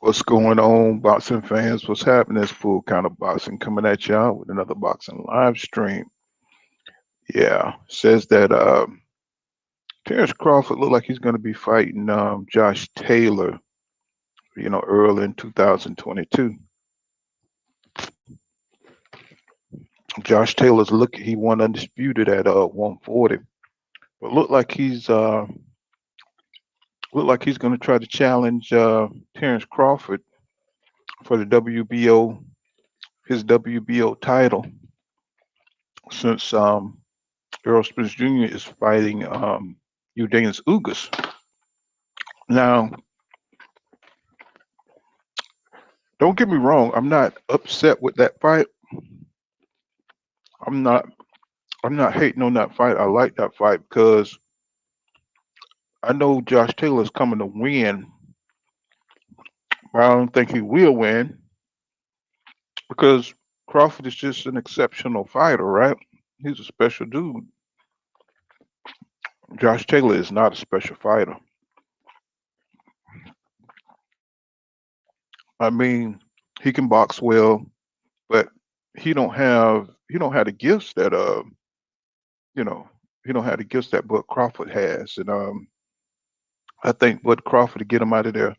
What's going on, boxing fans? What's happening? It's Full Kind of Boxing coming at y'all with another boxing live stream. Yeah, says that Terrence Crawford looked like he's going to be fighting Josh Taylor, early in 2022. Josh Taylor's he won undisputed at 140, but look like he's going to try to challenge Terrence Crawford for the WBO his WBO title since Errol Spence Jr. is fighting Ugas. Now, don't get me wrong, I'm not upset with that fight. I'm not I'm not hating on that fight. I like that fight because I know Josh Taylor's coming to win, but I don't think he will win because Crawford is just an exceptional fighter, right? He's a special dude. Josh Taylor is not a special fighter. I mean, he can box well, but he don't have the gifts that you know he don't have the gifts that Bud Crawford has, and I think Bud Crawford to get him out of there. You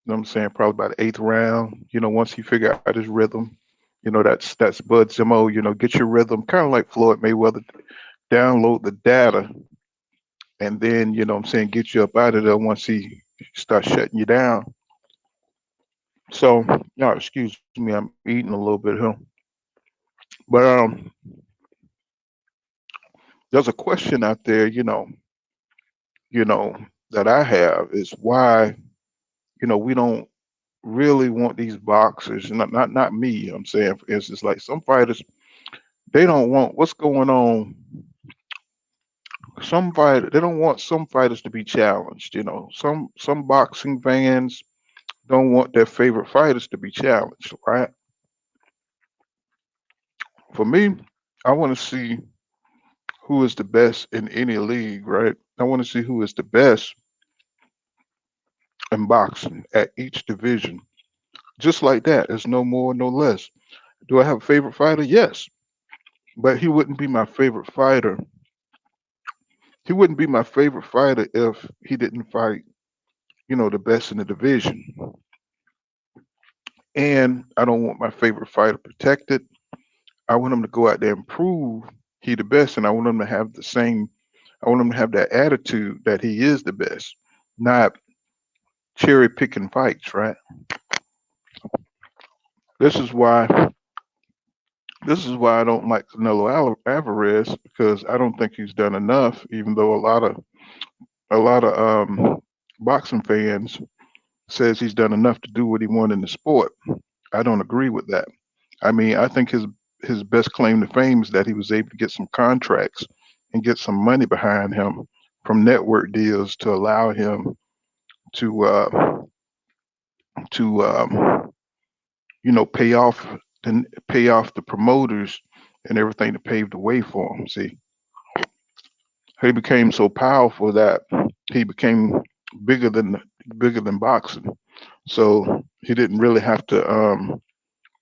know what I'm saying? Probably by the eighth round. Once he figure out his rhythm, that's Bud's MO. Get your rhythm, kind of like Floyd Mayweather. Download the data, and then what I'm saying, get you up out of there once he starts shutting you down. So, no, excuse me, I'm eating a little bit here, but there's a question out there, you know, that I have is why, we don't really want these boxers, not me. I'm saying, for instance, like some fighters, they don't want what's going on. They don't want some fighters to be challenged. Some boxing fans don't want their favorite fighters to be challenged, right? For me, I want to see who is the best in any league, right? I want to see who is the best in boxing at each division. Just like that. It's no more, no less. Do I have a favorite fighter? Yes. But he wouldn't be my favorite fighter. He wouldn't be my favorite fighter if he didn't fight, the best in the division. And I don't want my favorite fighter protected. I want him to go out there and prove he the best, and I want him to have I want him to have that attitude that he is the best, not cherry picking fights, right? This is why this is why I don't like Canelo Alvarez because I don't think he's done enough. Even though a lot of boxing fans says he's done enough to do what he wanted in the sport. I don't agree with that. I mean, I think his best claim to fame is that he was able to get some contracts and get some money behind him from network deals to allow him to to pay off the promoters and everything that paved the way for him. See, he became so powerful that he became bigger than bigger than boxing. So he didn't really have to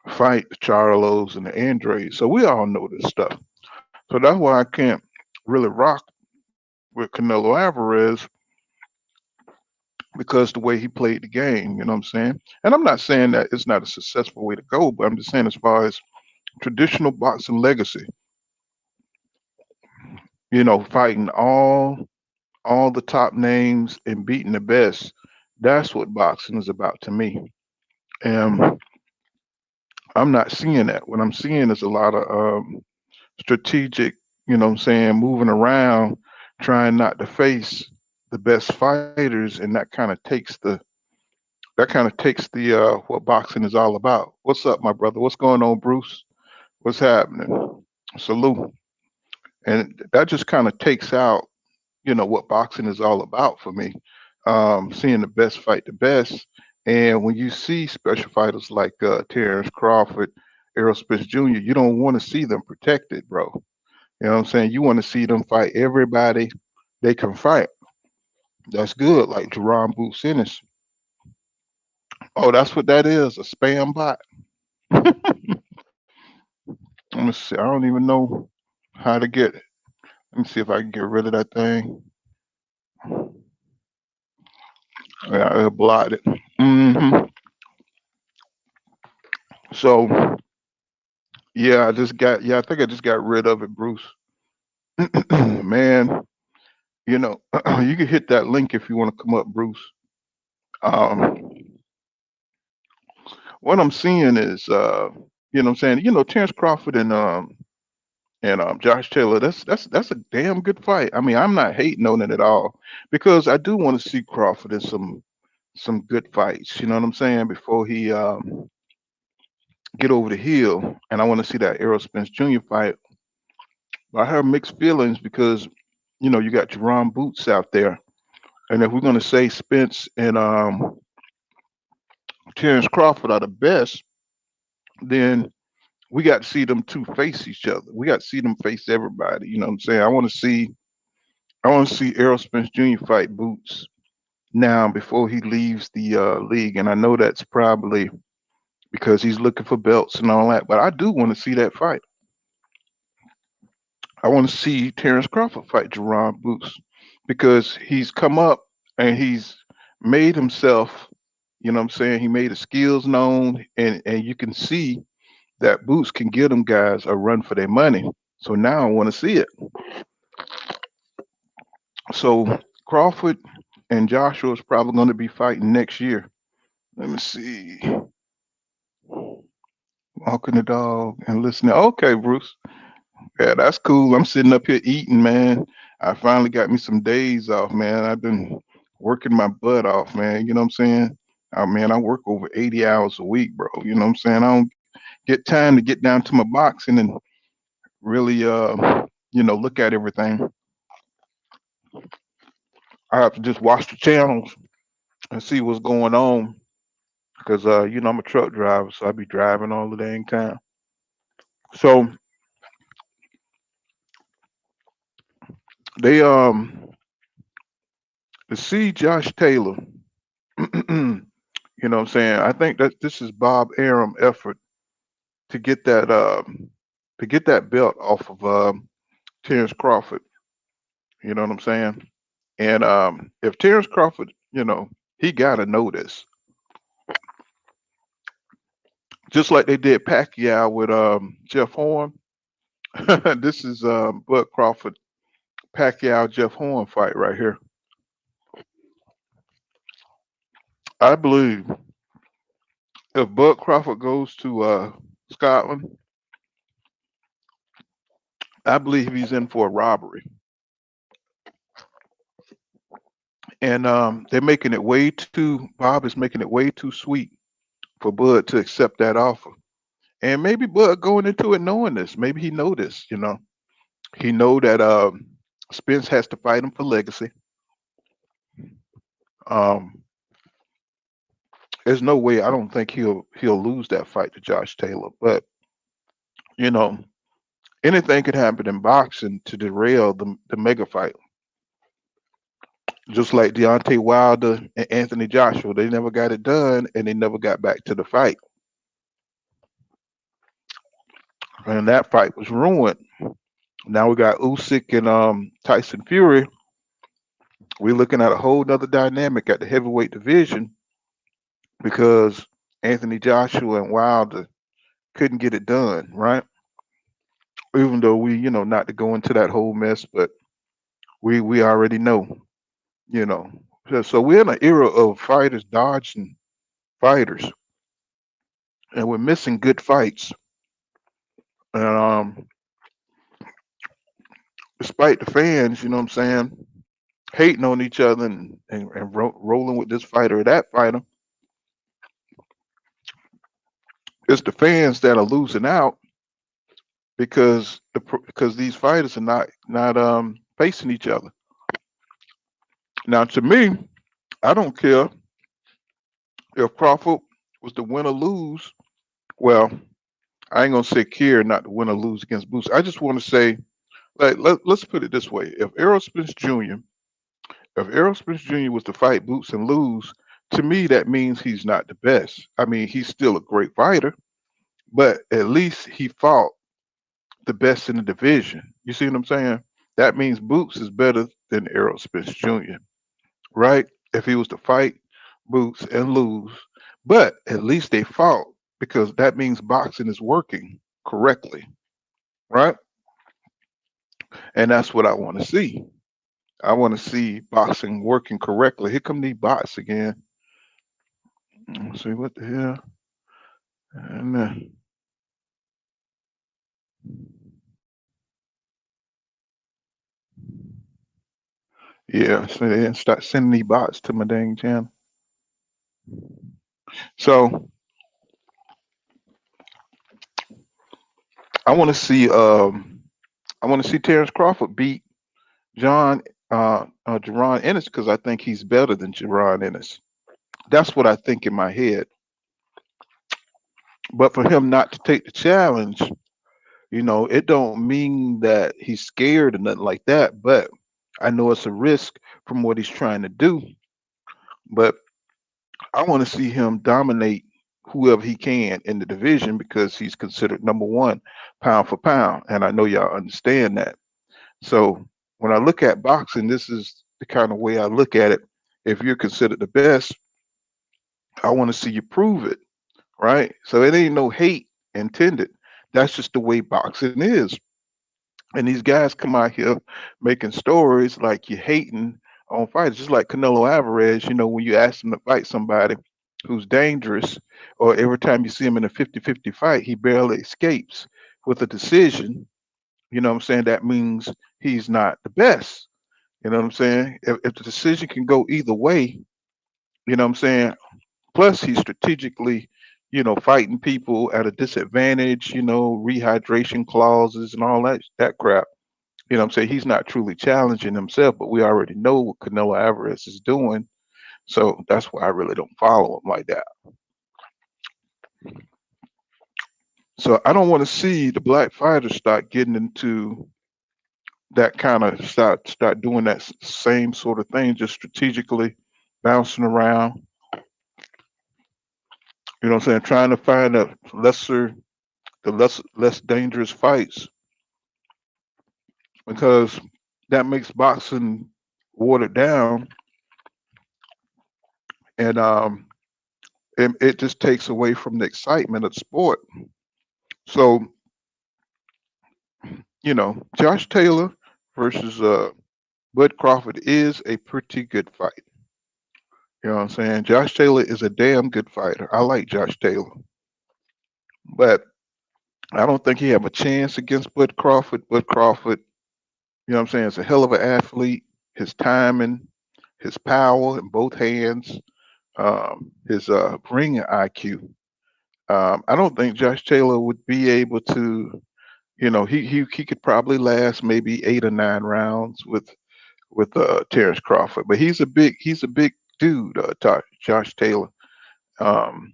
fight the Charlos and the Andres. So we all know this stuff. So that's why I can't really rock with Canelo Alvarez because the way he played the game, you know what I'm saying? And I'm not saying that it's not a successful way to go, but I'm just saying as far as traditional boxing legacy, fighting all the top names and beating the best, that's what boxing is about to me. And I'm not seeing that. What I'm seeing is a lot of strategic, what I'm saying, moving around, trying not to face the best fighters, and that kind of takes the what boxing is all about. What's up, my brother? What's going on, Bruce? What's happening? Salute. And that just kind of takes out, what boxing is all about for me. Seeing the best fight the best. And when you see special fighters like Terrence Crawford, Errol Spence Jr., you don't want to see them protected, bro. You know what I'm saying? You want to see them fight everybody they can fight. That's good, like Jerome Boots Ennis. Oh, that's what that is, a spam bot. Let me see. I don't even know how to get. Let me see if I can get rid of that thing. Yeah, I blocked it. So yeah, I just got. Yeah, I think I just got rid of it, Bruce. Man, you know, you can hit that link if you want to come up, Bruce. Um, what I'm seeing is, you know, what I'm saying, Terrence Crawford and Josh Taylor. That's a damn good fight. I mean, I'm not hating on it at all because I do want to see Crawford in some good fights. You know what I'm saying? Before he get over the hill, and I want to see that Errol Spence Jr. fight. I have mixed feelings because you got Jerron Boots out there, and if we're gonna say Spence and Terrence Crawford are the best, then we got to see them two face each other. We got to see them face everybody. You know what I'm saying? I want to see Errol Spence Jr. fight Boots now before he leaves the league, and I know that's probably because he's looking for belts and all that. But I do want to see that fight. I want to see Terrence Crawford fight Jerron Boots because he's come up and he's made himself. You know what I'm saying? He made his skills known, and you can see that Boots can give them guys a run for their money. So now I want to see it. So Crawford and Joshua is probably going to be fighting next year. Let me see. Walking the dog and listening. Okay, Bruce. Yeah, that's cool. I'm sitting up here eating, man. I finally got me some days off, man. I've been working my butt off, man. You know what I'm saying? Man, I work over 80 hours a week, bro. You know what I'm saying? I don't get time to get down to my boxing and really, look at everything. I have to just watch the channels and see what's going on because, I'm a truck driver, so I be driving all the dang time. So they, to see Josh Taylor, you know what I'm saying? I think that this is Bob Arum effort to get that belt off of Terrence Crawford. You know what I'm saying? And if Terrence Crawford, he gotta know this. Just like they did Pacquiao with Jeff Horn. This is Bud Crawford Pacquiao Jeff Horn fight right here. I believe if Bud Crawford goes to Scotland, I believe he's in for a robbery. And they're making it way too. Bob is making it way too sweet for Bud to accept that offer. And maybe Bud going into it knowing this. Maybe he know this. He know that Spence has to fight him for legacy. Um, there's no way. I don't think he'll lose that fight to Josh Taylor. But you know, anything could happen in boxing to derail the mega fight. Just like Deontay Wilder and Anthony Joshua, they never got it done, and they never got back to the fight, and that fight was ruined. Now we got Usyk and Tyson Fury. We're looking at a whole nother dynamic at the heavyweight division because Anthony Joshua and Wilder couldn't get it done, right? Even though we, not to go into that whole mess, but we already know, you know. So we're in an era of fighters dodging fighters, and we're missing good fights. And despite the fans, you know what I'm saying, hating on each other and rolling with this fighter or that fighter, it's the fans that are losing out because because these fighters are not facing each other. Now, to me, I don't care if Crawford was to win or lose. Well, I ain't gonna say care not to win or lose against Boots. I just want to say, like, let's put it this way: if Errol Spence Jr. was to fight Boots and lose, To me, that means he's not the best. I mean, he's still a great fighter, but at least he fought the best in the division. You see what I'm saying? That means Boots is better than Errol Spence Jr., right? If he was to fight Boots and lose, but at least they fought because that means boxing is working correctly, right? And that's what I want to see. I want to see boxing working correctly. Here come these bots again. Let's see what the hell. And yeah, so they didn't start sending these bots to my dang channel. So I want to see. I want to see Terrence Crawford beat John Jerron Ennis because I think he's better than Jerron Ennis. That's what I think in my head. But for him not to take the challenge, it don't mean that he's scared or nothing like that. But I know it's a risk from what he's trying to do. But I want to see him dominate whoever he can in the division because he's considered number one pound for pound. And I know y'all understand that. So when I look at boxing, this is the kind of way I look at it. If you're considered the best, I want to see you prove it, right? So it ain't no hate intended. That's just the way boxing is. And these guys come out here making stories like you're hating on fighters, just like Canelo Alvarez. When you ask him to fight somebody who's dangerous, or every time you see him in a 50-50 fight, he barely escapes with a decision. You know what I'm saying? That means he's not the best. You know what I'm saying? If the decision can go either way, you know what I'm saying? Plus, he's strategically, fighting people at a disadvantage, rehydration clauses and all that crap. You know what I'm saying? He's not truly challenging himself, but we already know what Canelo Alvarez is doing. So that's why I really don't follow him like that. So I don't want to see the black fighters start getting into that kind of start doing that same sort of thing, just strategically bouncing around. You know what I'm saying? Trying to find the less dangerous fights because that makes boxing watered down, and it just takes away from the excitement of the sport. So Josh Taylor versus Bud Crawford is a pretty good fight. You know what I'm saying? Josh Taylor is a damn good fighter. I like Josh Taylor, but I don't think he have a chance against Bud Crawford. Bud Crawford, you know what I'm saying, is a hell of an athlete. His timing, his power in both hands, his ring IQ. I don't think Josh Taylor would be able to. He could probably last maybe 8 or 9 rounds with Terrence Crawford, but he's a big dude, Josh Taylor. Um,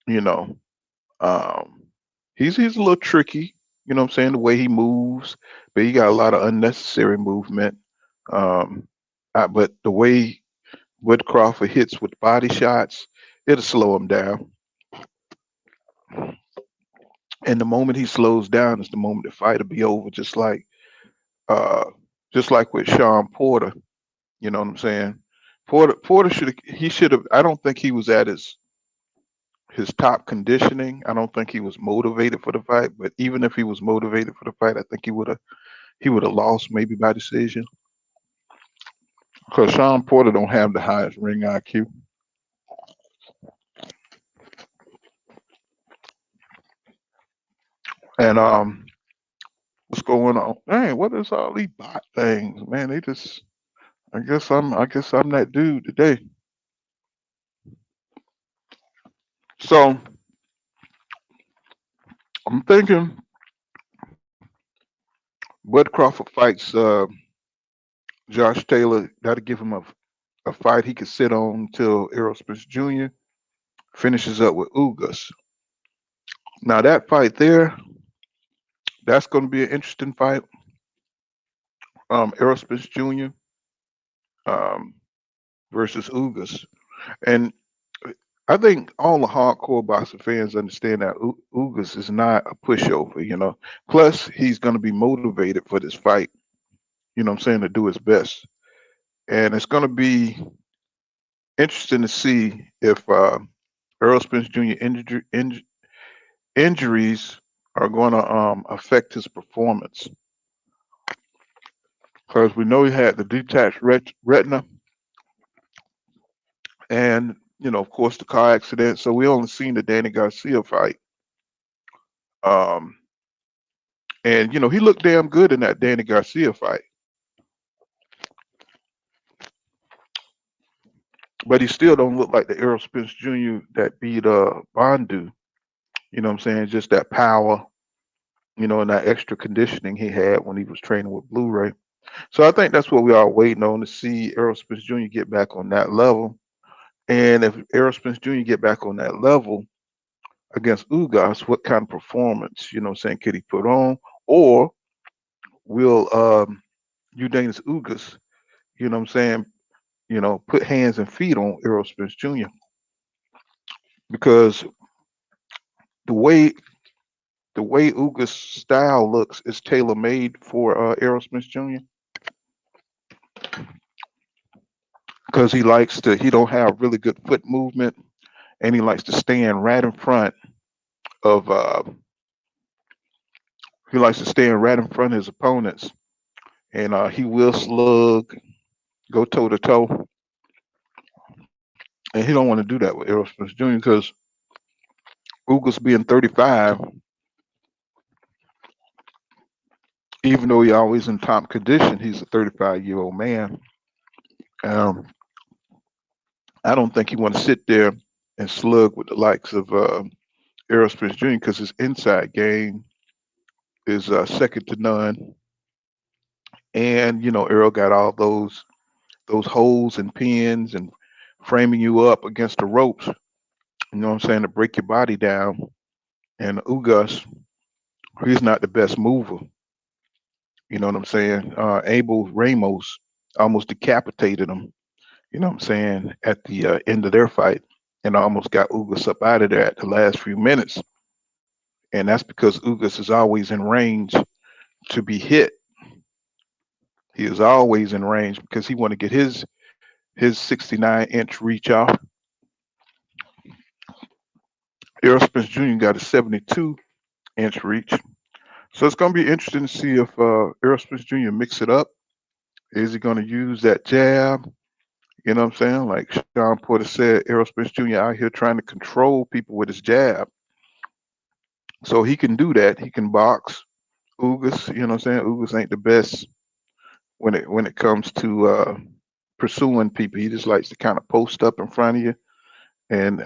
you know, um, he's a little tricky. You know what I'm saying? The way he moves, but he got a lot of unnecessary movement. Um, but the way Wood Crawford hits with body shots, it'll slow him down. And the moment he slows down is the moment the fight will be over. Uh, just like with Sean Porter. You know what I'm saying? Porter should have. I don't think he was at his top conditioning. I don't think he was motivated for the fight. But even if he was motivated for the fight, I think he would have lost maybe by decision because Sean Porter don't have the highest ring IQ. And what's going on? Hey, what is all these bot things, man? They just. I guess I'm that dude today. So I'm thinking Bud Crawford fights Josh Taylor. That'll give him a fight he could sit on until Errol Spence Jr. finishes up with Ugas. Now that fight there, that's going to be an interesting fight. Errol Spence Jr. Um, versus Ugas. And I think all the hardcore boxing fans understand that Ugas is not a pushover, you know. Plus, he's going to be motivated for this fight, you know what I'm saying, to do his best. And it's going to be interesting to see if Earl Spence Jr. Injuries are going to affect his performance. Because we know he had the detached retina and, you know, of course, the car accident. So we only seen the Danny Garcia fight. Um, and, you know, he looked damn good in that Danny Garcia fight. But he still don't look like the Errol Spence Jr. that beat Bondu. You know what I'm saying? Just that power, you know, and that extra conditioning he had when he was training with Blu-ray. So I think that's what we are waiting on to see Errol Spence Jr. get back on that level. And if Errol Spence Jr. get back on that level against Ugas, what kind of performance, you know what I'm saying, could he put on? Or will Udanis Ugas, you know what I'm saying, you know, put hands and feet on Errol Spence Jr. Because the way Ugas style looks is tailor made for Errol Spence Jr. because he don't have really good foot movement, and he likes to stand right in front of his opponents, and he will slug, go toe to toe, and he don't want to do that with Errol Spence Jr. because Ugas being 35, even though he's always in top condition, he's a 35-year-old man. Um, I don't think he want to sit there and slug with the likes of Errol Spence Jr. because his inside game is second to none. And you know, Errol got all those holes and pins and framing you up against the ropes. You know what I'm saying, to break your body down. And Ugas, he's not the best mover. You know what I'm saying? Abel Ramos almost decapitated him. You know what I'm saying, at the end of their fight, and almost got Ugas up out of there at the last few minutes. And that's because Ugas is always in range to be hit. He is always in range because he want to get his 69-inch reach off. Errol Spence Jr. got a 72-inch reach. So it's going to be interesting to see if Errol Spence Jr. mix it up. Is he going to use that jab? You know what I'm saying? Like Sean Porter said, Errol Spence Jr. out here trying to control people with his jab. So he can do that. He can box. Ugas, you know what I'm saying? Ugas ain't the best when it comes to pursuing people. He just likes to kind of post up in front of you and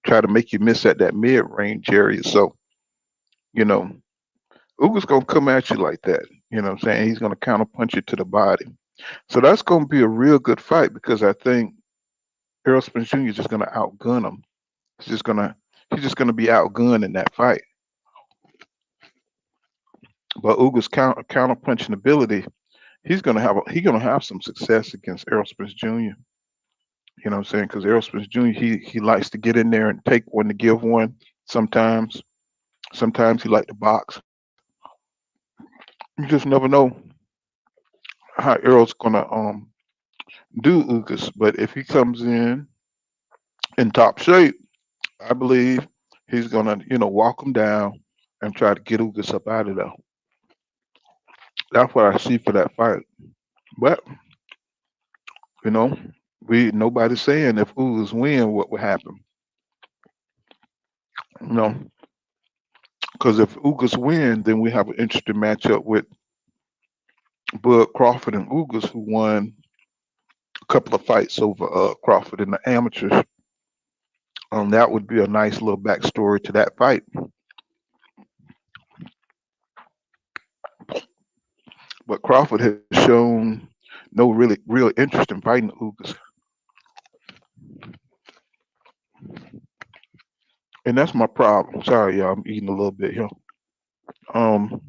try to make you miss at that mid range area. So, you know, Ugas gonna come at you like that. You know what I'm saying? He's gonna counter punch you to the body. So that's gonna be a real good fight because I think Errol Spence Jr. is just gonna outgun him. He's just gonna he's just gonna be outgunned in that fight. But Ugas counter punching ability, he's gonna have some success against Errol Spence Jr. You know what I'm saying? Because Errol Spence Jr. he likes to get in there and take one to give one. Sometimes, sometimes he like to box. You just never know how Errol's gonna do Ugas. But if he comes in top shape, I believe he's gonna walk him down and try to get Ugas up out of there. That's what I see for that fight. But you know, we nobody's saying if Ugas win, what would happen. You know, because if Ugas win, then we have an interesting matchup with Bud Crawford and Ugas, who won a couple of fights over Crawford in the amateurs. That would be a nice little backstory to that fight. But Crawford has shown no really real interest in fighting Ugas, and that's my problem. Sorry, y'all, I'm eating a little bit here. Um,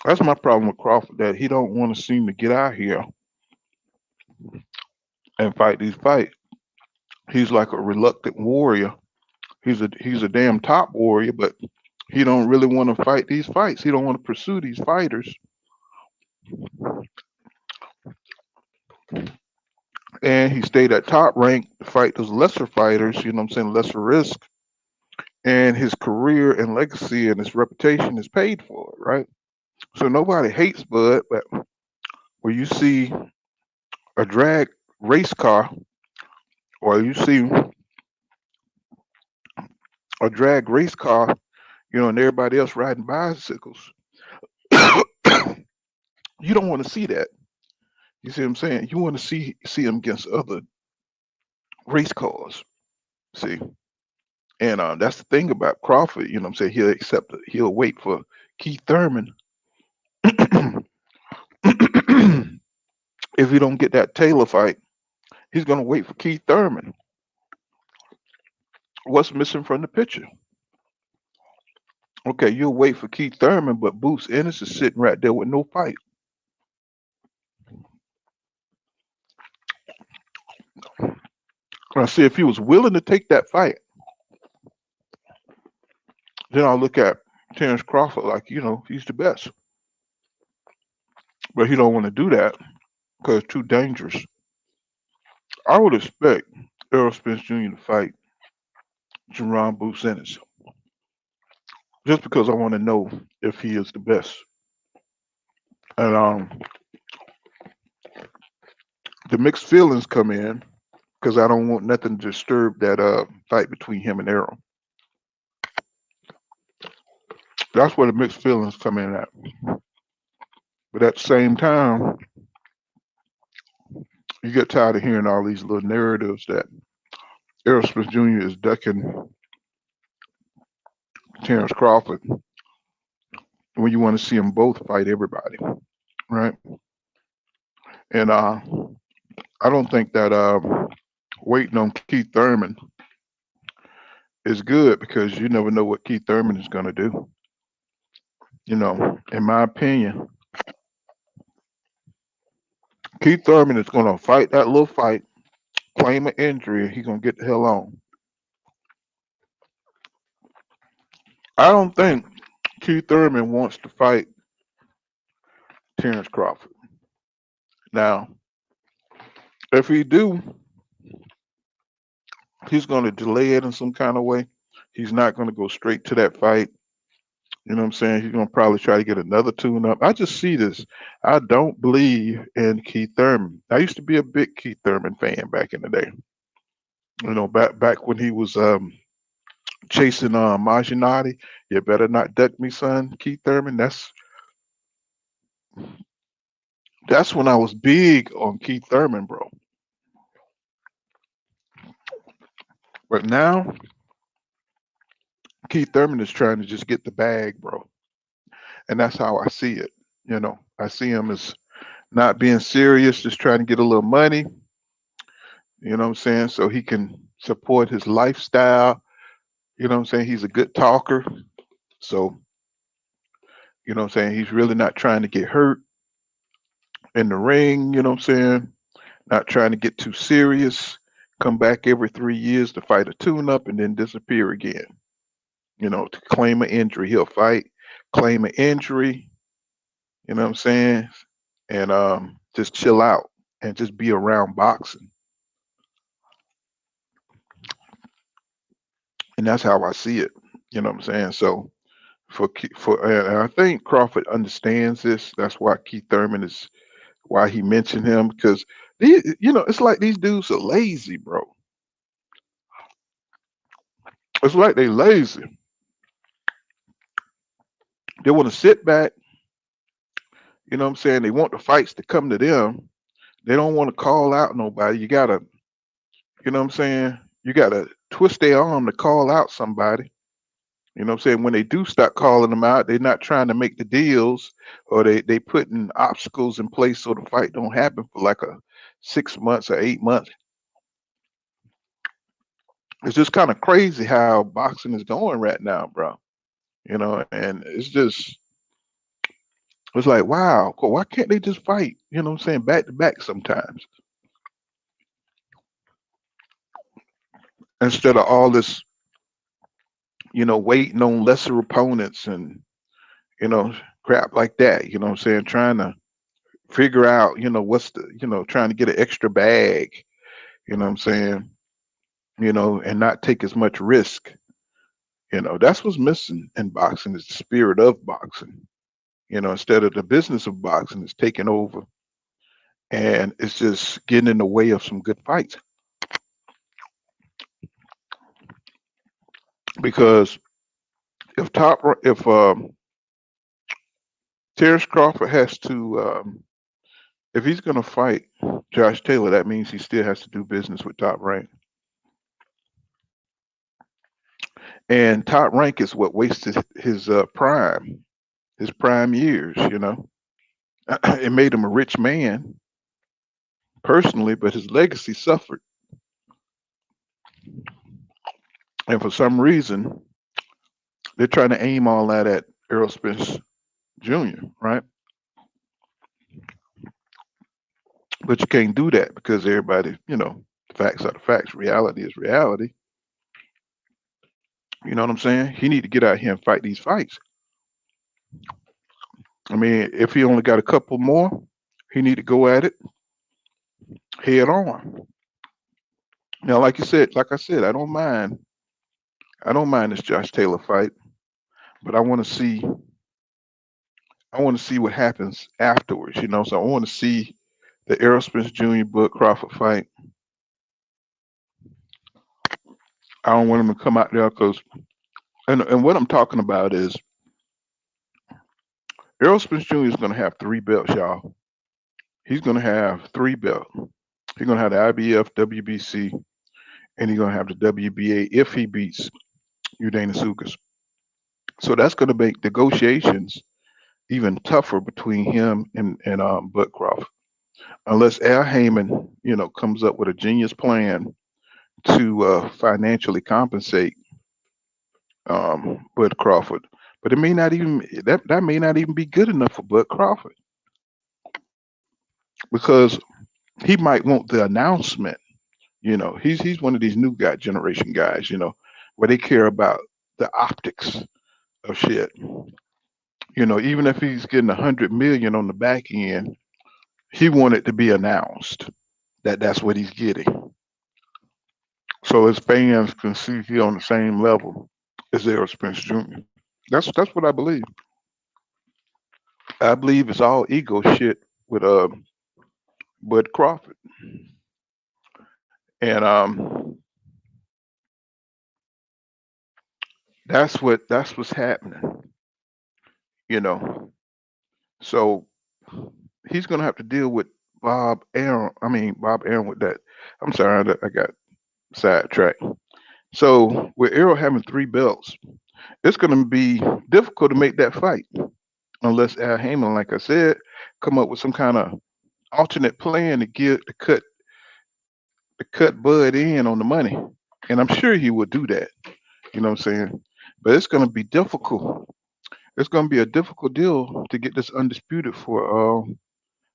that's my problem with Crawford, that he don't want to seem to get out here and fight these fights. He's like a reluctant warrior. He's a damn top warrior, but he don't really want to fight these fights. He don't want to pursue these fighters, and he stayed at top rank to fight those lesser fighters. You know what I'm saying? Lesser risk, and his career and legacy and his reputation is paid for, right? So nobody hates Bud, but when you see a drag race car, or you see a drag race car, and everybody else riding bicycles, you don't want to see that. You see what I'm saying? You want to see him against other race cars. See, and that's the thing about Crawford. You know what I'm saying? He'll accept it. He'll wait for Keith Thurman. If he don't get that Taylor fight, he's gonna wait for Keith Thurman. What's missing from the picture? Okay, you'll wait for Keith Thurman, but Boots Ennis is sitting right there with no fight. I see if he was willing to take that fight, then I'll look at Terrence Crawford like, he's the best. But he don't want to do that because it's too dangerous. I would expect Errol Spence Jr. to fight Jerron Boots Ennis just because I want to know if he is the best. And the mixed feelings come in because I don't want nothing to disturb that fight between him and Errol. That's where the mixed feelings come in at. But at the same time, you get tired of hearing all these little narratives that Errol Spence Jr. is ducking Terrence Crawford when you want to see them both fight everybody, right? And I don't think that waiting on Keith Thurman is good because you never know what Keith Thurman is going to do. In my opinion, Keith Thurman is going to fight that little fight, claim an injury, and he's going to get the hell on. I don't think Keith Thurman wants to fight Terrence Crawford. Now, if he do, he's going to delay it in some kind of way. He's not going to go straight to that fight. You know what I'm saying? He's going to probably try to get another tune up. I just see this. I don't believe in Keith Thurman. I used to be a big Keith Thurman fan back in the day. Back when he was chasing Marginati. You better not duck me, son. Keith Thurman. That's when I was big on Keith Thurman, bro. But now Keith Thurman is trying to just get the bag, bro. And that's how I see it. I see him as not being serious, just trying to get a little money. You know what I'm saying? So he can support his lifestyle. You know what I'm saying? He's a good talker. So, you know what I'm saying? He's really not trying to get hurt in the ring. You know what I'm saying? Not trying to get too serious. Come back every 3 years to fight a tune up and then disappear again. To claim an injury. He'll fight, claim an injury. You know what I'm saying? And just chill out and just be around boxing. And that's how I see it. You know what I'm saying? So and I think Crawford understands this. That's why Keith Thurman is why he mentioned him because it's like these dudes are lazy, bro. It's like they lazy. They want to sit back. You know what I'm saying? They want the fights to come to them. They don't want to call out nobody. You know what I'm saying? You gotta twist their arm to call out somebody. You know what I'm saying? When they do start calling them out, they're not trying to make the deals or they putting obstacles in place so the fight don't happen for like a 6 months or 8 months. It's just kind of crazy how boxing is going right now, bro. And it's like, wow, why can't they just fight? You know what I'm saying? Back to back sometimes. instead of all this, waiting on lesser opponents and you know crap like that. You know what I'm saying? Trying to figure out, what's the, trying to get an extra bag. You know what I'm saying? And not take as much risk. That's what's missing in boxing is the spirit of boxing. Instead of the business of boxing is taking over, and it's just getting in the way of some good fights. Because if Terrence Crawford has to, if he's going to fight Josh Taylor, that means he still has to do business with Top Rank. And Top Rank is what wasted his prime years. It made him a rich man personally, but his legacy suffered. And for some reason, they're trying to aim all that at Errol Spence Jr., right? But you can't do that because everybody, the facts are the facts. Reality is reality. You know what I'm saying? He need to get out here and fight these fights. I mean, if he only got a couple more, he need to go at it head on. Now, like you said, like I said, I don't mind this Josh Taylor fight, but I want to see what happens afterwards. So I want to see the Errol Spence Jr. Bud Crawford fight. I don't want him to come out there because, and what I'm talking about is Errol Spence Jr. is going to have three belts, y'all. He's going to have three belts. He's going to have the IBF, WBC, and he's going to have the WBA if he beats Udana Sukas. So that's going to make negotiations even tougher between him and Bud Crawford, unless Al Heyman, comes up with a genius plan to financially compensate Bud Crawford. But it may not even that may not even be good enough for Bud Crawford because he might want the announcement. He's one of these new guy generation guys. Where they care about the optics of shit. Even if he's getting 100 million on the back end, he wanted to be announced that that's what he's getting, so his fans can see he on the same level as Errol Spence Jr. That's what I believe. I believe it's all ego shit with Bud Crawford, and that's what's happening. You know, so he's gonna have to deal with Bob Aaron. I mean Bob Aaron with that. I'm sorry, I got sidetracked. So with Errol having three belts, it's gonna be difficult to make that fight unless Al Heyman, like I said, come up with some kind of alternate plan to get to cut Bud in on the money. And I'm sure he would do that. You know what I'm saying? But it's going to be difficult. It's going to be a difficult deal to get this undisputed for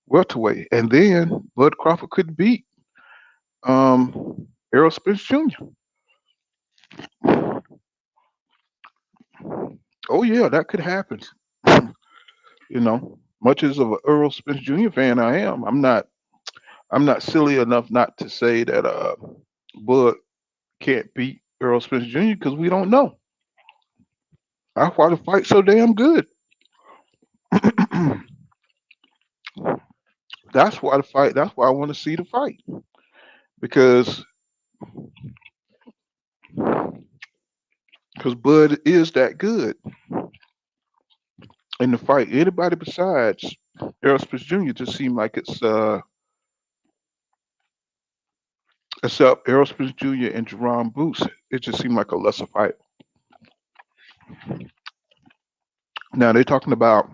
welterweight. And then Bud Crawford could beat Errol Spence Jr. Oh yeah, that could happen. Much as of an Earl Spence Jr. fan I am, I'm not silly enough not to say that Bud can't beat Earl Spence Jr. because we don't know. That's why the fight's so damn good. That's why the fight. That's why I want to see the fight because Bud is that good in the fight. Anybody besides Errol Spence Jr. just seem like it's except Errol Spence Jr. and Jerome Boots. It just seemed like a lesser fight. Now they're talking about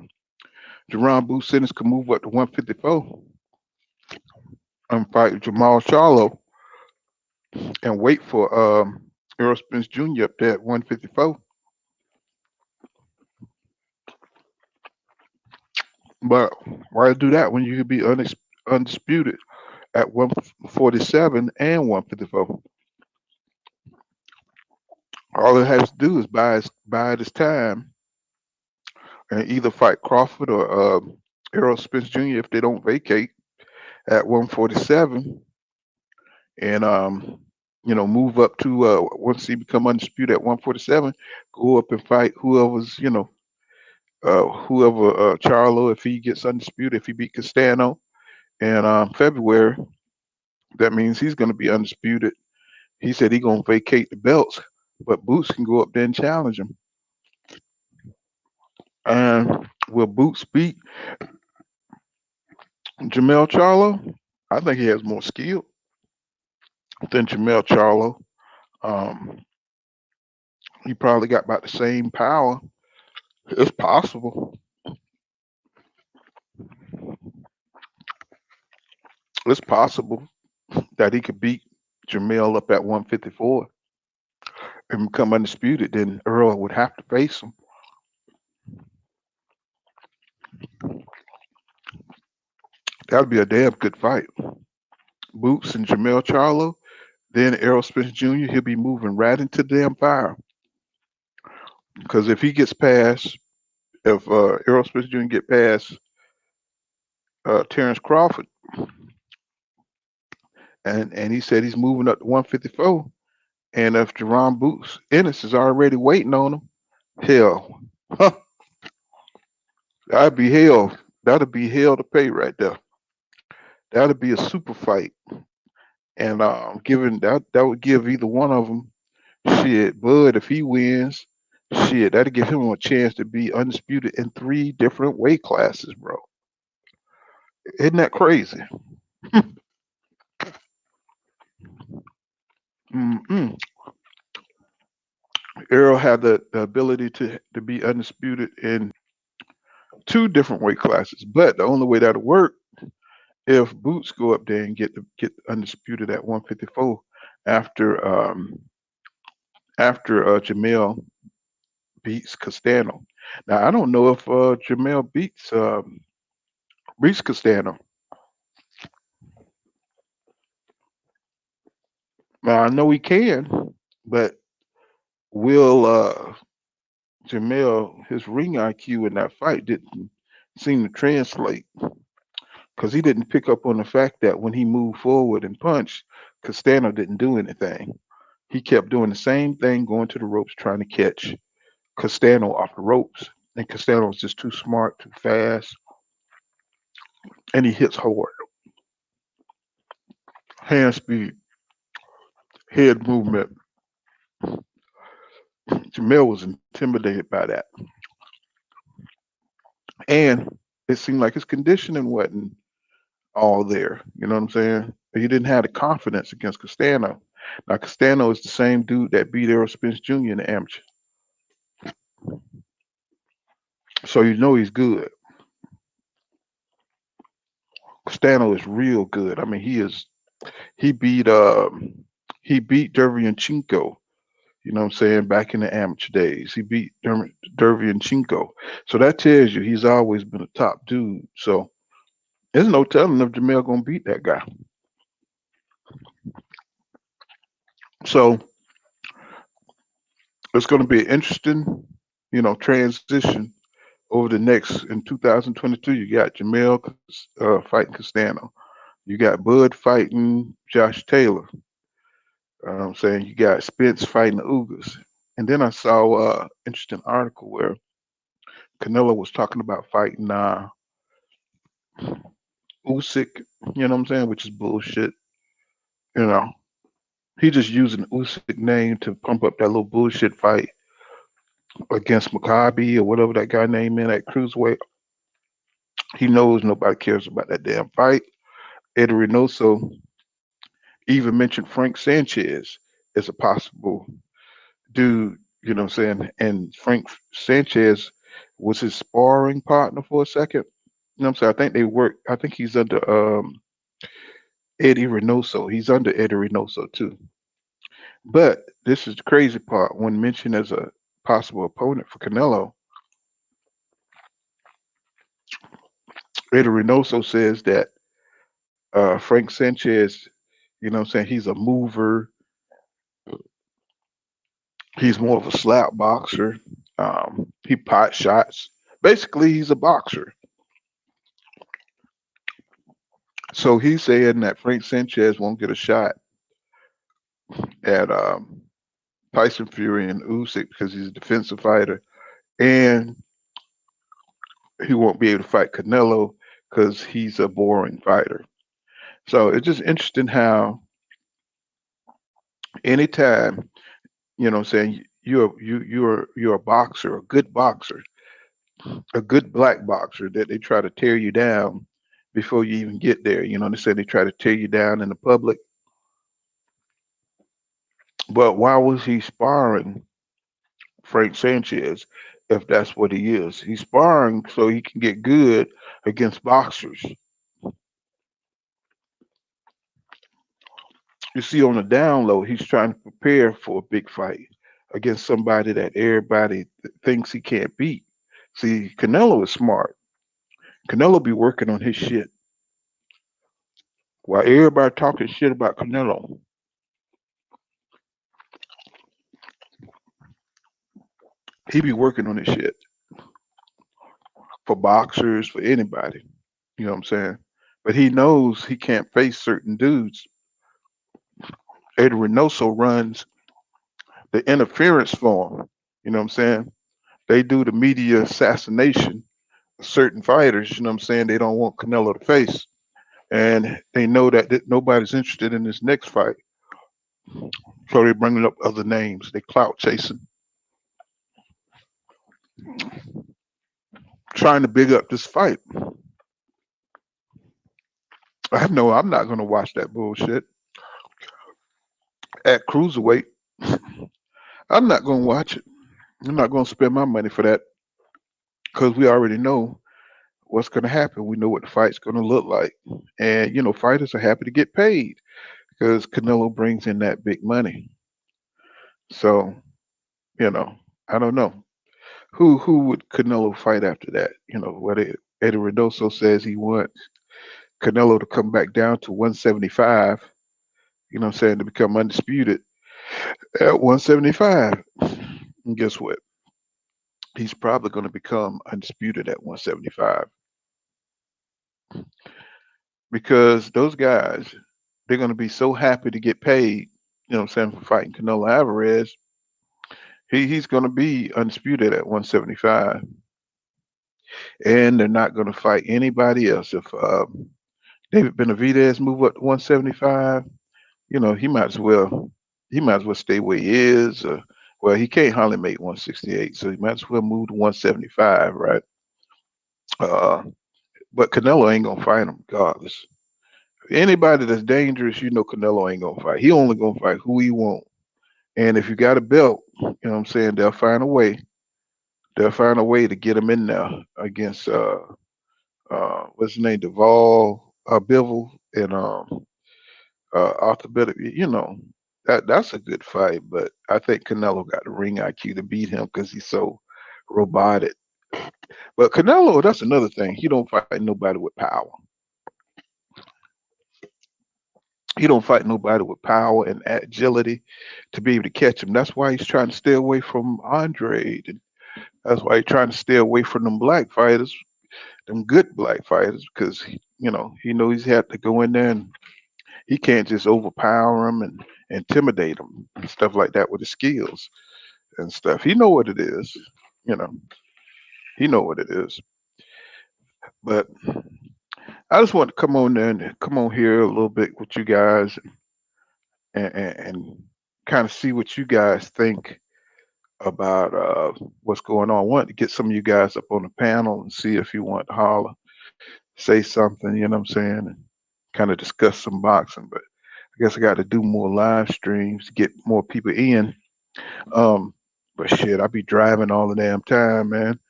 Jerome Boots sentence could move up to 154 and fight Jamal Charlo and wait for Errol Spence Jr. up there at 154. But why do that when you could be undisputed at 147 and 154? All it has to do is buy his time and either fight Crawford or Errol Spence Jr. if they don't vacate at 147, and move up to once he become undisputed at 147, go up and fight whoever Charlo if he gets undisputed, if he beat Castano in February, that means he's going to be undisputed. He said he's going to vacate the belts, but Boots can go up there and challenge him. And will Boots beat Jermell Charlo? I think he has more skill than Jermell Charlo. Um, he probably got about the same power. It's possible. It's possible that he could beat Jermell up at 154 and become undisputed. Then Earl would have to face him. That'd be a damn good fight. Boots and Jermell Charlo. Then Errol Spence Jr. He'll be moving right into the damn fire. Because if he gets past, if Errol Spence Jr. get past Terrence Crawford, and he said he's moving up to 154, and if Jerron Boots Ennis is already waiting on him, hell, huh, that'd be hell. That'd be hell to pay right there. That'd be a super fight, and given that would give either one of them shit. Bud, if he wins, shit, that'd give him a chance to be undisputed in three different weight classes, bro. Isn't that crazy? Mm-mm. Errol had the ability to be undisputed in two different weight classes, but the only way that'll work if Boots go up there and get undisputed at 154 after Jamel beats Castano. Now I don't know if Jamel beats Castano. Now I know he can, but will Jamel his ring IQ in that fight didn't seem to translate because he didn't pick up on the fact that when he moved forward and punched, Castano didn't do anything. He kept doing the same thing, going to the ropes, trying to catch Castano off the ropes. And Castano was just too smart, too fast, and he hits hard. Hand speed, head movement. Jamel was intimidated by that. And it seemed like his conditioning wasn't all there. You know what I'm saying? He didn't have the confidence against Castano. Now, Castano is the same dude that beat Errol Spence Jr. in the amateur. So you know he's good. Castano is real good. I mean, he beat Dervianchenko, you know what I'm saying, back in the amateur days. He beat Dervianchenko. So that tells you he's always been a top dude. So there's no telling if Jamel gonna beat that guy. So it's gonna be an interesting, transition over the next in 2022. You got Jamel fighting Castano. You got Bud fighting Josh Taylor. I'm saying you got Spence fighting the Ugas. And then I saw interesting article where Canelo was talking about fighting Usyk, you know what I'm saying, which is bullshit. You know, he just using Usyk name to pump up that little bullshit fight against Maccabi or whatever that guy name in at cruiserweight. He knows nobody cares about that damn fight. Eddie Reynoso even mentioned Frank Sanchez as a possible dude, you know what I'm saying? And Frank Sanchez was his sparring partner for a second. You know what I'm saying? I think they work. I think he's under Eddie Reynoso. He's under Eddie Reynoso too. But this is the crazy part. When mentioned as a possible opponent for Canelo, Eddie Reynoso says that Frank Sanchez, you know what I'm saying, he's a mover, He's more of a slap boxer. He pot shots. Basically, he's a boxer. So he's saying that Frank Sanchez won't get a shot at Tyson Fury and Usyk because he's a defensive fighter, and he won't be able to fight Canelo because he's a boring fighter. So it's just interesting how anytime, what I'm saying, you're a boxer, a good boxer, a good black boxer, that they try to tear you down before you even get there. They say they try to tear you down in the public. But why was he sparring Frank Sanchez if that's what he is? He's sparring so he can get good against boxers. You see, on the down low, he's trying to prepare for a big fight against somebody that everybody thinks he can't beat. See, Canelo is smart. Canelo be working on his shit. While everybody talking shit about Canelo, he be working on his shit for boxers, for anybody. You know what I'm saying? But he knows he can't face certain dudes. Eddie Reynoso runs the interference for him. You know what I'm saying? They do the media assassination of certain fighters. You know what I'm saying? They don't want Canelo to face. And they know that nobody's interested in this next fight. So they're bringing up other names. They clout chasing, trying to big up this fight. I know I'm not going to watch that bullshit at cruiserweight. I'm not going to watch it. I'm not going to spend my money for that because we already know what's going to happen. We know what the fight's going to look like. And, fighters are happy to get paid because Canelo brings in that big money. So, you know, I don't know. Who would Canelo fight after that? What Eddie Reynoso says he wants Canelo to come back down to 175, what I'm saying, to become undisputed at 175. And guess what? He's probably going to become undisputed at 175 because those guys, they're going to be so happy to get paid, what I'm saying, for fighting Canelo Alvarez. He's going to be undisputed at 175, and they're not going to fight anybody else. If David Benavidez move up to 175, he might as well stay where he is. Well, he can't hardly make 168, so he might as well move to 175, right? Uh, but Canelo ain't gonna fight him regardless. Anybody that's dangerous, Canelo ain't gonna fight. He only gonna fight who he want. And if you got a belt, what I'm saying, they'll find a way. They'll find a way to get him in there against what's his name, Duval, Bivol, and Arthur Bennett. That's a good fight, but I think Canelo got the ring IQ to beat him because he's so robotic. But Canelo, that's another thing. He don't fight nobody with power. He don't fight nobody with power and agility to be able to catch him. That's why he's trying to stay away from Andre. And that's why he's trying to stay away from them black fighters, them good black fighters, because he knows he's had to go in there and he can't just overpower them and intimidate them and stuff like that with his skills and stuff. He know what it is. You know, he know what it is. But I just want to come on there and come on here a little bit with you guys and kind of see what you guys think about what's going on. I want to get some of you guys up on the panel and see if you want to holler, say something, you know what I'm saying, and kind of discuss some boxing. But I guess I got to do more live streams to get more people in. Um, but shit, I be driving all the damn time, man.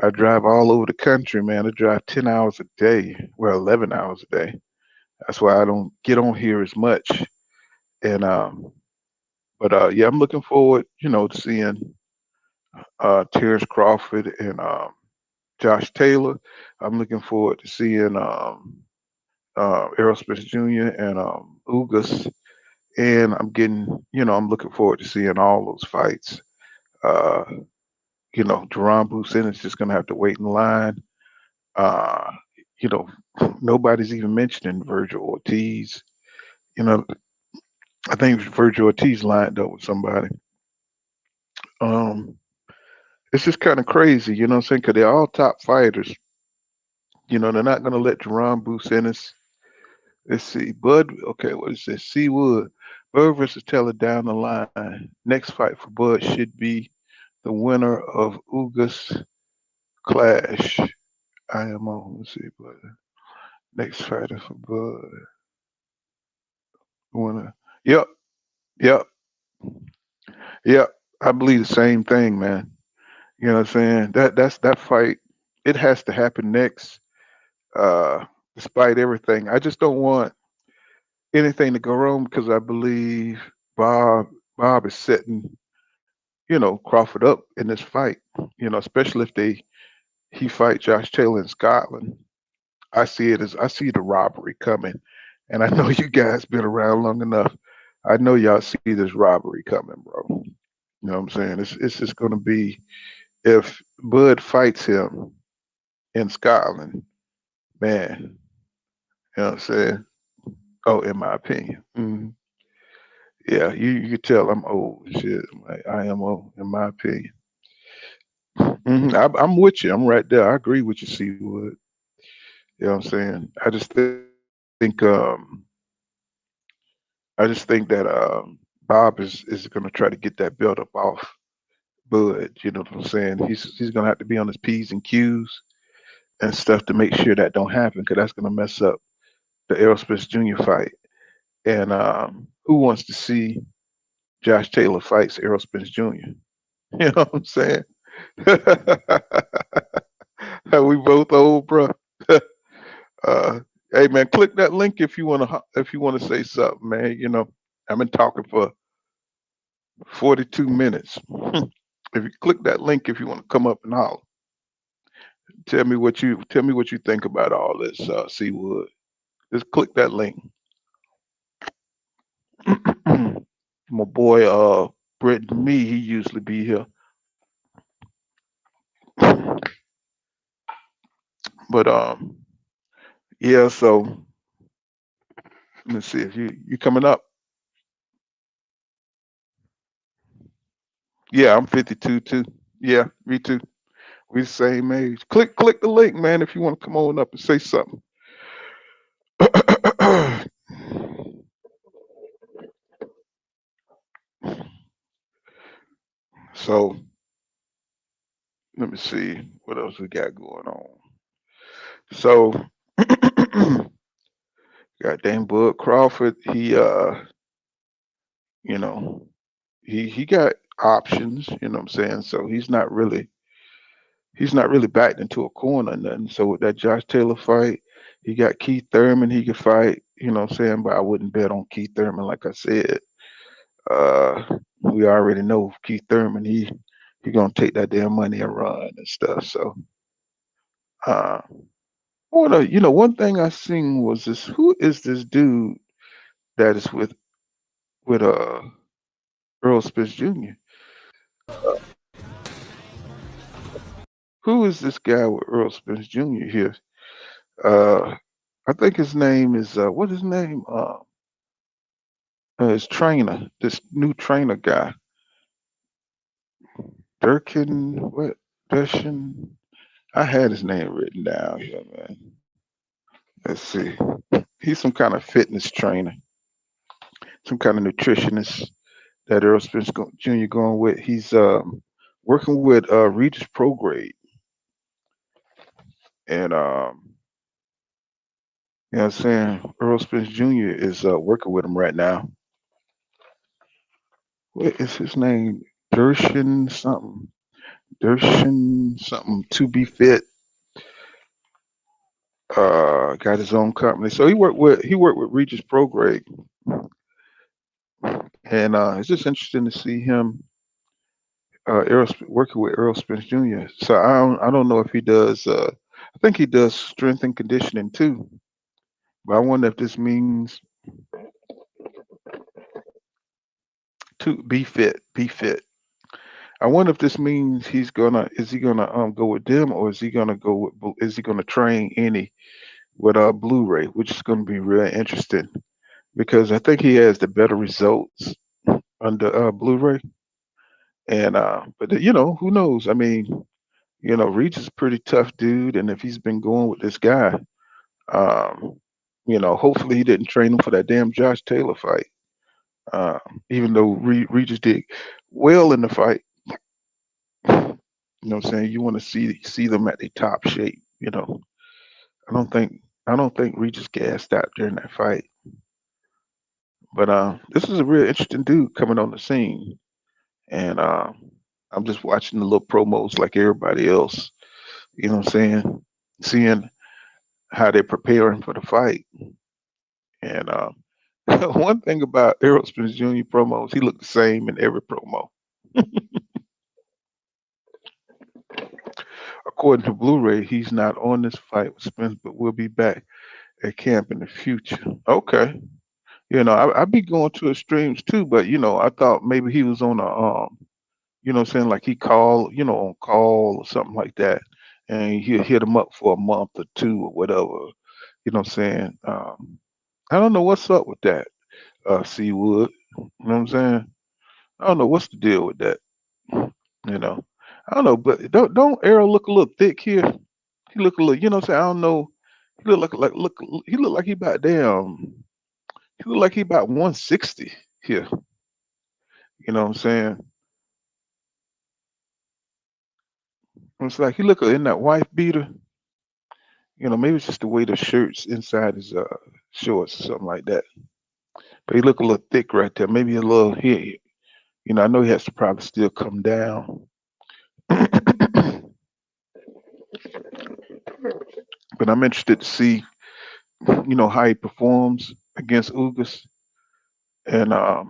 I drive all over the country, man. I drive 10 hours a day, well, 11 hours a day. That's why I don't get on here as much. And but yeah, I'm looking forward, to seeing Terrence Crawford and Josh Taylor. I'm looking forward to seeing Errol Spence Jr. and Ugas. And I'm looking forward to seeing all those fights. Uh, Jerome Busin is just going to have to wait in line. Uh, you know, Nobody's even mentioning Virgil Ortiz. You know, I think Virgil Ortiz lined up with somebody. Um, it's just kind of crazy, you know what I'm saying? Because they're all top fighters. They're not going to let Jerome Business. Let's see, Bud. Okay, what is this? C Wood. Bud versus Taylor down the line. Next fight for Bud should be the winner of Ugas Clash. I am on. Let's see, Bud. Next fighter for Bud. Winner. Yep, yep, yep. I believe the same thing, man. You know what I'm saying? That's that fight. It has to happen next. Uh, Despite everything, I just don't want anything to go wrong because I believe Bob Bob is setting Crawford up in this fight. Especially if he fight Josh Taylor in Scotland. I see the robbery coming, and I know you guys been around long enough. I know y'all see this robbery coming, bro. You know what I'm saying? It's just gonna be if Bud fights him in Scotland, man. You know what I'm saying? Oh, in my opinion. Yeah, you can tell I'm old. Shit, I am old, in my opinion. I'm with you. I'm right there. I agree with you, Seawood. You know what I'm saying? I just think that Bob is going to try to get that belt up off Bud. You know what I'm saying? He's going to have to be on his p's and q's and stuff to make sure that don't happen because that's going to mess up the Errol Spence Jr. fight. And who wants to see Josh Taylor fights Errol Spence Jr.? You know what I'm saying? We both old, bro. uh, hey man, click that link if you want to say something, man. I've been talking for 42 minutes. If you click that link, if you want to come up and holler, tell me what you think about all this, Seawood. Just click that link. My boy, Britton Me, he usually be here, but yeah. So let me see if you coming up. Yeah, I'm 52 too. Yeah, me too. We the same age. Click the link, man, if you want to come on up and say something. So let me see what else we got going on. So got Dame Bud Crawford. You know, he got options. You know what I'm saying? So he's not really backed into a corner or nothing. So with that Josh Taylor fight, he got Keith Thurman. He could fight. You know what I'm saying? But I wouldn't bet on Keith Thurman, like I said. Uh, we already know Keith Thurman. He gonna take that damn money and run and stuff. So, uh, one thing I seen was this. Who is this dude that is with Earl Spence Jr.? Who is this guy with Earl Spence Jr. here? Uh, I think his name is what his name? His trainer, this new trainer guy, Durkin. What Durkin? I had his name written down here, man. Let's see. He's some kind of fitness trainer, some kind of nutritionist that Earl Spence Jr. going with. He's working with Regis Prograde, and you know what I'm saying? Earl Spence Jr. is working with him right now. What is his name? Dershin something. Dershin something to be fit. Got his own company. So he worked with Regis Prograde, and it's just interesting to see him working with Earl Spence Jr. So I don't know if he does. I think he does strength and conditioning too. But I wonder if this means to be fit. Be fit. I wonder if this means is he gonna go with them, or is he gonna is he gonna train any with Blu-ray, which is gonna be real interesting because I think he has the better results under Blu-ray. And but who knows? I mean, Reach is a pretty tough dude, and if he's been going with this guy, um, hopefully he didn't train him for that damn Josh Taylor fight. Uh, Even though Regis did well in the fight, what I'm saying, you want to see them at their top shape. I don't think I don't think Regis gassed out during that fight. But this is a real interesting dude coming on the scene, and I'm just watching the little promos like everybody else. You know what I'm saying? Seeing how they're preparing for the fight, and one thing about Errol Spence Jr. promos, he looked the same in every promo. According to Blu-ray, he's not on this fight with Spence, but will be back at camp in the future. Okay. I'd be going to his streams too, but I thought maybe he was on a what I'm saying, like he called, on call or something like that, and he'll hit him up for a month or two or whatever. What I'm saying? I don't know what's up with that, Seawood. You know what I'm saying? I don't know what's the deal with that. You know, I don't know, but don't Errol look a little thick here? He look a little, what I'm saying? I don't know. He look he look like he about damn. He look like he about 160 here. You know what I'm saying? It's like he look in that wife beater. Maybe it's just the way the shirt's inside his shorts or something like that. But he look a little thick right there. Maybe a little here. I know he has to probably still come down. But I'm interested to see, how he performs against Ugas. And I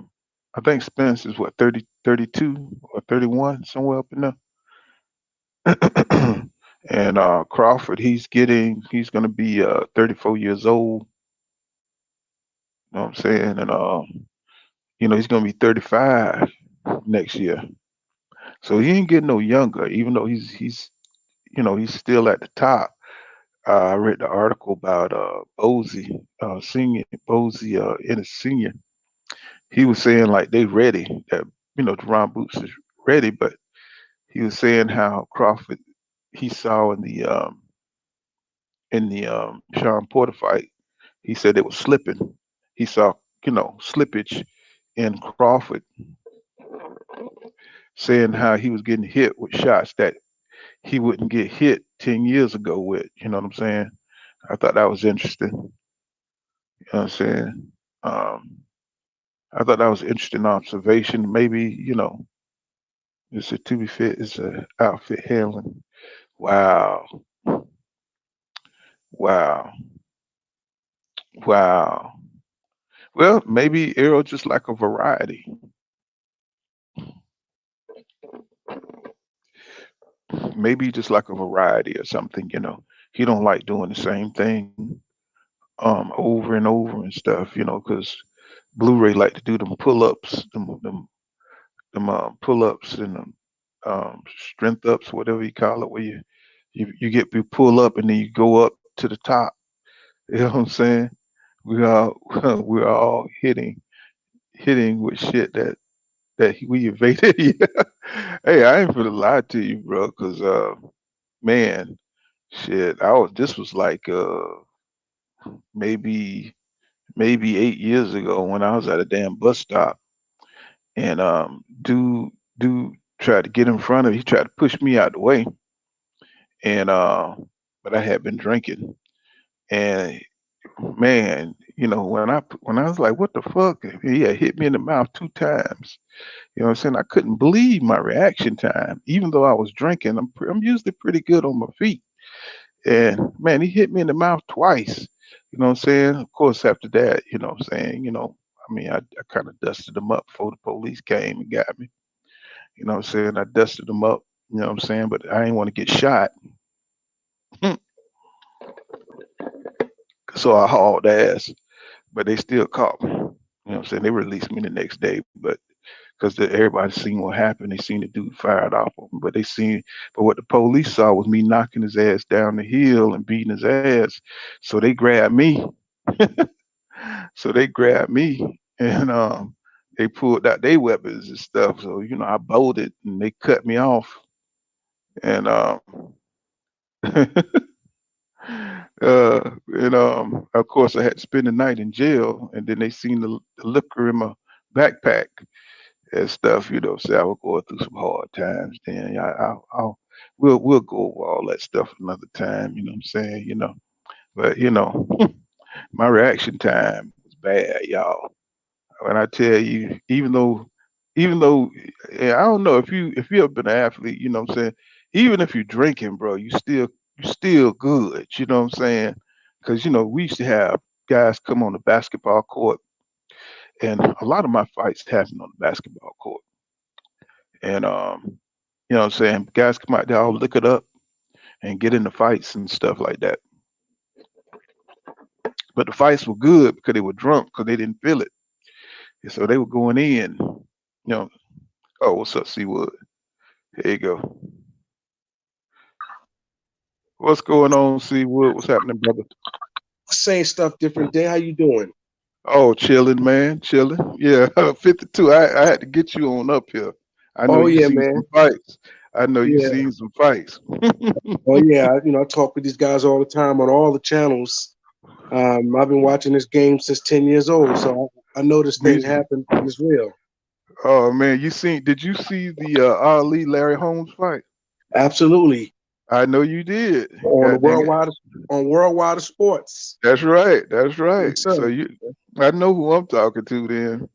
think Spence is what, 30, 32 or 31, somewhere up in there. And Crawford, he's gonna be 34 years old. You know what I'm saying? And he's gonna be 35 next year. So he ain't getting no younger, even though he's still at the top. I read the article about Bozy, Bozy Ennis Senior. He was saying like they ready, that Deron Boots is ready, but he was saying how Crawford he saw in the Sean Porter fight, he said it was slipping. He saw slippage in Crawford, saying how he was getting hit with shots that he wouldn't get hit 10 years ago with. You know what I'm saying? I thought that was interesting. You know what I'm saying? Um, I thought that was an interesting observation. Maybe, it's a to be fit, it's a outfit handling. Wow. Wow. Wow. Well, maybe Errol just like a variety. Maybe just like a variety or something, He don't like doing the same thing over and over and stuff, because Blu-ray like to do them pull-ups, them pull-ups and them strength ups, whatever you call it, where you pull up and then you go up to the top. You know what I'm saying? We are we're all hitting with shit that we evaded. Yeah. Hey, I ain't gonna lie to you, bro, because man, shit, this was like maybe 8 years ago when I was at a damn bus stop, and dude tried to get in front of me. He tried to push me out the way, and but I had been drinking, and man, when I was like, what the fuck? He had hit me in the mouth 2 times. You know what I'm saying? I couldn't believe my reaction time, even though I was drinking. I'm usually pretty good on my feet, and man, he hit me in the mouth twice. You know what I'm saying? Of course, after that, what I'm saying, I mean, I kind of dusted him up before the police came and got me. You know what I'm saying? I dusted him up. You know what I'm saying? But I didn't want to get shot, so I hauled ass. But they still caught me. You know what I'm saying? They released me the next day, but because everybody seen what happened. They seen the dude fired off of him, but what the police saw was me knocking his ass down the hill and beating his ass. So they grabbed me. So they grabbed me and they pulled out their weapons and stuff. So I bolted and they cut me off. And of course I had to spend the night in jail. And then they seen the liquor in my backpack and stuff. So I was going through some hard times. Then we'll go over all that stuff another time. You know what I'm saying? But my reaction time was bad, y'all. When I tell you, even though I don't know if you ever been an athlete, you know what I'm saying. Even if you're drinking, bro, you still good. You know what I'm saying? Because we used to have guys come on the basketball court, and a lot of my fights happened on the basketball court. And what I'm saying, guys come out there all lick it up and get into fights and stuff like that. But the fights were good because they were drunk because they didn't feel it. And so they were going in. know, oh, what's up, Seawood? Here you go. What's going on, Seawood? What's happening, brother? Same stuff, different day. How you doing? Oh, chilling, man, chilling. Yeah, 52. I had to get you on up here. I know Oh you yeah, seen man. some fights. I know you Yeah. seen some fights. Oh yeah. I talk with these guys all the time on all the channels. I've been watching this game since 10 years old, so I know this Me thing too. happened and it's real. Oh man, did you see the Ali Larry Holmes fight? Absolutely. I know you did. On the God dang it. worldwide of sports. That's right. That's right. Yes, So sir. I know who I'm talking to then.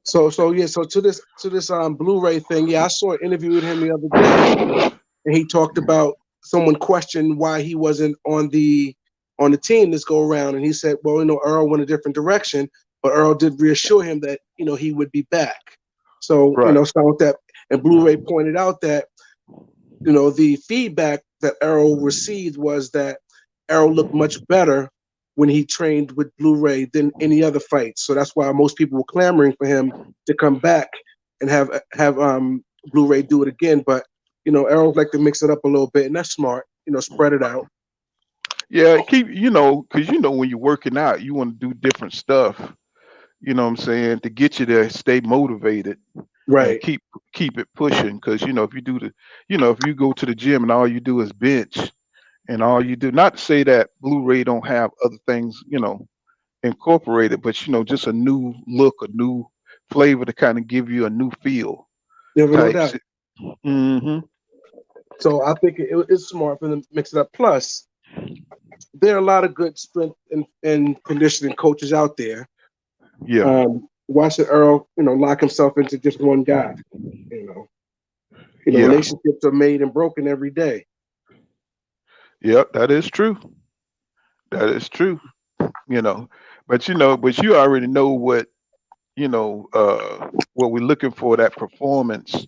So yeah. So to this Blu-ray thing. Yeah, I saw an interview with him the other day, and he talked about someone questioned why he wasn't on the team this go around, and he said, well, Earl went a different direction, but Earl did reassure him that he would be back. So Right. something like that. And Blu-ray pointed out that the feedback that Earl received was that Earl looked much better when he trained with Blu-ray than any other fight. So that's why most people were clamoring for him to come back and have Blu-ray do it again. But Errol like to mix it up a little bit, and that's smart. Spread it out. Yeah, because when you're working out, you want to do different stuff. You know what I'm saying, to get you to stay motivated and Right. keep it pushing. Because if you do if you go to the gym and all you do is bench and all you do, not to say that Blu-ray don't have other things incorporated, but just a new look, a new flavor to kind of give you a new feel Never no type. doubt. Mm-hmm. So I think it's smart for them to mix it up. Plus, there are a lot of good strength and conditioning coaches out there. Yeah. Why should Earl, lock himself into just one guy? You know, Yeah. relationships are made and broken every day. Yep. That is true. That is true. You know, but you already know what we're looking for, that performance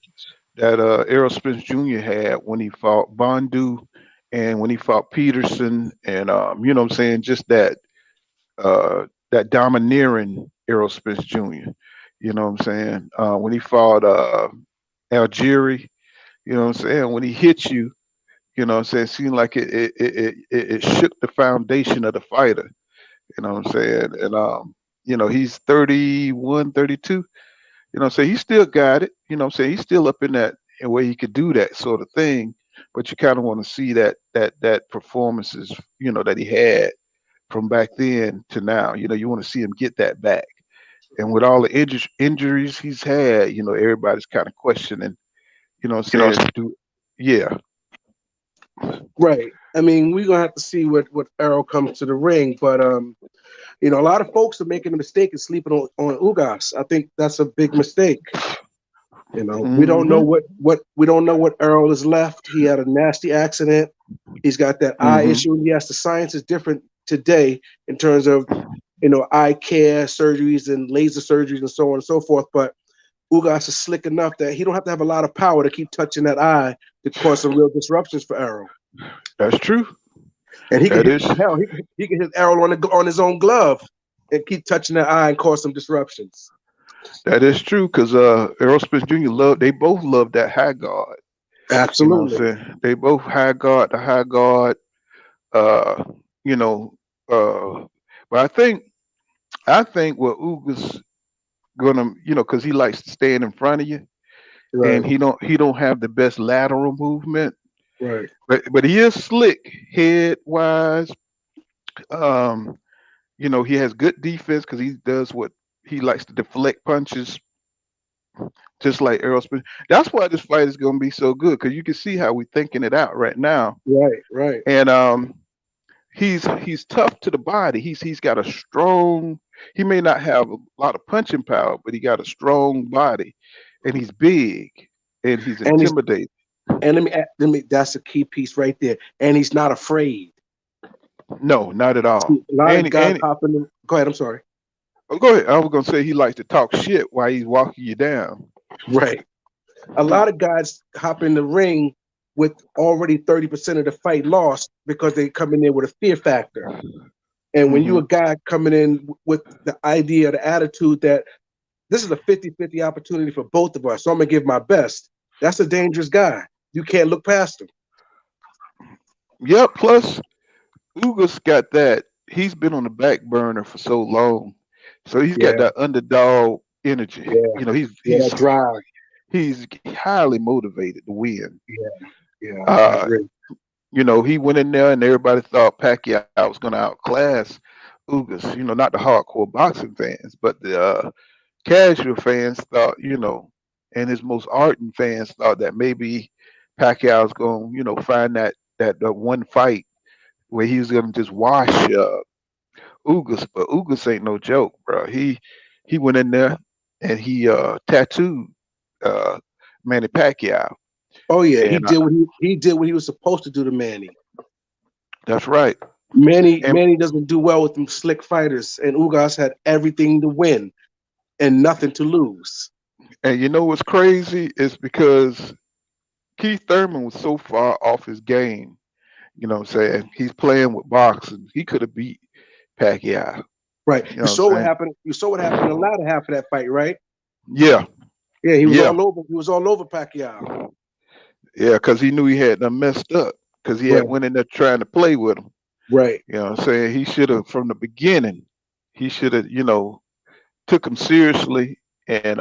that Errol Spence Jr. had when he fought Bondu and when he fought Peterson, and what I'm saying, just that domineering Errol Spence Jr. You know what I'm saying? When he fought Algieri, you know what I'm saying? When he hit you, you know what I'm saying, it seemed like it shook the foundation of the fighter. You know what I'm saying? And he's 31, 32. So he still got it. You know what I'm saying? He's still up in that where he could do that sort of thing. But you kind of want to see that performances, that he had from back then to now. You want to see him get that back. And with all the injuries he's had, everybody's kind of questioning, what I'm You know, saying, yeah, right. I mean, we're gonna have to see what Errol comes to the ring, but a lot of folks are making a mistake of sleeping on Ugas. I think that's a big mistake. We don't know hmm what Earl is left. He had a nasty accident. He's got that eye hmm issue. Yes, the science is different today in terms of eye care surgeries and laser surgeries and so on and so forth. But Ugas is slick enough that he don't have to have a lot of power to keep touching that eye to cause some real disruptions for Errol. That's true. And he can That hit is. hell. He can hit Errol on his own glove and keep touching that eye and cause some disruptions. That is true because Errol Spence Jr. They both love that high guard. You know what Absolutely. I'm saying? They both high guard, the high guard. Uh, you know, uh, but I think what Uga's gonna, because he likes to stand in front of you, and Right. he don't have the best lateral movement, Right. but he is slick head wise. Um, he has good defense because he does what he likes to deflect punches, just like Errol Spence. That's why this fight is gonna be so good because you can see how we're thinking it out right now, Right. Right. and he's tough to the body. He's got a strong. He may not have a lot of punching power, but he got a strong body, and he's big, and he's And he's intimidating. and let me that's a key piece right there. And he's not afraid. No, not at See, all. a lot of And guys and hop in the, go ahead, I'm sorry. oh, go ahead. I was gonna say he likes to talk shit while he's walking you down. Right. A lot of guys hop in the ring with already 30% of the fight lost because they come in there with a fear factor. And when you Hmm. a guy coming in with the idea, the attitude that this is a 50-50 opportunity for both of us, so I'm gonna give my best. That's a dangerous guy. You can't look past him. Yep. Plus, Ugas got that. He's been on the back burner for so long, so he's got Yeah, that underdog energy. yeah, He's yeah. he's That drive. he's highly motivated to win. Yeah, yeah. I Uh, agree. he went in there and everybody thought Pacquiao was going to outclass Ugas. Not the hardcore boxing fans, but the casual fans thought, and his most ardent fans thought that maybe Pacquiao's going, to find that one fight where he was going to just wash Ugas. But Ugas ain't no joke, bro. He went in there and he tattooed uh, Manny Pacquiao, Oh yeah, he and did what he did what he was supposed to do to Manny. that's right. And Manny doesn't do well with them slick fighters, and Ugas had everything to win and nothing to lose. and you know what's crazy is because Keith Thurman was so far off his game. You know what I'm saying? He's playing with boxing. He could have beat Pacquiao. Right. You You know what saw I'm what saying? happened. You saw what happened in the latter half of that fight, right? Yeah, Yeah, he was yeah, all over. He was all over Pacquiao. yeah. Because he knew he had done messed up. Because he had Right. went in there trying to play with him. Right. You know what I'm saying? He should have from the beginning. He should have, took him seriously and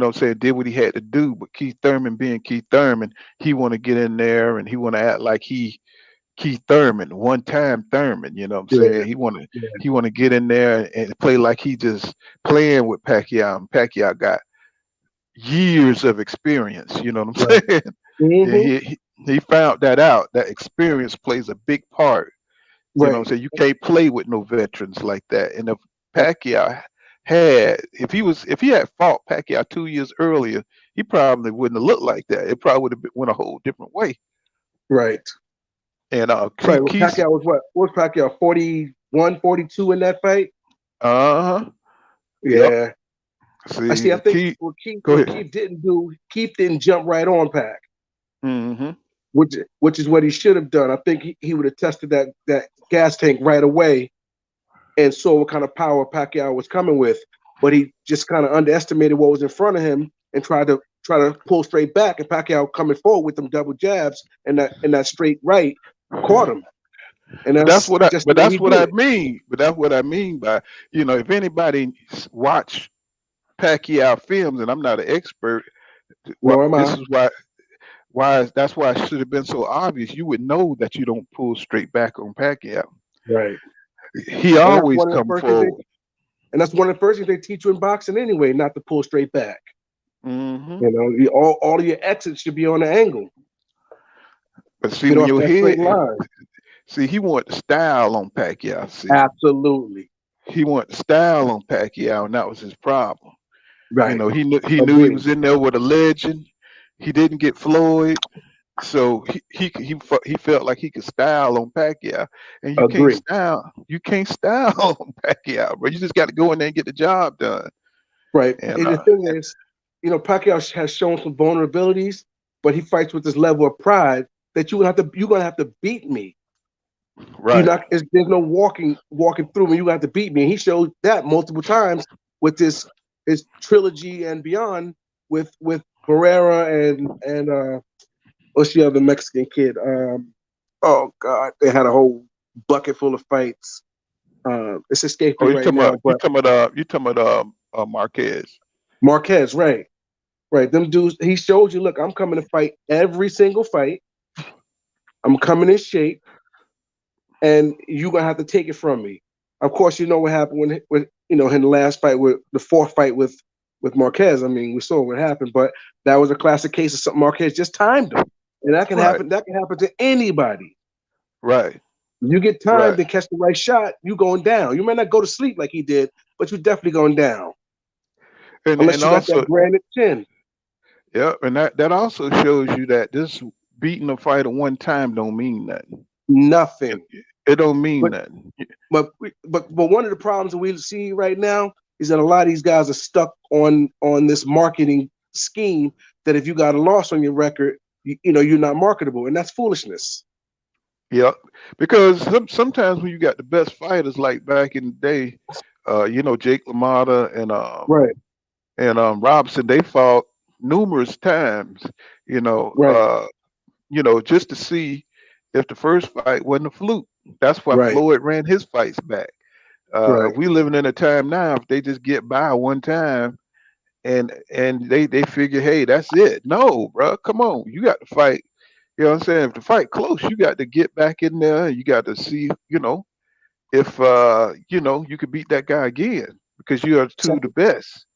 what I'm saying, did what he had to do. But Keith Thurman being Keith Thurman, he want to get in there and he want to act like he Keith Thurman, one time Thurman. You know what I'm Yeah. saying? He want to Yeah. he want to get in there and play like he just playing with Pacquiao. And Pacquiao got years of experience. You know what I'm Right. saying? Yeah, Hmm. he found that out. That experience plays a big part. You know what Right. I'm saying? You can't play with no veterans like that. And if Pacquiao if he had fought Pacquiao 2 years earlier, he probably wouldn't have looked like that. It probably would have went a whole different way. Right. And Right. Well, Keith, Pacquiao was what was Pacquiao 41, 42 in that fight? uh huh, yep. Yeah. I see. I See, think Keith, what Keith go what ahead. Keith didn't do, Keith didn't jump right on Pac, Hmm. which is what he should have done. I think he would have tested that gas tank right away and saw what kind of power Pacquiao was coming with. But he just kind of underestimated what was in front of him and tried to pull straight back. And Pacquiao coming forward with them double jabs and that straight right caught him. And But that's that's what I. just the But way he that's what did I it. mean. But that's what I mean by if anybody watch Pacquiao films, and I'm not an expert. Nor am This I. is why that's why it should have been so obvious. You would know that you don't pull straight back on Pacquiao. Right. He And that's always one of the come first things they forward. and that's one of the first things they teach you in boxing anyway, not to pull straight back. Hmm. All of your exits should be on the angle. But see, Get when off your that straight head, line. see, he wanted the style on Pacquiao. See, Absolutely. he wanted the style on Pacquiao, and that was his problem. Right. He knew he Agree. was in there with a legend. He didn't get Floyd, so he felt like he could style on Pacquiao, and Agree. you can't style on Pacquiao, bro. You just got to go in there and get the job done. Right. And And the thing is, Pacquiao has shown some vulnerabilities, but he fights with this level of pride that you're gonna have to beat me. right, There's no walking through me. You have to beat me. And he showed that multiple times with this. his trilogy and beyond with Barrera and what's the other Mexican kid? Oh God, they had a whole bucket full of fights. It's escaped Oh, me right now, but you talking about Marquez. Marquez, right, right. Them dudes. He showed you, look, I'm coming to fight every single fight. I'm coming in shape, and you're gonna have to take it from me. Of course, you know what happened when in the last fight with the fourth fight with Marquez. I mean, we saw what happened, but that was a classic case of something Marquez just timed him, and that can Right, happen. That can happen to anybody. right, You get timed right. and catch the right shot, you going down. You may not go to sleep like he did, but you definitely going down And unless you got that also, granite chin. yeah, and that also shows you that this beating a fighter one time don't mean nothing. It, Nothing. it don't mean But nothing. but one of the problems that we see right now is that a lot of these guys are stuck on this marketing scheme that if you got a loss on your record, you're not marketable, and that's foolishness. Yeah, because sometimes when you got the best fighters like back in the day, Jake LaMotta Right, and Robson, they fought numerous times. You know, right, uh, just to see if the first fight wasn't a fluke. That's why right, Floyd ran his fights back. right. We living in a time now. If they just get by one time and they figure, hey, that's it. No, bro, come on, you got to fight. You know what I'm saying? If the fight close, you got to get back in there. You got to see, if you could beat that guy again because you are two of the best.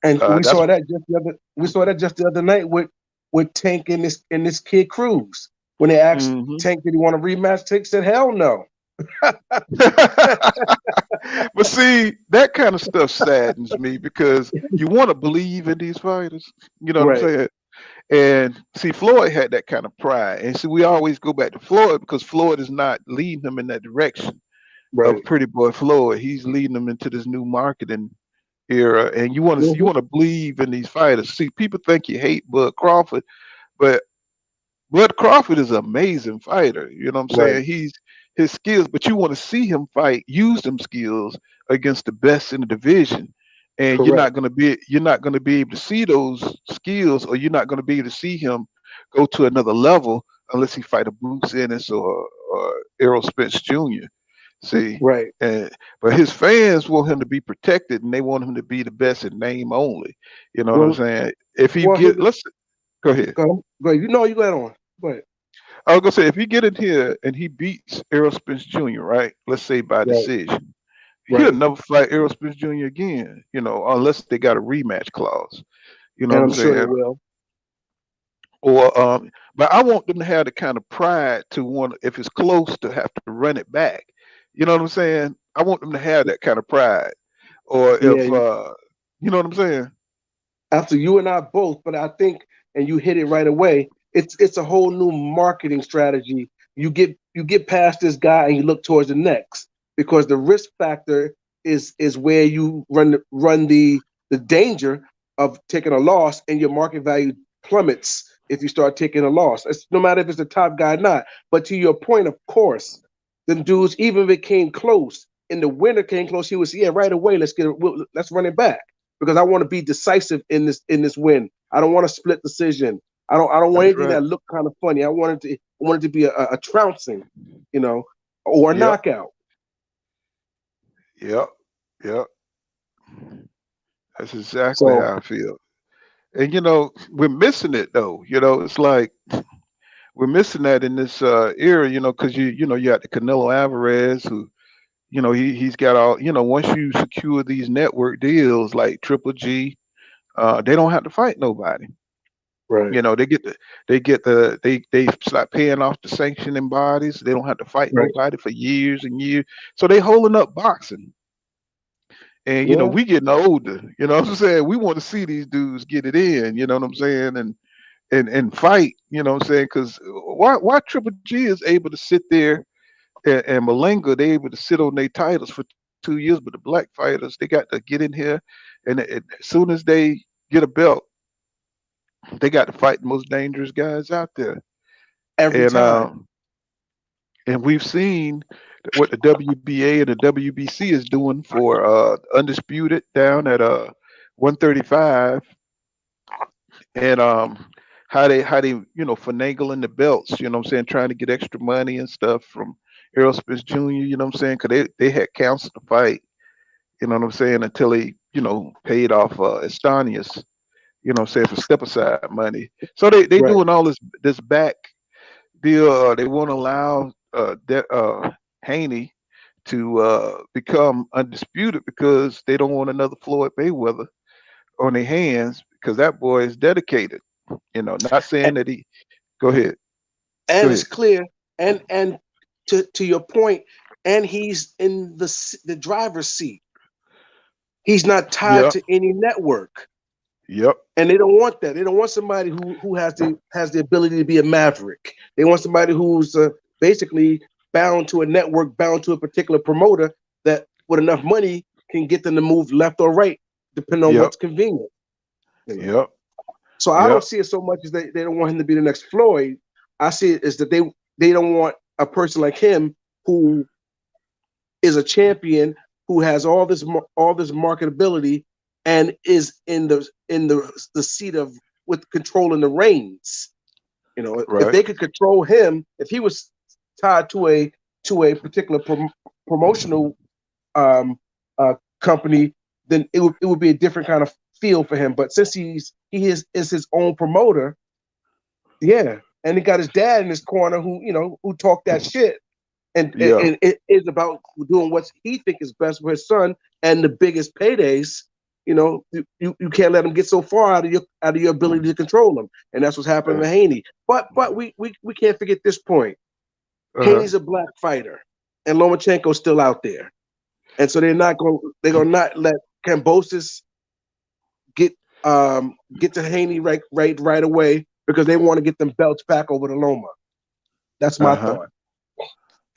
And That's we saw that just the other night with Tank and this kid Cruz. When they asked hmm Tank did he want a rematch, Tank said hell no. But see, that kind of stuff saddens me because you want to believe in these fighters. You know what I'm Right, saying? And see, Floyd had that kind of pride. And see, we always go back to Floyd because Floyd is not leading him in that direction of right. Pretty Boy Floyd. He's leading them into this new marketing era. And you Hmm. want to believe in these fighters. See, people think you hate Bud Crawford, but Bud Crawford is an amazing fighter. You know what I'm Right, saying? He's his skills, but you want to see him fight, use them skills against the best in the division. And correct. you're not gonna be able to see those skills, or you're not gonna be able to see him go to another level unless he fight a Bruce Ennis or Errol Spence Jr. See, Right. and but his fans want him to be protected, and they want him to be the best in name only. You know what I'm Well, saying? If he well, get, let's go ahead. go ahead. You go ahead on. Go ahead. I was gonna say if he get in here and he beats Errol Spence Jr., right? Let's say by Right, decision, he'll right. never fight Errol Spence Jr. again. Unless they got a rematch clause. You know what And I'm I'm sure they saying? will. But I want them to have the kind of pride to want, if it's close, to have to run it back. You know what I'm saying? I want them to have that kind of pride. Or Yeah, if you know what I'm saying? after you and I both, but I think, and you hit it right away. It's a whole new marketing strategy. You get past this guy and you look towards the next because the risk factor is where you run the danger of taking a loss and your market value plummets if you start taking a loss. It's, no matter if it's the top guy or not. But to your point, of course, the dudes, even if it came close and the winner came close, he was, yeah, right away. Let's run it back because I want to be decisive in this win. I don't want a split decision. I don't want That's anything right. that looked kind of funny. I want it to be a trouncing, you know, or a Yep. knockout. Yep. Yep. That's exactly So how I feel. And we're missing it though. It's like we're missing that in this era. Because you got the Canelo Alvarez who, he's got all. Once you secure these network deals like Triple G, they don't have to fight nobody. right, They start paying off the sanctioning bodies. They don't have to fight right, nobody for years and years. So they holding up boxing. And yeah, we getting older. You know what I'm saying? We want to see these dudes get it in. You know what I'm saying? And fight. You know what I'm saying? Because why Triple G is able to sit there and Malenga, they able to sit on their titles for 2 years, but the black fighters they got to get in here, and as soon as they get a belt, they got to fight the most dangerous guys out there. every And time. we've seen what the WBA and the WBC is doing for undisputed down at 135, and how they finagling the belts, what I'm saying, trying to get extra money and stuff from Aerospace Jr., what I'm saying, because they had canceled the fight, what I'm saying, until they, paid off Estania's, what I'm saying, for step aside money. So they Right. doing all this back deal. They won't allow Haney to become undisputed because they don't want another Floyd Mayweather on their hands, because that boy is dedicated. Not saying And, that he. Go ahead. Go and it's ahead. clear. And to your point, and he's in the driver's seat. He's not tied Yep. to any network. Yep. And they don't want that. They don't want somebody who has the ability to be a maverick. They want somebody who's basically bound to a network, bound to a particular promoter that, with enough money, can get them to move left or right, depending on Yep. what's convenient. You know. Yep. So I don't Yep. see it so much as they don't want him to be the next Floyd. I see it as that they don't want a person like him who is a champion, who has all this marketability, and is in the seat of, with controlling the reins. If Right. they could control him, if he was tied to a particular promotional um, uh, company, then it would be a different kind of feel for him. But since he is his own promoter, yeah, and he got his dad in his corner who talked that shit, Yeah. and it is about doing what he think is best for his son and the biggest paydays. You can't let him get so far out of your ability to control him, and that's what's happening Uh to Haney. But we can't forget this point. huh. Haney's a black fighter, and Lomachenko's still out there, and so they're gonna not let Cambosis get get to Haney right away, because they want to get them belts back over to Loma. That's Uh my huh. thought.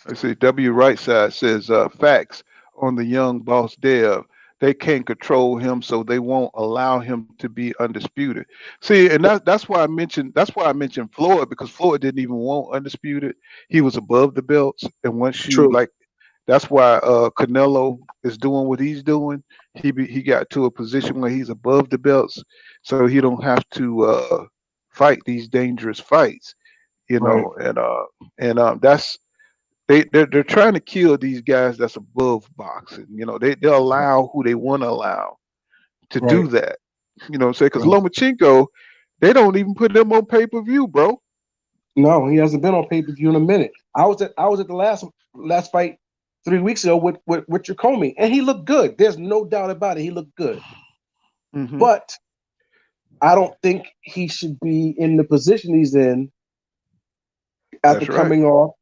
I see. W. Right side says facts on the young boss Dev. They can't control him, so they won't allow him to be undisputed. See, and that's why I mentioned Floyd, because Floyd didn't even want undisputed. He was above the belts, and once you True. like, that's why Canelo is doing what he's doing. He got to a position where he's above the belts, so he don't have to fight these dangerous fights. Right. And that's they're trying to kill these guys that's above boxing. They'll allow who they want to allow to Right. do that. What I'm saying? Because Right. Lomachenko, they don't even put them on pay-per-view, bro. No, he hasn't been on pay per view in a minute. I was at the last fight 3 weeks ago with Jacomi, and he looked good. There's no doubt about it. He looked good, Hmm. but I don't think he should be in the position he's in after That's right. coming off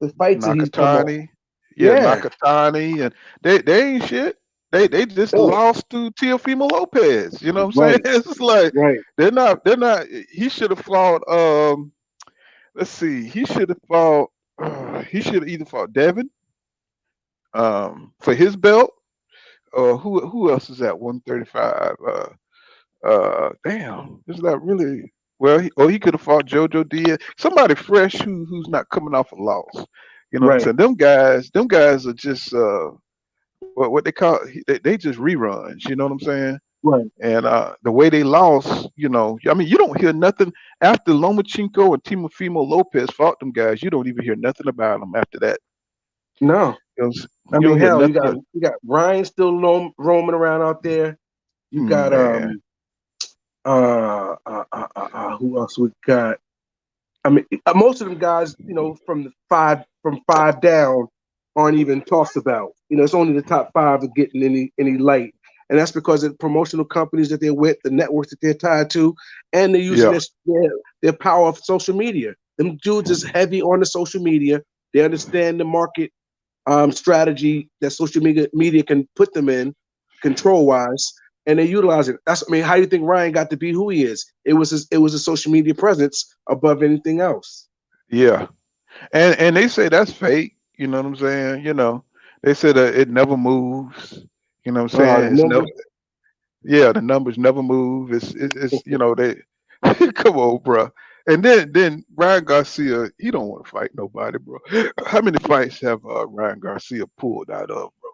the fights that he's come off. Nakatani, yeah, Yeah. Nakatani, and they ain't shit. They just Oh, lost to Teofimo Lopez. You know what I'm saying? right. It's like Right. they're not. He should have fought. Let's see. He should have fought. He should have either fought Devin for his belt, or who else is at 135? Damn, is that really? Well, he could have fought JoJo Diaz, somebody fresh who's not coming off a loss. You know what I'm Right. saying? Them guys are just what they call, they just reruns. You know what I'm saying? Right. And the way they lost, I mean, you don't hear nothing after Lomachenko and Timofimo Lopez fought them guys. You don't even hear nothing about them after that. No. I You mean, don't hear hell, you got nothing. you got Ryan still roaming around out there. You got Man, who else we got? I mean, most of them guys, from five down, aren't even talked about. It's only the top five are getting any light, and that's because of the promotional companies that they're with, the networks that they're tied to, and they're using yeah, their power of social media. Them dudes is heavy on the social media. They understand the market strategy that social media can put them in, control wise, and they utilize it. I mean, how do you think Ryan got to be who he is? It was a social media presence above anything else. yeah. And they say that's fake. You know what I'm saying? They said it never moves. You know what I'm The saying? It's never. numbers. Yeah, the numbers never move. It's they. Come on, bro. And then Ryan Garcia, he don't want to fight nobody, bro. How many fights have Ryan Garcia pulled out of, bro?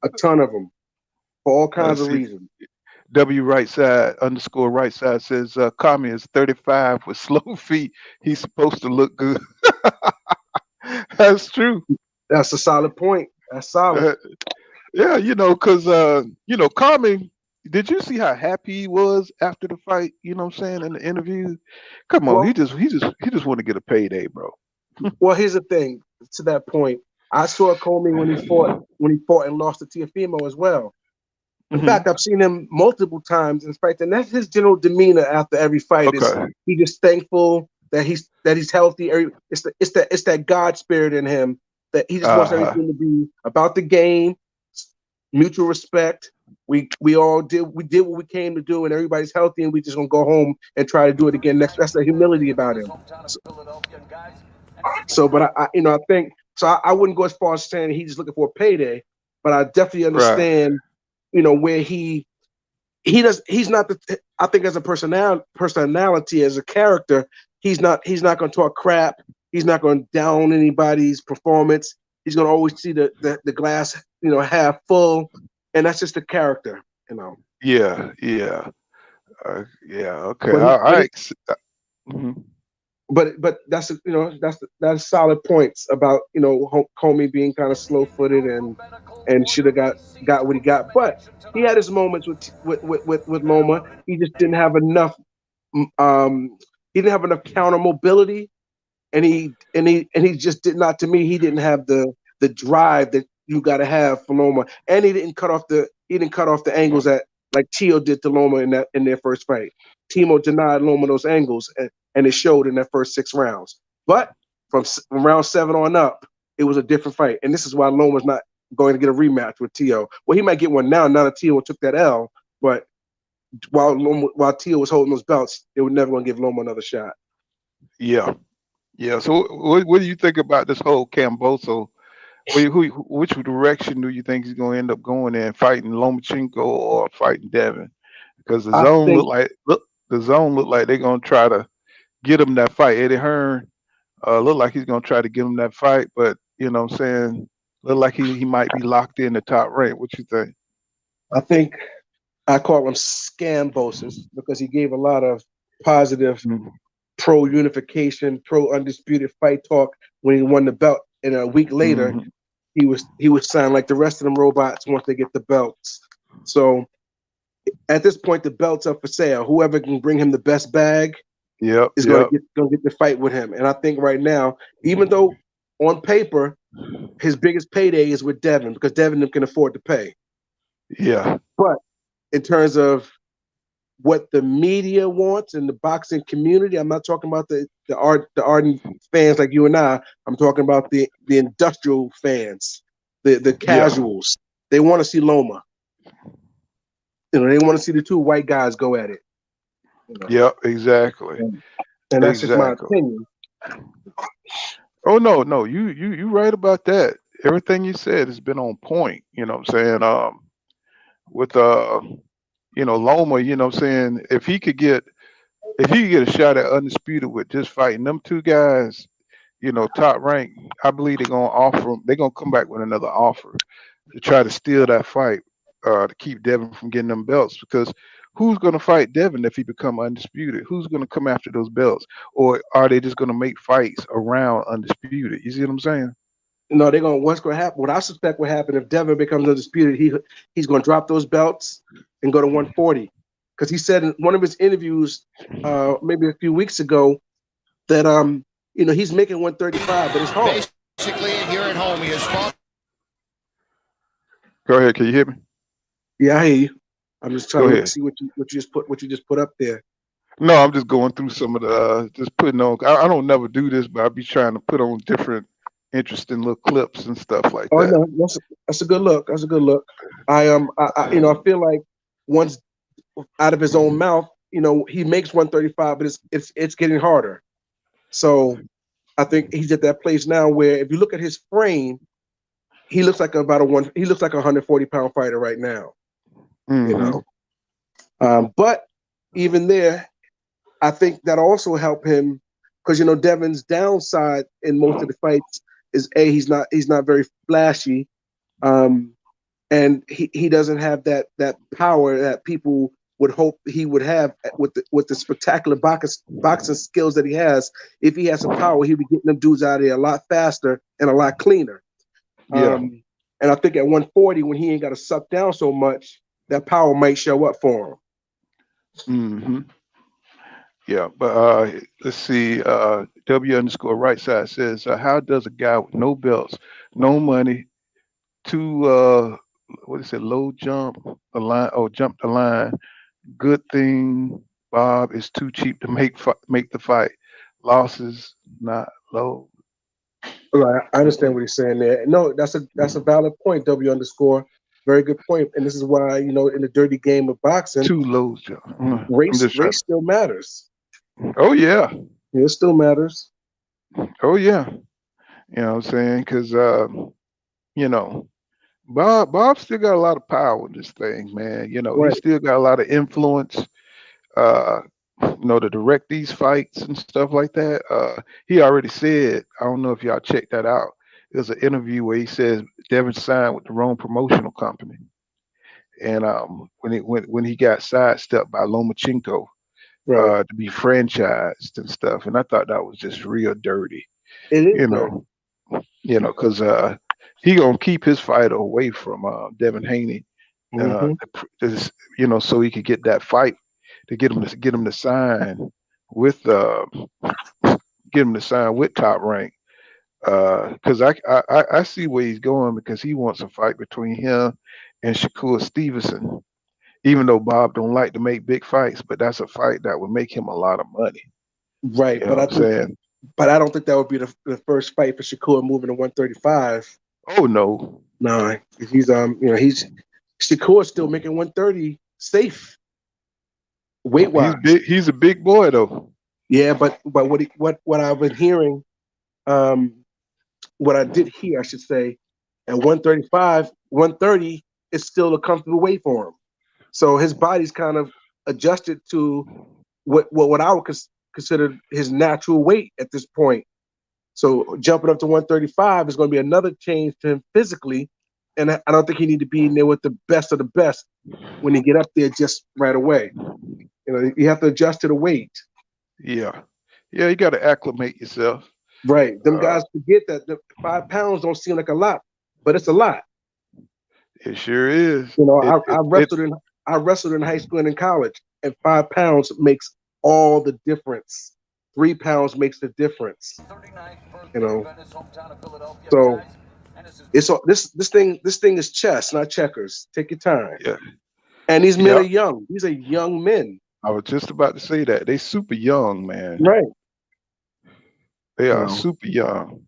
A ton of them for all kinds Let's of see. reasons. W right side underscore right side says Kami is 35 with slow feet. He's supposed to look good. That's true. That's a solid point. That's solid. Uh, yeah, because Kami. Did you see how happy he was after the fight? You know what I'm saying in the interview. Come on, Well, he just want to get a payday, bro. well, here's the thing. To that point, I saw Comey when he fought and lost to Tiafimo as well. In Hmm. fact, I've seen him multiple times in fights, and that's his general demeanor after every fight. Is Okay. he just thankful that he's healthy? It's that God spirit in him that he just wants Uh huh. everything to be about the game, mutual respect. We did what we came to do, and everybody's healthy, and we just gonna go home and try to do it again next. That's the humility about him. So, but I think so. I wouldn't go as far as saying he's just looking for a payday, but I definitely Right. understand, where he's not the. I think as a personality, as a character, he's not going to talk crap. He's not going to down anybody's performance. He's going to always see the glass, half full, and that's just the character, you know. Yeah. Yeah. Yeah. Okay. But he, but he, Mhm. but that's solid points about Comey being kind of slow footed and should have got what he got, but he had his moments with Loma. He just didn't have enough. He didn't have enough counter mobility, and he just did not. To me, he didn't have the drive that you got to have for Loma, and he didn't cut off the angles that like Tio did to Loma in their first fight. Timo denied Loma those angles, and it showed in their first 6 rounds. But from round 7 on up, it was a different fight, and this is why Loma's not going to get a rematch with Tio. Well, he might get one now that Tio took that L, but while Tio was holding those belts, they were never going to give Loma another shot. Yeah. Yeah. So, what do you think about this whole Camboso? Which direction do you think he's going to end up going in, fighting Lomachenko or fighting Devin? Because I think the zone look like they're going to try to get him that fight. Eddie Hearn look like he's going to try to get him that fight, but what I'm saying, look like he might be locked in the top rank. What you think? I think I call him scam bosses because he gave a lot of positive pro unification, pro undisputed fight talk when he won the belt. And a week later, Mm-hmm. he was signed like the rest of them robots once they get the belts. So at this point, the belt's up for sale. Whoever can bring him the best bag Yep. is Yep. gonna get the fight with him. And I think right now, even though on paper his biggest payday is with Devin because Devin can afford to pay, Yeah. but in terms of what the media wants and the boxing community. I'm not talking about the ardent fans like you and I. I'm talking about the industrial fans, the Yeah. casuals. They want to see Loma. They want to see the two white guys go at it. You know, Yep. Exactly. and that's just my Exactly. opinion. Oh no, no, you right about that. Everything you said has been on point. You know what I'm saying? With Loma, what I'm saying, if he could get a shot at undisputed with just fighting them two guys, top rank, I believe they're gonna come back with another offer to try to steal that fight, to keep Devin from getting them belts. Because who's gonna fight Devin if he become undisputed? Who's gonna come after those belts? Or are they just gonna make fights around undisputed? You see what I'm saying? No, they're going. What's going to happen? What I suspect will happen if Devin becomes undisputed, he's going to drop those belts and go to 140 because he said in one of his interviews, maybe a few weeks ago, that he's making 135, but it's hard. Basically, here at home, he has fought. Go ahead, can you hear me? Yeah, I hear you. I'm just trying Go to look ahead. see what you just put up there. No, I'm just going through some of the just putting on. I don't never do this, but I be trying to put on different interesting little clips and stuff like Oh that. no, that's a good look. That's a good look. I feel like once out of his own mouth, he makes 135, but it's getting harder. So I think he's at that place now where if you look at his frame, he looks like he looks like a 140-pound fighter right now. You Hmm. know, but even there, I think that also helped him because Devin's downside in most of the fights is he's not very flashy, um, and he doesn't have that power that people would hope he would have with the spectacular boxing skills that he has. If he had some power, he'd be getting them dudes out of there a lot faster and a lot cleaner. Yeah. And I think at 140, when he ain't got to suck down so much, that power might show up for him. Hmm. Yeah, but let's see. W underscore right side says, how does a guy with no belts, no money, to what is it, low jump the line? Oh, jump the line. Good thing Bob is too cheap to make the fight. Losses not low. Right, I understand what he's saying there. No, that's a valid point. W underscore, very good point. And this is why in the dirty game of boxing, Too low jump. I'm race just trying. still matters. Oh yeah, Yeah, it still matters. oh yeah. You know what I'm saying? Because you know, Bob still got a lot of power in this thing, man. He Right, still got a lot of influence. Uh, to direct these fights and stuff like that. He already said, I don't know if y'all checked that out. There's an interview where he says Devin signed with the wrong promotional company, and when he got sidestepped by Lomachenko right. to be franchised and stuff, and I thought that was just real dirty, It is you dirty. know, because he gonna keep his fighter away from Devin Haney, Hmm. so he could get that fight to get him to sign with Top Rank. Because I see where he's going because he wants a fight between him and Shakur Stevenson. Even though Bob don't like to make big fights, but that's a fight that would make him a lot of money. Right, You know what I'm saying? but I don't think that would be the first fight for Shakur moving to 135. Oh no, No, he's Shakur's still making 130 safe weight he's wise. big. He's a big boy though. Yeah, but what I've been hearing, um, what I did hear, I should say, at 135, 130 is still a comfortable weight for him. So his body's kind of adjusted to what I would consider his natural weight at this point. So jumping up to 135 is going to be another change to him physically, and I don't think he need to be in there with the best of the best when he get up there just right away. You have to adjust to the weight. Yeah, yeah. You got to acclimate yourself. Right. Them Uh, guys forget that the 5 pounds don't seem like a lot, but it's a lot. it sure is. You know, It I, I it it. wrestled in I wrestled in high school and in college, and 5 pounds makes all the difference. 3 pounds makes the difference. You know, so this thing is chess, not checkers. Take your time. Yeah, And these men yeah. are young. These are young men. I was just about to say that they super young, man. Right. They You are know. super young.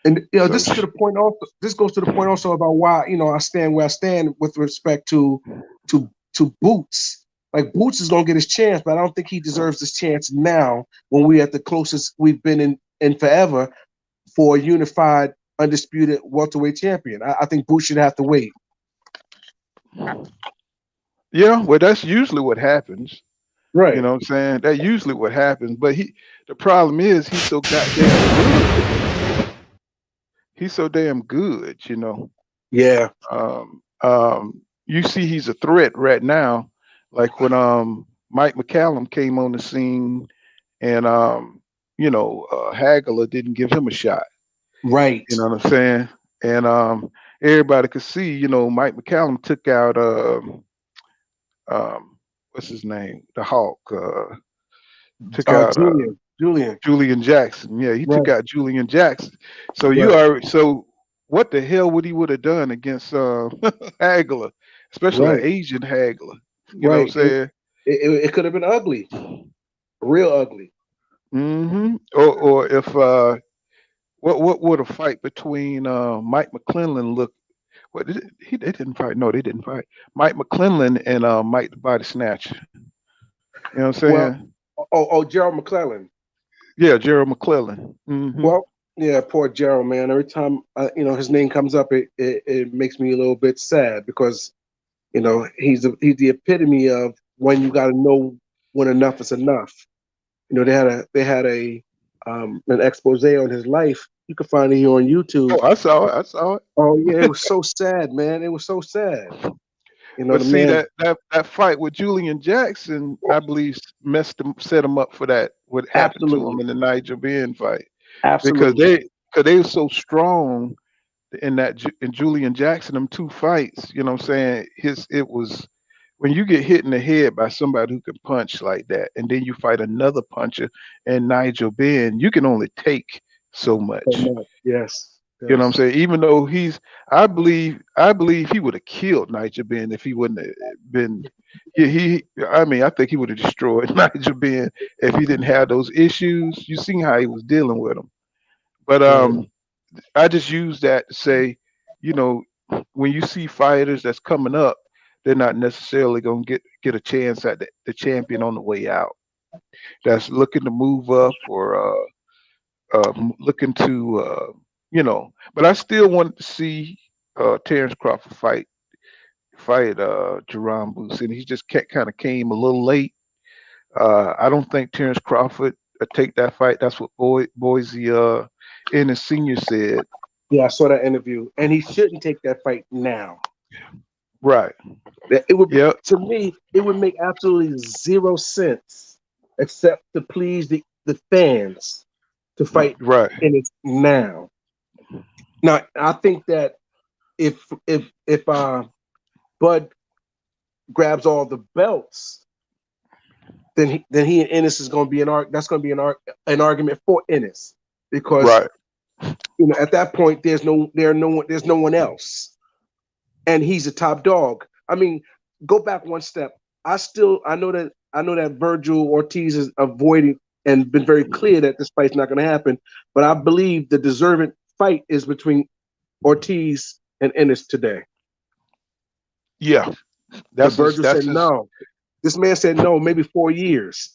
And So this is to the point also. This goes to the point also about why I stand where I stand with respect to Boots. Like Boots is gonna get his chance, but I don't think he deserves this chance now when we're at the closest we've been in forever for a unified, undisputed welterweight champion. I think Boots should have to wait. yeah, well, that's usually what happens. You Right. know what I'm saying? That usually what happens. But the problem is he's so goddamn good. He's so damn good. Yeah. You see, he's a threat right now. Like when Mike McCallum came on the scene, and Hagler didn't give him a shot. Right. You know what I'm saying? And everybody could see, Mike McCallum took out what's his name, the Hawk. Took out Julian. Julian Jackson. Yeah, he took Right. out Julian Jackson. So Right. what the hell would have done against Hagler, especially an Right. Asian Hagler? You know Right. what I'm saying? It could have been ugly, real ugly. Or if what would a fight between Mike McClellan look? What they didn't fight? No, they didn't fight. Mike McClellan and Mike the Body Snatcher. You know what I'm Well, saying? Gerald McClellan. Yeah, Gerald McClellan. Hmm. Well, yeah, poor Gerald, man. Every time his name comes up, it makes me a little bit sad because he's the epitome of when you got to know when enough is enough. They had a an expose on his life. You can find it here on YouTube. Oh, I saw it. I saw it. Oh yeah, it was so sad, man. It was so sad. You know, But the see man. that fight with Julian Jackson, I believe, set him up for that. What happened to him Absolutely. in the Nigel Benn fight because Absolutely. they were so strong in in Julian Jackson, them two fights. You know what I'm saying? It was when you get hit in the head by somebody who can punch like that, and then you fight another puncher and Nigel Benn, you can only take so So much. much. Yes. You know what I'm Yes. saying? Even though I believe he would have killed Nigel Benn if he wouldn't have been. I mean, I think he would have destroyed Nigel Benn if he didn't have those issues. You seen how he was dealing with them. But Right. I just use that to say, you know, when you see fighters that's coming up, they're not necessarily gonna get a chance at the champion on the way out. That's looking to move up or looking to But I still wanted to see Terrence Crawford fight Jerome Booth, and he just kind of came a little late. I don't think Terrence Crawford take that fight. That's what Boise Ennis Senior said. Yeah, I saw that interview, and he shouldn't take that fight now. Right. It would, Yep. to me, it would make absolutely zero sense, except to please the fans, to fight Right. in it now. Now, I think that if Bud grabs all the belts, then he and Ennis is going to be that's going to be an argument for Ennis, because Right. at that point there's no one else, and he's a top dog. I mean, go back one step. I know that Virgil Ortiz is avoiding and been very clear that this fight's not going to happen, but I believe the deserving fight is between Ortiz and Ennis today. Yeah. But That's Virgil said that's his no. This man said no, maybe 4 years.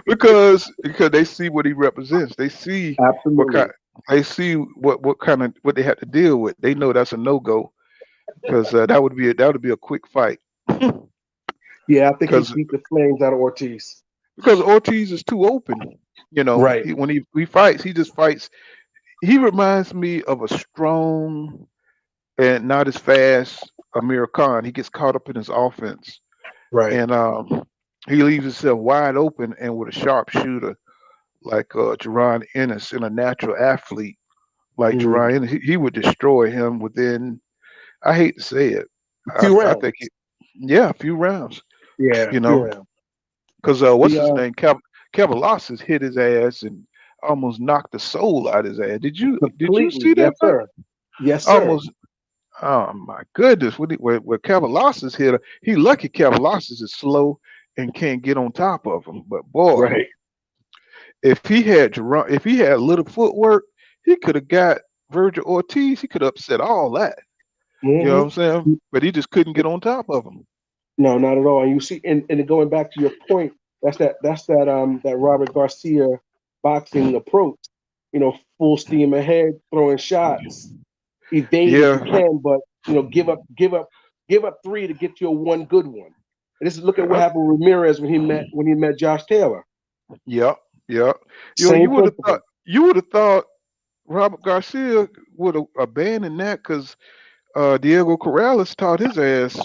because they see what he represents. They see what kind Absolutely. they see what kind of what they have to deal with. They know that's a no go because that would be a quick fight. Yeah, I think he because beat the flames out of Ortiz. because Ortiz is too open. Right. When he fights, he just fights. He reminds me of a strong and not as fast Amir Khan. He gets caught up in his offense, Right. and he leaves himself wide open. And with a sharp shooter like Jerron Ennis and a natural athlete like Mm. Jerron Ennis, he would destroy him within. I hate to say it. Few I think, rounds. yeah, a few rounds. Yeah, You few know, rounds. because what's The his name? Cavalassis hit his ass and almost knocked the soul out his ass. Did you Completely. see Yes, that fight? sir. Yes, sir. Almost. Oh my goodness! Where Cavalassis hit her, he lucky Cavalassis is slow and can't get on top of him. But boy, Right. if he had a little footwork, he could have got Virgil Ortiz. He could have upset all that. You know what Hmm. I'm saying? But he just couldn't get on top of him. No, not at all. And you see, and going back to your point, that Robert Garcia boxing approach. Full steam ahead, throwing shots, evade if you Yeah. can, but give up three to get you a one good one. And this is look at what uh, happened with Ramirez when he met Josh Taylor. Yep. Yep. Same principle. You would have thought Robert Garcia would have abandoned that because Diego Corrales taught his ass,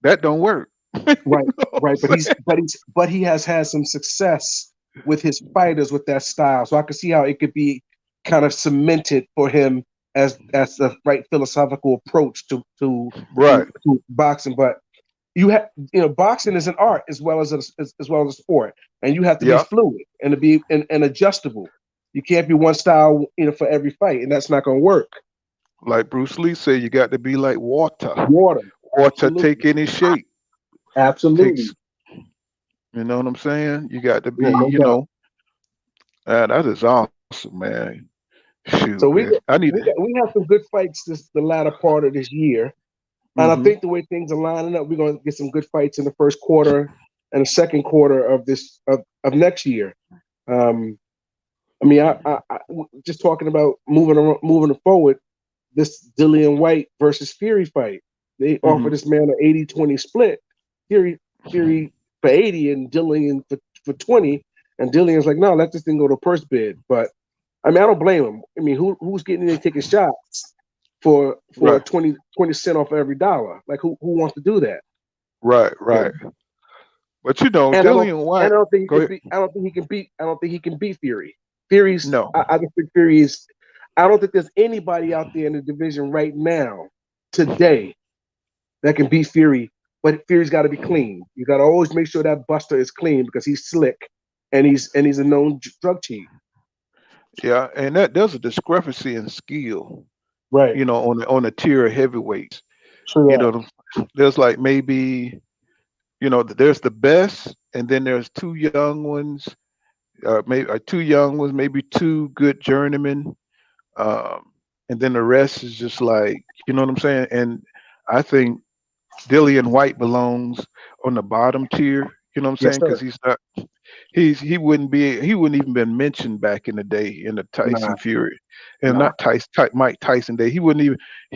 that don't work. You Right, know what I'm right. saying? But he has had some success with his fighters with that style. So I can see how it could be kind of cemented for him as the right philosophical approach Right. to boxing. But boxing is an art as well as a sport, and you have to be Yep. fluid and to be and adjustable. You can't be one style, for every fight, and that's not going to work. Like Bruce Lee said, you got to be like water. Water, Water take absolutely, any shape. absolutely. Takes, you know what I'm saying? You got to be, Yeah, no doubt. that is awesome, man. Shoot, So man. I need to. we have some good fights the latter part of this year, and I Hmm. think the way things are lining up, we're going to get some good fights in the first quarter and the second quarter of next year. Um, I mean, just talking about moving forward. This Dillian White versus Fury fight, they offered Hmm. this man an 80-20 split. Fury for 80 and Dillian for 20, and Dillian's like, no, let this thing go to first bid. But I mean, I don't blame him. I mean, who's getting in there taking shots? for Right. 20 cent off every dollar. Like who wants to do that? Right. You Right. know? But you know, And I don't Dillian and White. I don't think he Go can ahead. beat. I don't think he can beat. I don't think he can beat Fury. Fury's. No. I just think Fury is. I don't think there's anybody out there in the division right now, today, that can beat Fury. But Fury's got to be clean. You got to always make sure that Buster is clean because he's slick and he's a known drug cheat. Yeah, and that there's a discrepancy in skill. Right. On the tier of heavyweights. True You that. know, there's like maybe there's the best, and then there's two young ones, maybe two young ones, maybe two good journeymen, and then the rest is just like what I'm saying. And I think Dillian White belongs on the bottom tier. You know what I'm Yes, saying? sir. Because he wouldn't even been mentioned back in the day in the Nah, Tyson Fury, and nah. not Mike Tyson day. He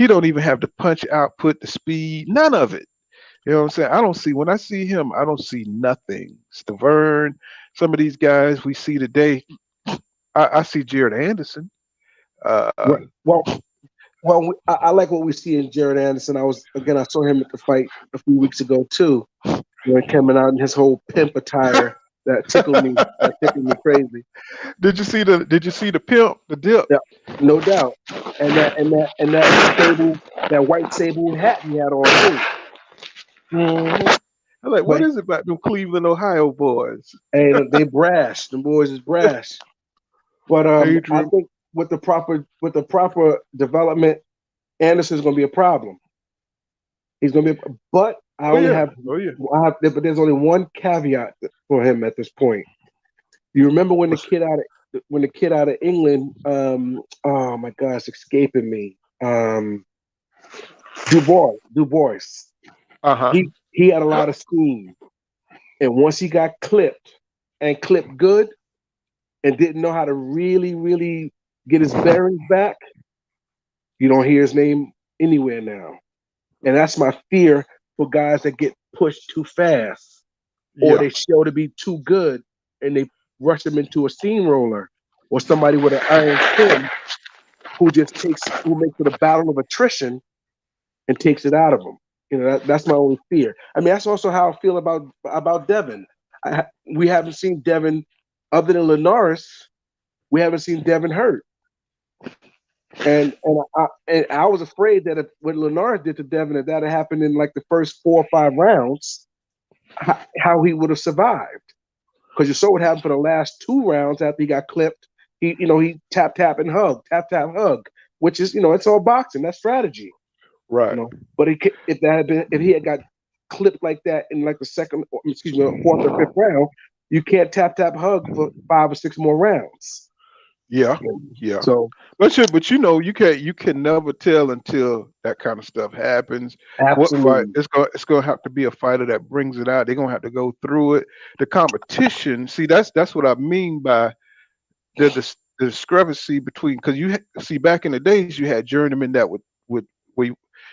don't even have the punch output, the speed, none of it. You know what I'm saying? I don't see when I see him, I don't see nothing. Stavern, some of these guys we see today, I see Jared Anderson. Uh, Right. Well, I like what we see in Jared Anderson. I saw him at the fight a few weeks ago too, when coming out in his whole pimp attire that tickled me. That tickled me crazy. did you see the pimp, the dip? Yeah, no doubt. And that white sable hat he had on too. Hmm. I'm like, what But is it about them Cleveland, Ohio boys? hey, they brash. The boys is brash. But I Adrian. think with the proper development, Anderson's going to be a problem. He's going to be. But I Oh only yeah. have. Oh yeah. But there's only one caveat for him at this point. You remember What's when the kid out of England, oh my God, it's escaping me. Du Bois. uh-huh. He had a lot of steam, and once he got clipped and clipped good, and didn't know how to really, really get his bearings back, you don't hear his name anywhere now. And that's my fear for guys that get pushed too fast or Yeah. they show to be too good and they rush them into a steamroller or somebody with an iron skin who makes it a battle of attrition and takes it out of them. That's my only fear. I mean, that's also how I feel about Devin. We haven't seen Devin other than Linares. We haven't seen Devin hurt, and I was afraid that if what Linares did to Devin, if that had happened in like the first 4 or 5 rounds, how he would have survived. Because you saw what happened for the last 2 rounds after he got clipped. He tap and hug, tap hug, which is it's all boxing. That's strategy. you Right. know. But if he had got clipped like that in like the second, excuse me, fourth or fifth round, you can't tap hug for 5 or 6 more rounds. Yeah. Yeah. So But you can never tell until that kind of stuff happens. What fight absolutely, it's gonna have to be a fighter that brings it out. They're gonna have to go through it. The competition. See, that's what I mean by the discrepancy between because see back in the days you had journeymen that would we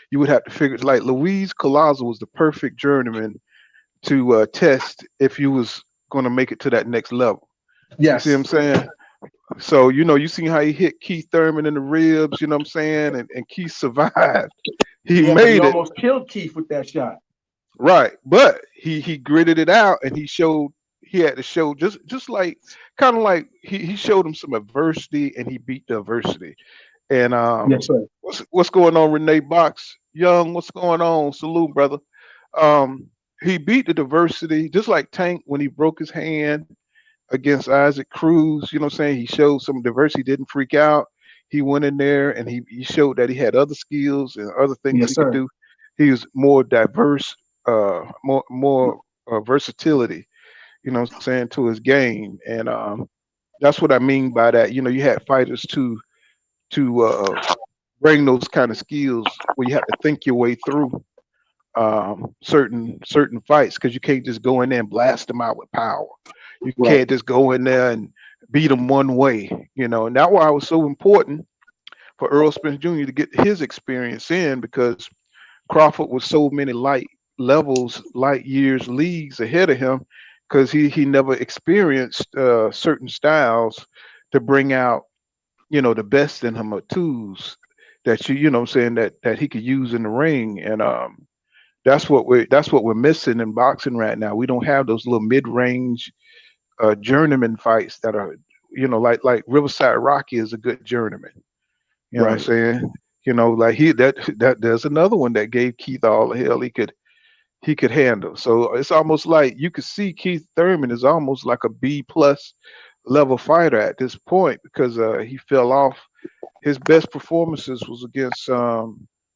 you would have to figure like Luis Collazo was the perfect journeyman to test if you was going to make it to that next level. You see what I'm yes, saying? So you seen how he hit Keith Thurman in the ribs. You know what I'm saying? And Keith survived. He yeah, but he made it almost killed Keith with that shot. right, but he gritted it out and he had to show just like kind of like he showed him some adversity and he beat the adversity. And Yes, sir. what's going on, Renee Box Young? What's going on? Salute, brother. He beat the diversity just like Tank when he broke his hand against Isaac Cruz. You know what I'm saying? He showed some diversity, didn't freak out. He went in there and he showed that he had other skills and other things Yes, he could sir. do. He was more diverse, more versatility. You know what I'm saying, to his game, and that's what I mean by that. You had fighters to bring those kind of skills where you have to think your way through certain fights because you can't just go in there and blast them out with power. You Right. can't just go in there and beat them one way. And that's why it was so important for Earl Spence Jr. to get his experience in because Crawford was so many light years, leagues ahead of him because he never experienced certain styles to bring out the best in him or tools that you know what I'm saying that he could use in the ring. And that's what we're missing in boxing right now. We don't have those little mid-range journeyman fights that are, like Riverside Rocky is a good journeyman. You know what I'm Right. saying? Like that there's another one that gave Keith all the hell he could handle. So it's almost like you could see Keith Thurman is almost like a B plus level fighter at this point because he fell off. His best performances was against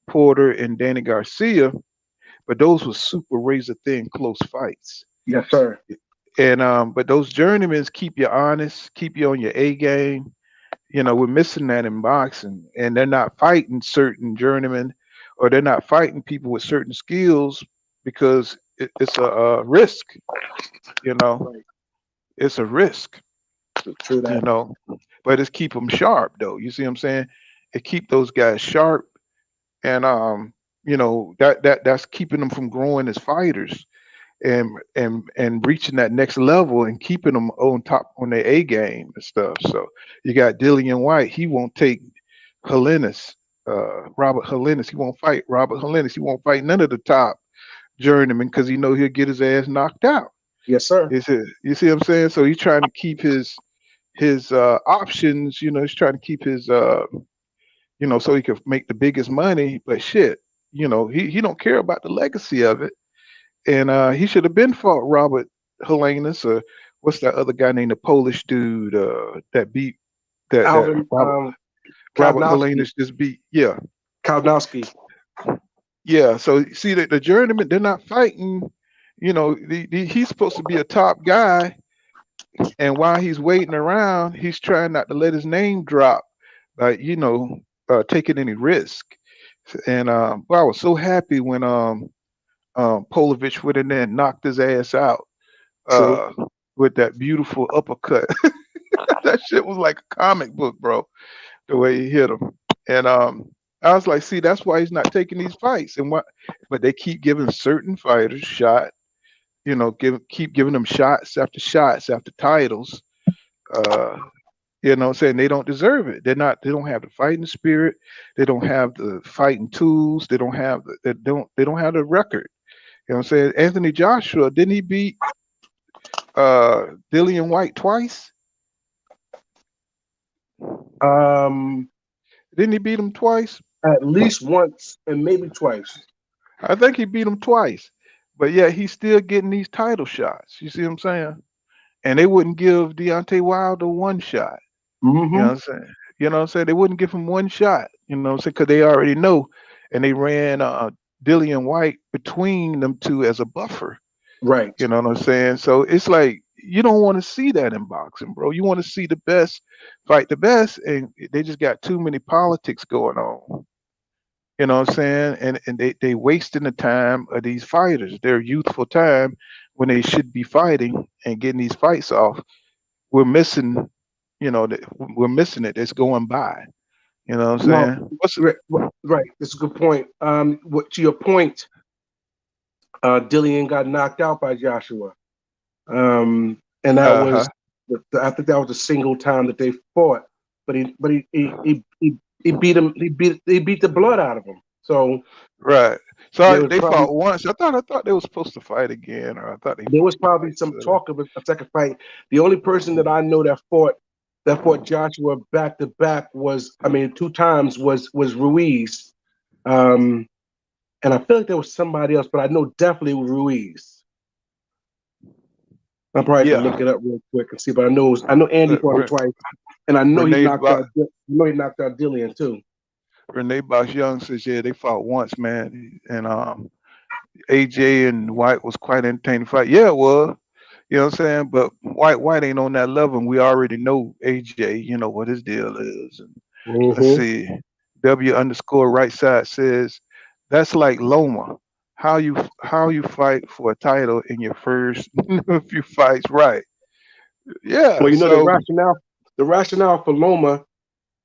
Porter and Danny Garcia, but those were super razor thin close fights. Yes, sir. And but those journeymen keep you honest, keep you on your A game. We're missing that in boxing, and they're not fighting certain journeymen, or they're not fighting people with certain skills because it's a risk. You know, Right. it's a risk. True You that. know, but it's keep them sharp though. You see what I'm saying? It keep those guys sharp, and that's keeping them from growing as fighters and reaching that next level and keeping them on top on their A game and stuff. So you got Dillian White. He won't take Helenius, Robert Helenius. He won't fight Robert Helenius. He won't fight none of the top journeymen because he know he'll get his ass knocked out. Yes, sir. You see what I'm saying? So he's trying to keep his options. He's trying to keep his so he can make the biggest money. But shit, he don't care about the legacy of it. And he should have been fought Robert Helenius or what's that other guy named the Polish dude that beat that Alvin Robert Kalinowski. Helenius just beat. Yeah, Kalinowski. yeah. So see that the journeyman they're not fighting. He's supposed to be a top guy, and while he's waiting around, he's trying not to let his name drop, like taking any risk. And well, I was so happy when Polovich went in there and knocked his ass out True. uh, with that beautiful uppercut. That shit was like a comic book, bro. The way he hit him, and I was like, see, that's why he's not taking these fights, and what? But they keep giving certain fighters shot. Keep giving them shots after titles. Uh, saying they don't deserve it. They don't have the fighting spirit. They don't have the fighting tools. They don't have the record. You know what I'm saying? Anthony Joshua, didn't he beat Dillian White twice? Um, Didn't he beat him twice? at least once and maybe twice. I think he beat him twice. But yeah, he's still getting these title shots. You see what I'm saying? And they wouldn't give Deontay Wilder one shot. You know Mm-hmm. what I'm saying? You know what I'm saying? They wouldn't give him one shot. You know what I'm saying? Because they already know. And they ran Dillian White between them two as a buffer. Right. You know what I'm saying? So it's like you don't want to see that in boxing, bro. You want to see the best fight the best, and they just got too many politics going on. You know what I'm saying? And they wasting the time of these fighters, their youthful time when they should be fighting and getting these fights off. We're missing, we're missing it. It's going by. You know what I'm No. saying? What's Right. Right. That's a good point. What to your point? Dillian got knocked out by Joshua. And that uh huh. was I think that was the single time that they fought. But he beat the blood out of him. So Right. So there was they probably fought once. I thought they were supposed to fight again, or I thought they there fought was probably twice. some talk of a second fight. The only person that I know that fought Joshua back to back was, I mean, two times was Ruiz. Um, and I feel like there was somebody else, but I know definitely Ruiz. I probably have to look Yeah. it up real quick and see, but I know Andy fought him Re- twice, and I know he Renee knocked Bo- out I know he knocked out Dillian too. Renee Box Young says yeah they fought once, man, and AJ and White was quite an entertaining fight. Yeah, it was. You know what I'm saying? But White ain't on that level, and we already know AJ. You know what his deal is. And let's Mm-hmm. see. W underscore right side says that's like Loma. How you fight for a title in your first few fights, right? Well, Yeah. the So rationale for Loma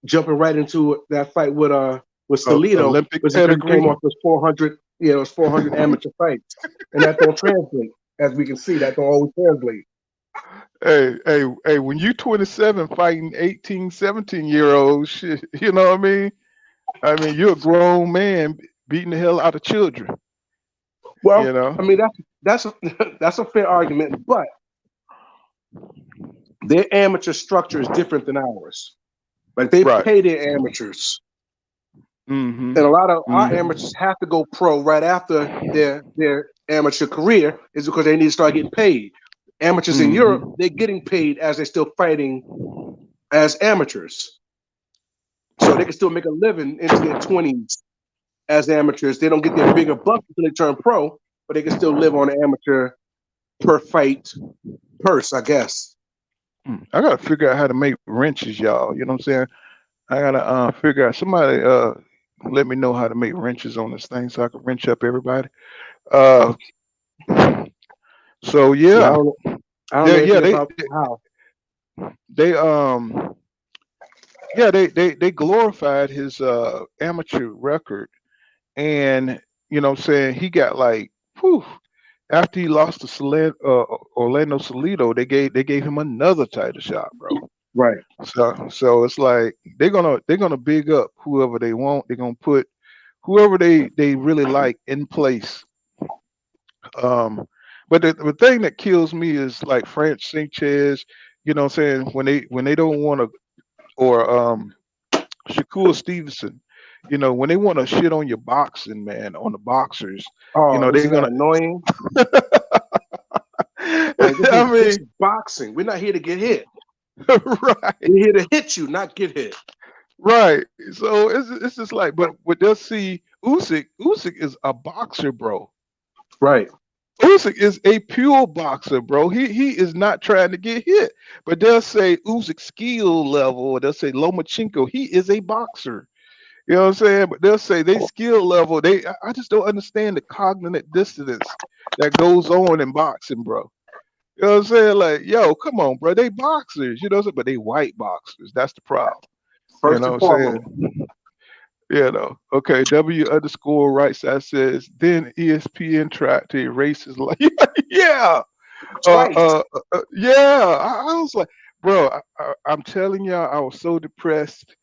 jumping right into that fight with Salido Olympic was because he came pedigree. off those 400, those 400 amateur fights, and that don't translate. As we can see, that don't always translate. Hey, when you 27 fighting 18, 17-year olds, shit, you know what I mean? I mean, you're a grown man beating the hell out of children. You Well, know. I mean that's a, that's a fair argument, but their amateur structure is different than ours. Like they Right. pay their amateurs, Mm-hmm. and a lot of our Mm-hmm. amateurs have to go pro right after their amateur career, is because they need to start getting paid. Amateurs in Europe, Mm-hmm. they're getting paid as they're still fighting as amateurs, so they can still make a living into their 20s as amateurs. They don't get their bigger bucks until they turn pro, but they can still live on an amateur per fight purse, I guess. I gotta figure out how to make wrenches, y'all. You know what I'm saying? I gotta figure out somebody let me know how to make wrenches on this thing so I can wrench up everybody. Uh so Yeah, yeah. I don't know They yeah, anything they about how. they yeah, they glorified his amateur record, and you know what I'm saying, he got like whew, after he lost to Orlando Salido, they gave him another title shot, bro. Right. So it's like they're gonna big up whoever they want. They're gonna put whoever they really like in place. Um, but the thing that kills me is like French Sanchez. You know what I'm saying, when they don't want to, or Shakur Stevenson. You know, when they want to shit on your boxing, man, on the boxers. You Oh, know they're isn't that gonna. annoying? Like I this mean, is boxing. We're not here to get hit. right. We're here to hit you, not get hit. Right. So it's just like, but they'll see Usyk. Usyk is a boxer, bro. Right. Usyk is a pure boxer, bro. He is not trying to get hit. But they'll say Usyk skill level, or they'll say Lomachenko. He is a boxer. You know what I'm saying? But they'll say they skill level. I just don't understand the cognitive dissonance that goes on in boxing, bro. You know what I'm saying? Like, yo, come on, bro. They boxers, you know what I'm saying? But they white boxers. That's the problem. You First know and what I'm saying? foremost. Okay, W underscore right side says, then ESPN tried to erase his life. Yeah. Twice. Yeah. I was like, bro, I'm telling y'all, I was so depressed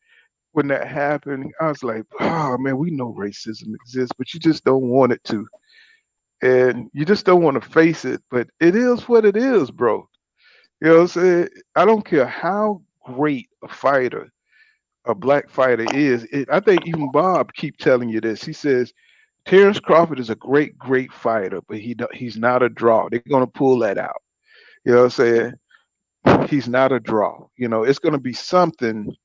when that happened. I was like, oh man, we know racism exists, but you just don't want it to. And you just don't want to face it. But it is what it is, bro. You know what I'm saying? I don't care how great a black fighter is. I think even Bob keep telling you this. He says Terrence Crawford is a great fighter, but he's not a draw. They're gonna pull that out. You know what I'm saying? He's not a draw. You know, it's gonna be something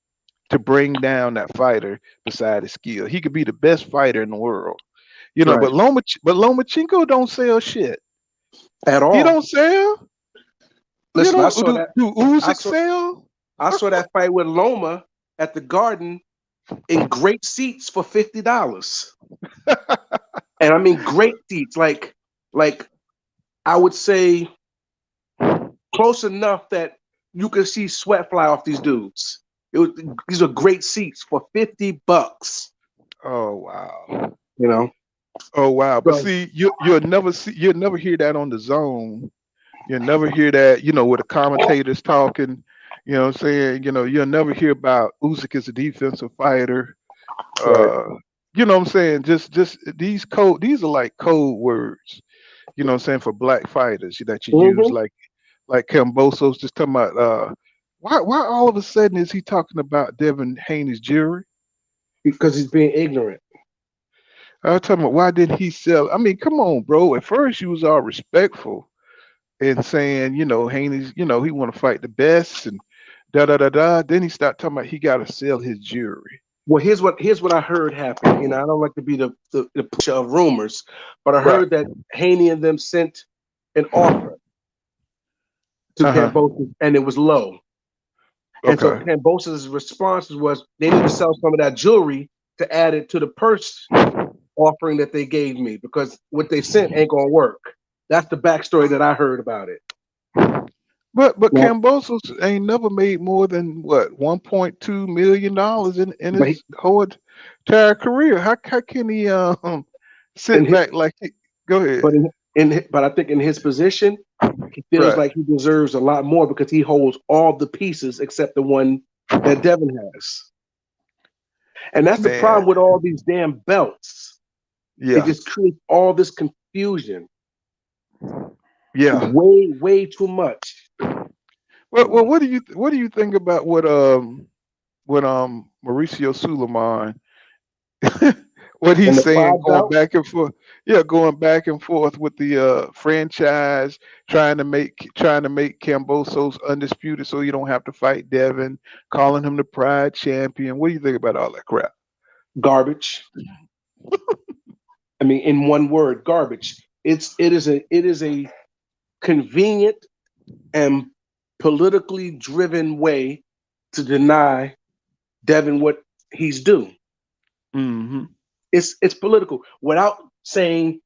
to bring down that fighter beside his skill. He could be the best fighter in the world. You know, Right. but Lomachenko don't sell shit. At He all. don't sell. You Listen, know, do I Usyk saw sell? I saw that fight with Loma at the Garden in great seats for $50. And I mean great seats, like I would say close enough that you could see sweat fly off these dudes. These are great seats for $50. Oh wow. You know. Oh wow. But So see, you'll never hear that on the zone. You'll never hear that, with the commentators talking. You know what I'm saying? You'll never hear about Usyk as a defensive fighter. right. Uh, you know what I'm saying? Just these are like code words, you know what I'm saying, for black fighters that you use, Hmm. like Cambosos just talking about why all of a sudden is he talking about Devin Haney's jury? Because he's being ignorant. I was talking about why didn't he sell? I mean, come on, bro. At first you was all respectful and saying, Haney's, he want to fight the best and da da da da. Then he started talking about he got to sell his jewelry. Well, here's what I heard happened. I don't like to be the pusher of rumors, but I Right. heard that Haney and them sent an offer to Uh huh. Cambosis, and it was low. And so Okay. Cambosis' response was they need to sell some of that jewelry to add it to the purse offering that they gave me because what they sent ain't gonna work. That's the backstory that I heard about it. But Well, Cambosos ain't never made more than what $1.2 million in but he, his whole entire career. How can he in sit his, back like go ahead. but I think in his position, he feels Right. like he deserves a lot more because he holds all the pieces except the one that Devin has. And that's the man. problem with all these damn belts. It Yeah, just creates all this confusion. yeah. Way, way too much. Well, what do you think about what Mauricio Suleiman what And he's the saying, pride going belt, back and forth? Yeah, going back and forth with the franchise, trying to make Cambosos undisputed, so you don't have to fight Devin, calling him the Pride champion. What do you think about all that crap? garbage. I mean, in one word, garbage. It is a convenient and politically driven way to deny Devin what he's due. Hmm. It's political. Without saying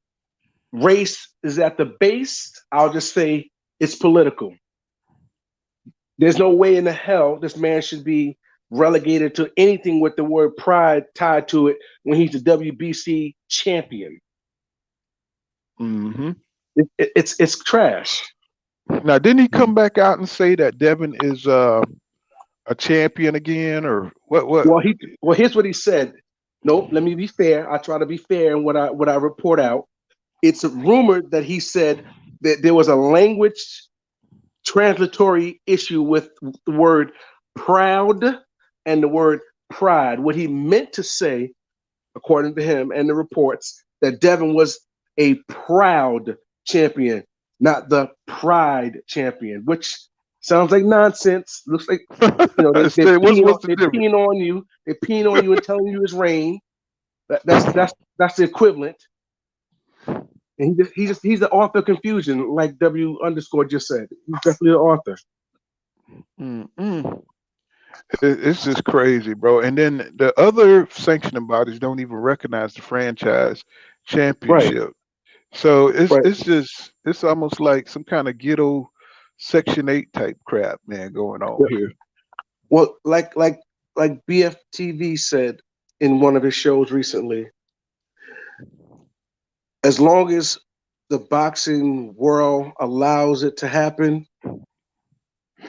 race is at the base, I'll just say it's political. There's no way in the hell this man should be relegated to anything with the word pride tied to it when he's the WBC champion. Hmm. It's trash. Now, didn't he come back out and say that Devin is a champion again, or what? What? Well, here's what he said. Nope, let me be fair. I try to be fair in what I report out. It's rumored that he said that there was a language translatory issue with the word proud and the word pride. What he meant to say, according to him and the reports, that Devin was a proud champion, not the pride champion, which sounds like nonsense. Looks like they're What's the they're difference? peeing on you. They're peeing on you and telling you it's rain. That's the equivalent. And he's the author of confusion, like W underscore just said. He's definitely the author. Mm-mm. It's just crazy, bro. And then the other sanctioning bodies don't even recognize the franchise Right, championship. So it's right. it's just it's almost like some kind of ghetto Section 8 type crap, man, going on Yeah. here. Well, like BFTV said in one of his shows recently, as long as the boxing world allows it to happen,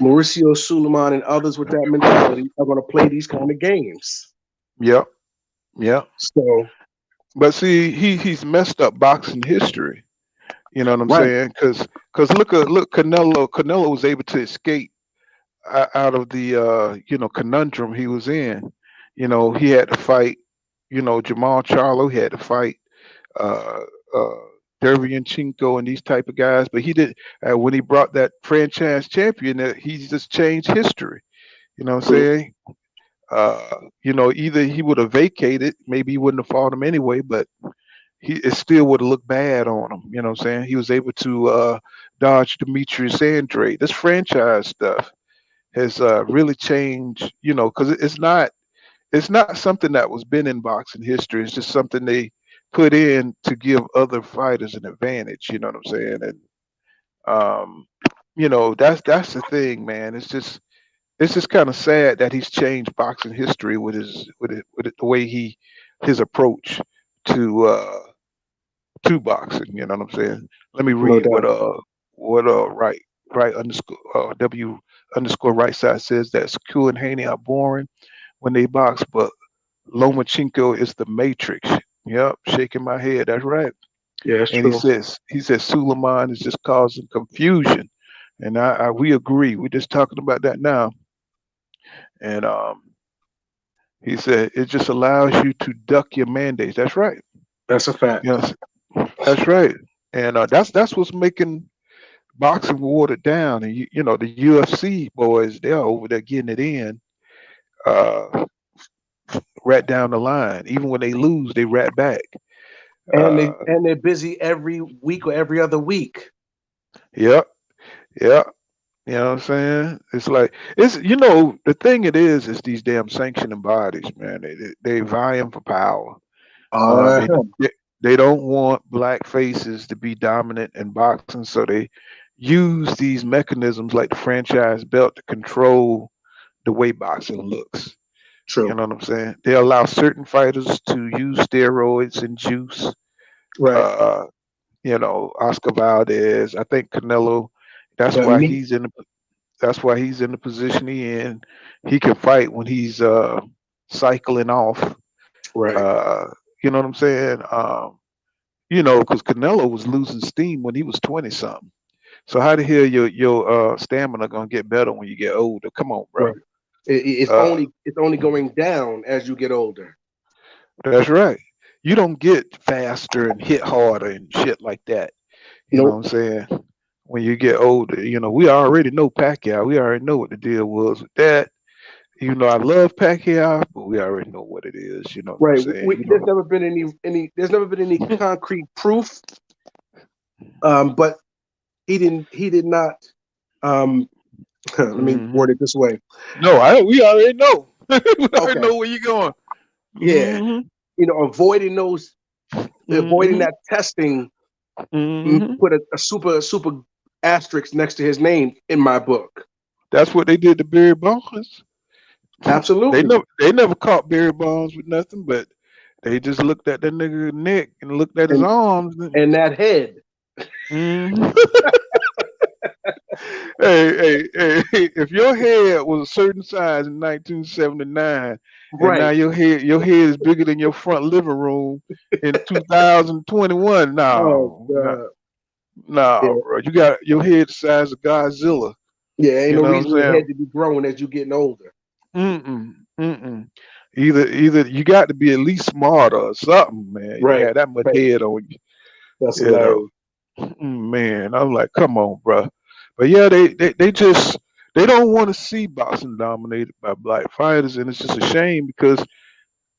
Mauricio Suleiman and others with that mentality are going to play these kind of games. Yep, yep. So, But see, he's messed up boxing history. You know what I'm right, saying? Because look, Canelo was able to escape out of the conundrum he was in. He had to fight. Jamal Charlo. He had to fight uh, uh, Dervianchenko and these type of guys. But he did when he brought that franchise champion. He just changed history. You know what I'm true. saying? Either he would have vacated, maybe he wouldn't have fought him anyway, but it still would have looked bad on him. You know what I'm saying? He was able to dodge Demetrius Andrade. This franchise stuff has really changed. Because it's not something that was been in boxing history. It's just something they put in to give other fighters an advantage. You know what I'm saying? And that's the thing, man. It's just kind of sad that he's changed boxing history with the way his approach to boxing. You know what I'm saying? Let me No read what doubt. right underscore W underscore right side says that Shakur and Haney are boring when they box, but Lomachenko is the Matrix. Yep, shaking my head. That's right. Yeah, it's And he true. says Suleiman is just causing confusion, and we agree. We're just talking about that now. And he said it just allows you to duck your mandates. That's right. That's a fact. Yes, that's right. And that's what's making boxing watered down. And the UFC boys, they're over there getting it in uh, right down the line. Even when they lose, they rat back. And Uh, they're busy every week or every other week. yep, yep. You know what I'm saying? It's like the thing is these damn sanctioning bodies, man. They vying for power. Um, Uh, they, they they don't want black faces to be dominant in boxing, so they use these mechanisms like the franchise belt to control the way boxing looks. You true. know what I'm saying? They allow certain fighters to use steroids and juice. Right. Uh, Oscar Valdez. I think Canelo. That's The why meat. he's in the That's why he's in the position he in. He can fight when he's cycling off. Right. Uh, you know what I'm saying? Because Canelo was losing steam when he was 20 something. So how the hell your stamina gonna get better when you get older? Come on, bro. Right. It's Uh, only going down as you get older. that's right. You don't get faster and hit harder and shit like that. You know Nope. what I'm saying? When you get older, we already know Pacquiao. We already know what the deal was with that. I love Pacquiao, but we already know what it is. You know what I'm Right. saying? There's never been any. There's never been any concrete proof. But He did not. Um, let me Hmm. word it this way. No, we already know. We already Okay. know where you're going. Yeah. Hmm. Avoiding Hmm. that testing, Hmm. put a super asterisk next to his name in my book. That's what they did to Barry Bonds. They Absolutely. never caught Barry Bonds with nothing, but they just looked at that nigga neck and looked at his And arms. that head. Mhm. Hey, if your head was a certain size in 1979, and now Right. your head is bigger than your front living room in 2021, Oh no, no, God. Yeah. no, bro, you got your head the size of Godzilla. Yeah. Ain't You no know what I'm reason your saying? head to be growing as you getting older. Mm-mm, mm-mm. Either you got to be at least smarter or something, man. You Right. had that much Right. head on you, That's you know. hilarious. Man, I'm like, come on, bro. But yeah, they just they don't want to see boxing dominated by black fighters, and it's just a shame because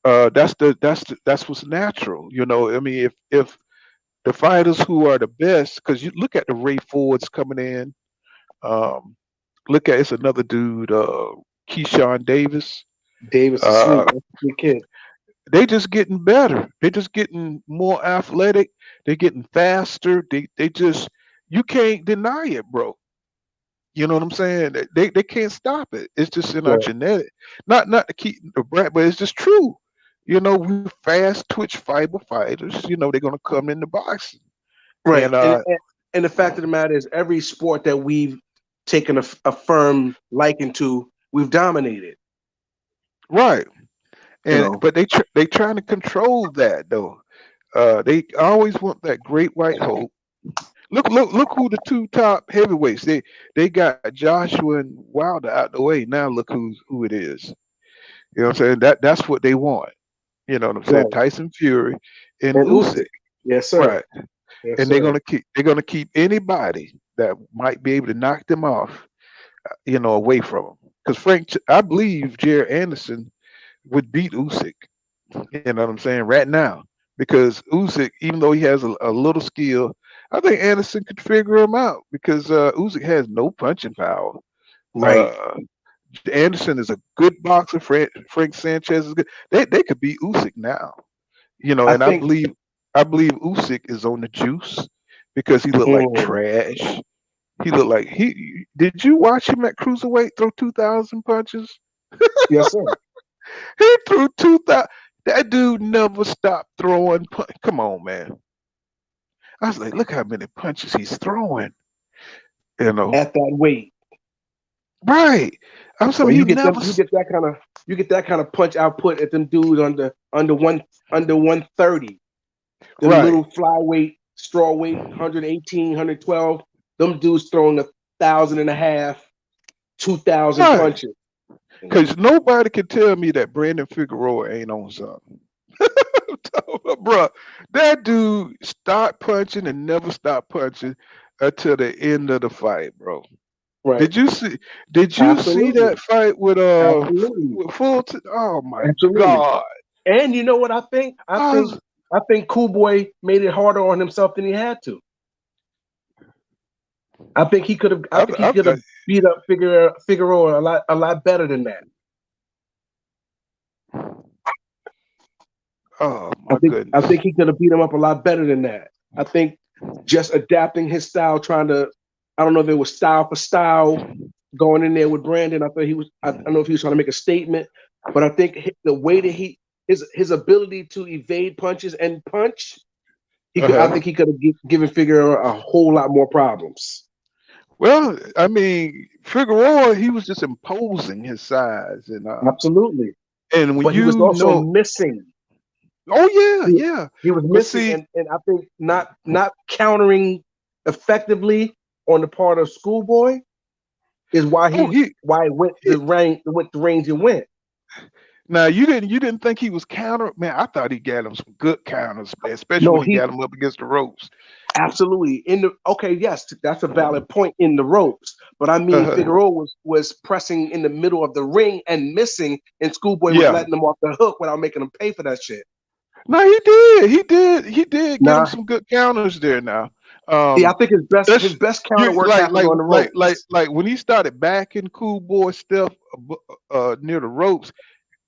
that's what's natural. I mean, if the fighters who are the best, because you look at the Ray Fords coming in, um, look at it's another dude, Keyshawn Davis. Davis is sweet. Uh, That's a sweet kid. they just getting better. They just getting more athletic. They're getting faster. They just you can't deny it, bro. You know what I'm saying? They can't stop it. It's just in our Right. genetic. Not to keep the brat, but it's just true. We fast twitch fiber fighters. They're gonna come into boxing. Right. And And the fact of the matter is, every sport that we've taken a firm liking to, we've dominated. right. You And know. but they trying to control that though. They always want that great white hope. Look who the two top heavyweights. They got Joshua and Wilder out the way. Now look who it is. You know what I'm saying? That's what they want. You know what I'm saying? Right. Tyson Fury and And Usyk. Usyk. Yes, sir. Right. Yes, And they're sir. gonna keep anybody that might be able to knock them off, away from them. Because I believe Jared Anderson would beat Usyk. You know what I'm saying? Right now. Because Usyk, even though he has a little skill, I think Anderson could figure him out because Usyk has no punching power. Right. Uh, Anderson is a good boxer. Frank Sanchez is good. They could beat Usyk now. I And I think. believe Usyk is on the juice because he looked like Mm, trash. He looked like he. Did you watch him at cruiserweight throw 2,000 punches? yes, sir. He threw 2,000. That dude never stopped throwing. Come on, man. I was like, look how many punches he's throwing. You know, At that weight, right? I'm saying when he you get them, never. you get that kind of punch output at them dudes under 130. Them Right, little flyweight, straw weight, 118, 112. Them dudes throwing 1,500, 2,000 right. punches. Because nobody can tell me that Brandon Figueroa ain't on something. Bruh, that dude start punching and never stop punching until the end of the fight, bro. Right. Did you see? Did you see Absolutely. that fight with Absolutely. Fulton? Oh my Absolutely. God! And you know what I think? I was, I think Cool Boy made it harder on himself than he had to. I think he I, could have beat up Figueroa a lot better than that. oh my I goodness! think he could have beat him up a lot better than that. I think just adapting his style, trying to, I don't know if it was style for style going in there with Brandon. I don't know if he was trying to make a statement, but I think the way that his ability to evade punches and punch, I Uh-huh. think he could have given Figueroa a whole lot more problems. Well, I mean, Figueroa, he was just imposing his size, Absolutely. and when But he was you also know, missing. Oh yeah, He, yeah. he was But missing, see, and I think not countering effectively on the part of Schoolboy is why oh it went he the range it went. now you didn't think he was counter, man. I thought he got him some good counters, man, especially No, when he he got him up against the ropes. absolutely yes, that's a valid point in the ropes. But I mean, Uh-huh. Figueroa was pressing in the middle of the ring and missing, and Schoolboy was Yeah. letting him off the hook without making him pay for that shit. No, he did get him Nah, some good counters there now. yeah, I Um think his that's best counter you work happened on the ropes. like when he started backing Cool Boy stuff near the ropes,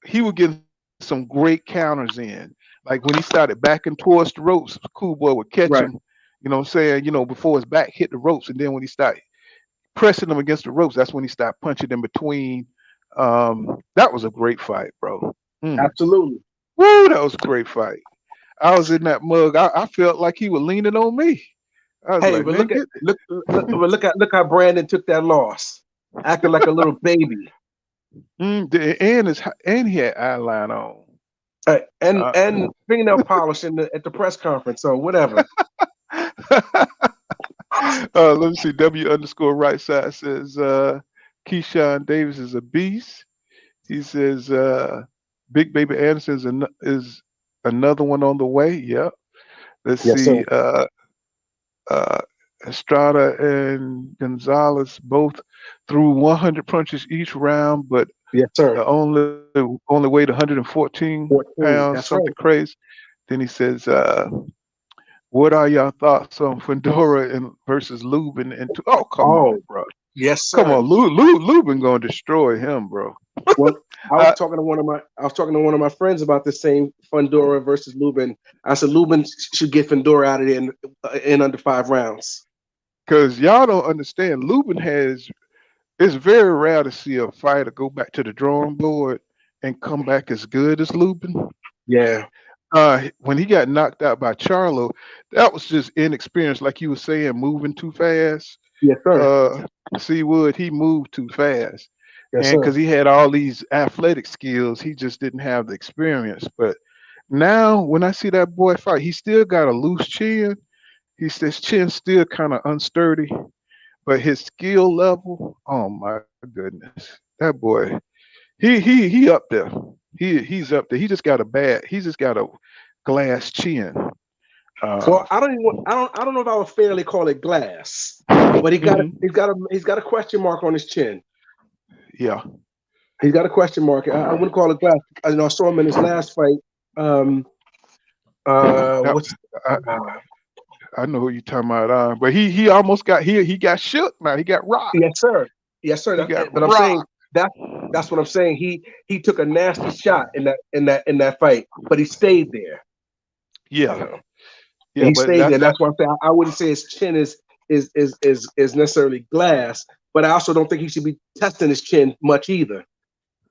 he would get some great counters in. Like when he started backing towards the ropes, Cool Boy would catch him, Right, what I'm saying, before his back hit the ropes. And then when he started pressing him against the ropes, that's when he started punching in between. That was a great fight, bro. Mm. absolutely. Woo, that was a great fight. I was in that mug. I felt like he was leaning on me. I was Hey, like, but man, get look how Brandon took that loss, acting like a little baby, and he had eyeline on. Uh, and fingernail polish at the press conference or whatever. let me see. W underscore right side says Keyshawn Davis is a beast. He says Big Baby Anderson is another one on the way. Yep. Let's Yes, sir. see. Uh, Estrada and Gonzalez both threw 100 punches each round, but Yes, sir. only weighed 114 14. pounds, That's something right. crazy. Then he says, "What are y'all thoughts on Fedora and versus Lubin?" Oh, come on, Oh, bro. yes, Come on, sir. Lubin gonna destroy him, bro. Well, I, I was talking to one of my friends about the same Fundora versus Lubin. I said Lubin should get Fundora out of there in under 5 rounds. Cause y'all don't understand. Lubin has. It's very rare to see a fighter go back to the drawing board and come back as good as Lubin. Yeah. When he got knocked out by Charlo, that was just inexperience, like you were saying, moving too fast. Yes, sir. Uh, Seawood, he moved too fast, Yes, and sir. because he had all these athletic skills, he just didn't have the experience. But now, when I see that boy fight, he still got a loose chin. His chin still kind of unsturdy, but his skill level, oh my goodness, that boy, he up there. He's up there. He just got a glass chin. Uh, Well, I don't know if I would fairly call it glass, but mhm, he's got a question mark on his chin. yeah. He's got a question mark. I wouldn't call it glass. I saw him in his last fight. Um, That, what's I, I know who you're talking about. But he almost got he got shook. Now he got rocked. Yes, sir. Yes, sir. He got But I'm saying rocked. that that's what I'm saying. He took a nasty shot in that fight, but he stayed there. You Yeah, know, yeah. he But stayed there. that's That's why I'm saying I wouldn't say his chin is necessarily glass, but I also don't think he should be testing his chin much either.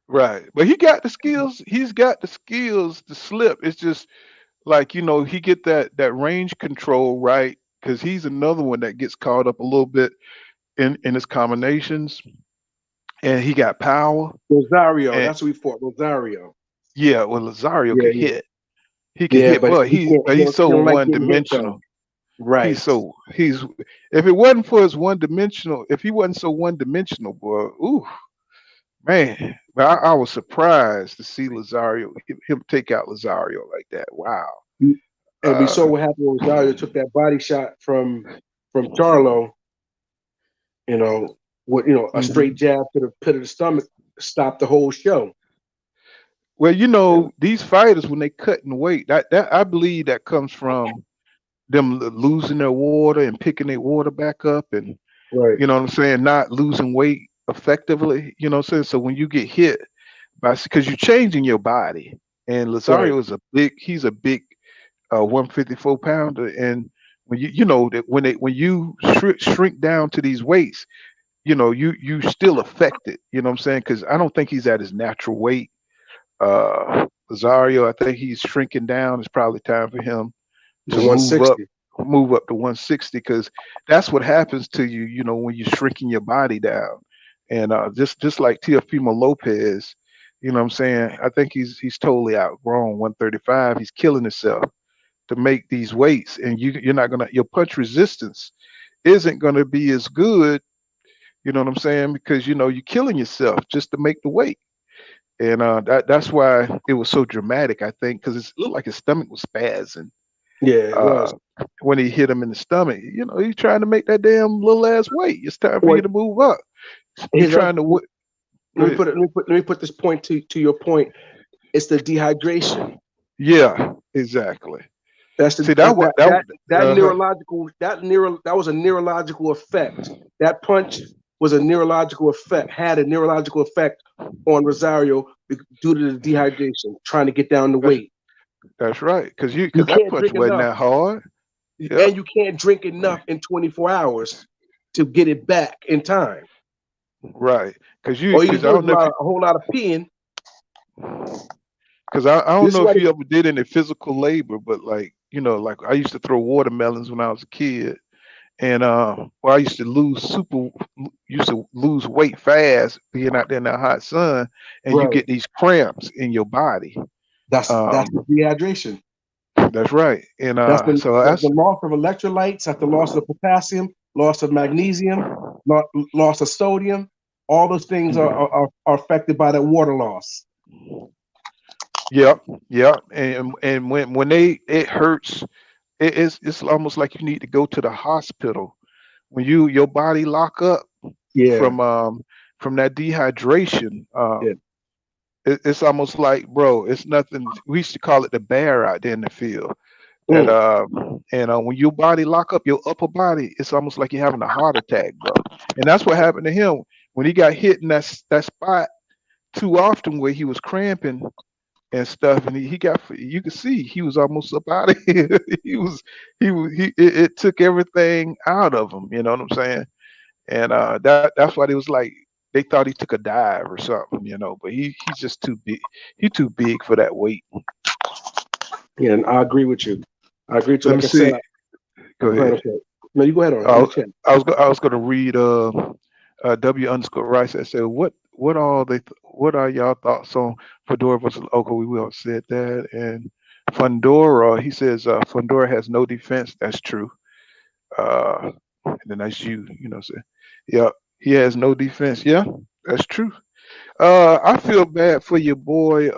right. But he got the skills. He's got the skills to slip. It's just like he get that range control right because he's another one that gets caught up a little bit in his combinations, and he got power. Rosario, And that's who he fought. Rosario. yeah, well, Lazario Yeah, could yeah, hit. He could yeah. hit, But but he can't. he's so He don't like one getting hit though. dimensional. Right. He's if it wasn't for his one dimensional, if he wasn't so one dimensional, boy, ooh man. But I was surprised to see him take out Lazario like that. Wow. And we saw Uh, what happened when Rosario took that body shot from Charlo. A straight mhm. jab to the pit of the stomach stopped the whole show. Well, And, these fighters when they cutting weight, that I believe that comes from them losing their water and picking their water back up, and right, you know what I'm saying, not losing weight effectively. You know what I'm saying. So when you get hit because you're changing your body, and right. Lazario he's a big 154 pounder, and when you know that when you shrink down to these weights, you still affected. You know what I'm saying? Because I don't think he's at his natural weight. Lazario, I think he's shrinking down. It's probably time for him The to one move up to 160 because that's what happens to you. When you're shrinking your body down, and just like Teofimo Lopez. You know what I'm saying? I think he's totally outgrown 135. He's killing himself to make these weights, and you're not gonna your punch resistance isn't gonna be as good. You know what I'm saying? Because you're killing yourself just to make the weight, and that's why it was so dramatic. I think because it looked like his stomach was spazzing Yeah, it uh, was. when he hit him in the stomach. He's trying to make that damn little ass weight. It's time for Well, you to move up. You're here's trying to what? Go ahead. let me put this point to your point. It's the dehydration. Yeah, exactly. That's See the that what that that uh neurological that was a neurological effect. That punch was a neurological effect, had a neurological effect on Rosario due to the dehydration, trying to get down the that's weight. that's right. Because You that can't punch drink wasn't enough, that hard. Yep. and you can't drink enough in 24 hours to get it back in time. Right. All you Because I do is don't know if you a whole lot of peeing. because I don't This is know why if you ever did any physical labor, but like I used to throw watermelons when I was a kid, and well, I used to lose weight fast being out there in that hot sun, and you right. get these cramps in your body. That's the Um, dehydration. that's right, and so That's that's the loss of electrolytes, that's the loss of potassium, loss of magnesium, loss of sodium. All those things are affected by that water loss. yep, yep, and when it hurts, it's almost like you need to go to the hospital when your body lock up Yeah, from from that dehydration. yeah. It's almost like, bro, it's nothing. We used to call it the bear out there in the field. That Mm, and when your body lock up, your upper body, it's almost like you're having a heart attack, bro. And that's what happened to him when he got hit in that spot too often, where he was cramping and stuff, and he got, you could see he was almost up out of here. It took everything out of him. You know what I'm saying? And that's why they was like, they thought he took a dive or something, but he's just too big. He too big for that weight. yeah, and I agree with you. I agree with you. Let me Like I said, see. Go go ahead. ahead. Okay. No, you go ahead on. I, Let me was- check. I was gonna read W underscore Rice that said, what are y'all thoughts on Fedora versus Oko? We all said that. And Fundora, he says Fundora has no defense. That's true. And then that's so yeah, he has no defense. Yeah, that's true. I feel bad for your boy,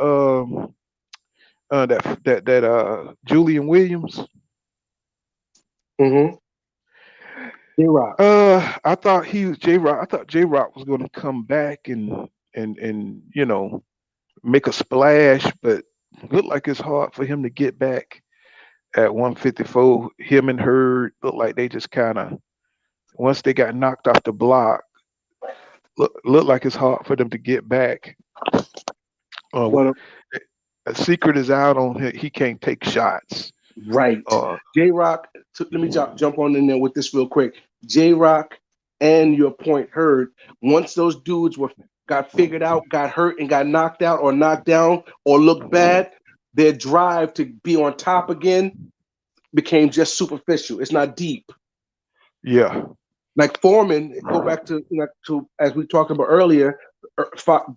that Julian Williams. Mm-hmm. J-Rock. I thought he was J Rock. I thought J Rock was going to come back and make a splash, but looked like it's hard for him to get back at 154. Him and Hurd looked like they just kind of, once they got knocked off the block, look like it's hard for them to get back. Uh, Well, a secret is out on him. He can't take shots. right. Uh, J-Rock, let me jump on in there with this real quick. J-Rock and your point heard, once those dudes got figured out, got hurt and got knocked out or knocked down or looked bad, their drive to be on top again became just superficial. It's not deep. yeah, Like Foreman, go back to to as we talked about earlier,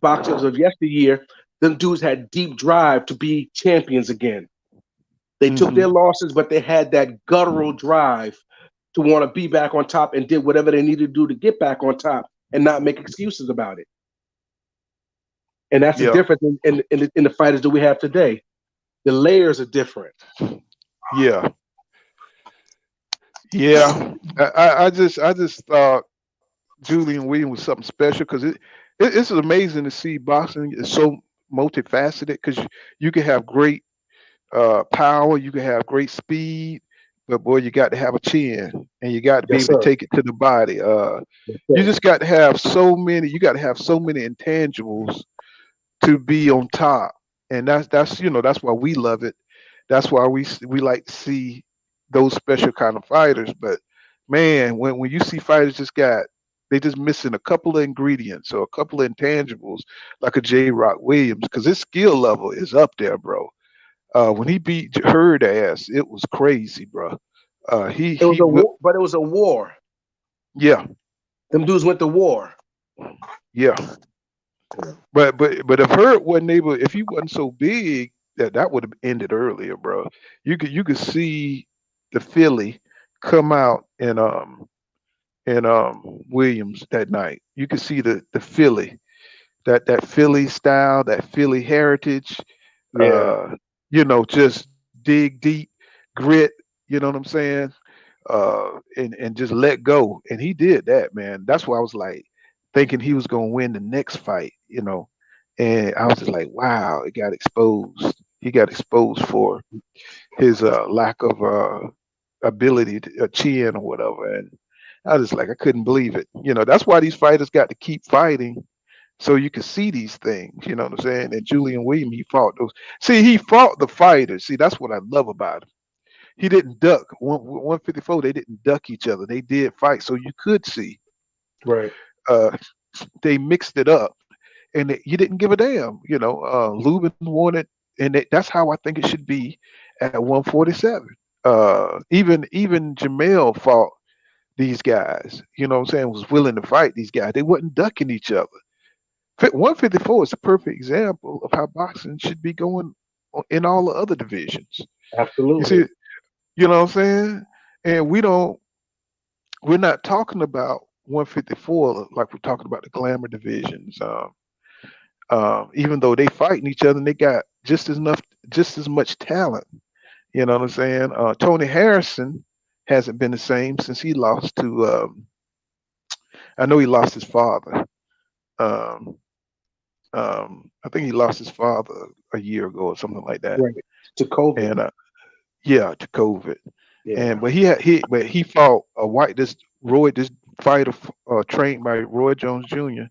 boxers of yesteryear. Them dudes had deep drive to be champions again. They took their hmm losses, but they had that guttural drive to want to be back on top and did whatever they needed to do to get back on top and not make excuses about it. And that's the yeah, difference in the fighters that we have today. The layers are different. yeah, yeah. I just thought Julian Williams was something special because it's amazing to see boxing is so multifaceted because you can have great power, you can have great speed, but boy, you got to have a chin and you got to be Yes, able to sir. take it to the body. Yes, You sir. just got to have so many. You got to have so many intangibles to be on top, and that's why we love it. That's why we like to see those special kind of fighters. But man, when you see fighters they just missing a couple of ingredients or a couple of intangibles, like a J. Rock Williams, because his skill level is up there, bro. When he beat Hurd ass, it was crazy, bro. It was He a whipped. war, but it was a war. Yeah, Them dudes went to war. yeah. But if Hurt wasn't able, if he wasn't so big, that would have ended earlier, bro. You could see the Philly come out in Williams that night. You could see the Philly, that Philly style, that Philly heritage. Yeah, Uh, just dig deep, grit. You know what I'm saying? And just let go. And he did that, man. That's why I was like thinking he was gonna win the next fight. And I was just like, wow, it got exposed. He got exposed for his lack of ability to chin or whatever. And I was just like, I couldn't believe it. That's why these fighters got to keep fighting so you can see these things. You know what I'm saying? And Julian Williams, he fought those. See, he fought the fighters. See, that's what I love about him. He didn't duck. 154, they didn't duck each other. They did fight, so you could see. right. Uh, they mixed it up, and you didn't give a damn. Lubin wanted, and that's how I think it should be at 147. Even Jamel fought these guys. You know what I'm saying? Was willing to fight these guys. They wasn't ducking each other. 154 is a perfect example of how boxing should be going in all the other divisions. You see, Absolutely. you know what I'm saying? And we're not talking about 154 like we're talking about the glamour divisions. Even though they fighting each other and they got just as much talent. You know what I'm saying? Tony Harrison hasn't been the same since he lost to. I know he lost his father. Um, I think he lost his father a year ago or something like that. Right. To COVID. And yeah, to COVID. And Yeah. but he fought a this fighter trained by Roy Jones Jr.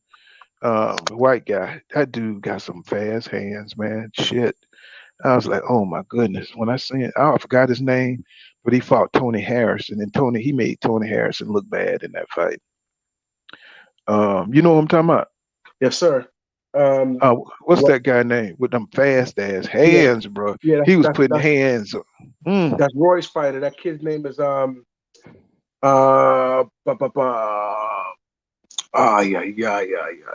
The white guy. That dude got some fast hands, man. Shit. I was like, oh my goodness. When I seen it, I forgot his name, but he fought Tony Harrison, and he made Tony Harrison look bad in that fight. You know what I'm talking about? Yes, sir. Um, What's what? that guy name with them fast ass Yeah, hands, bro? yeah. He was putting hands. Mm, That's Roy's fighter. That kid's name is bu- bu- bu- yeah, yeah, yeah, yeah.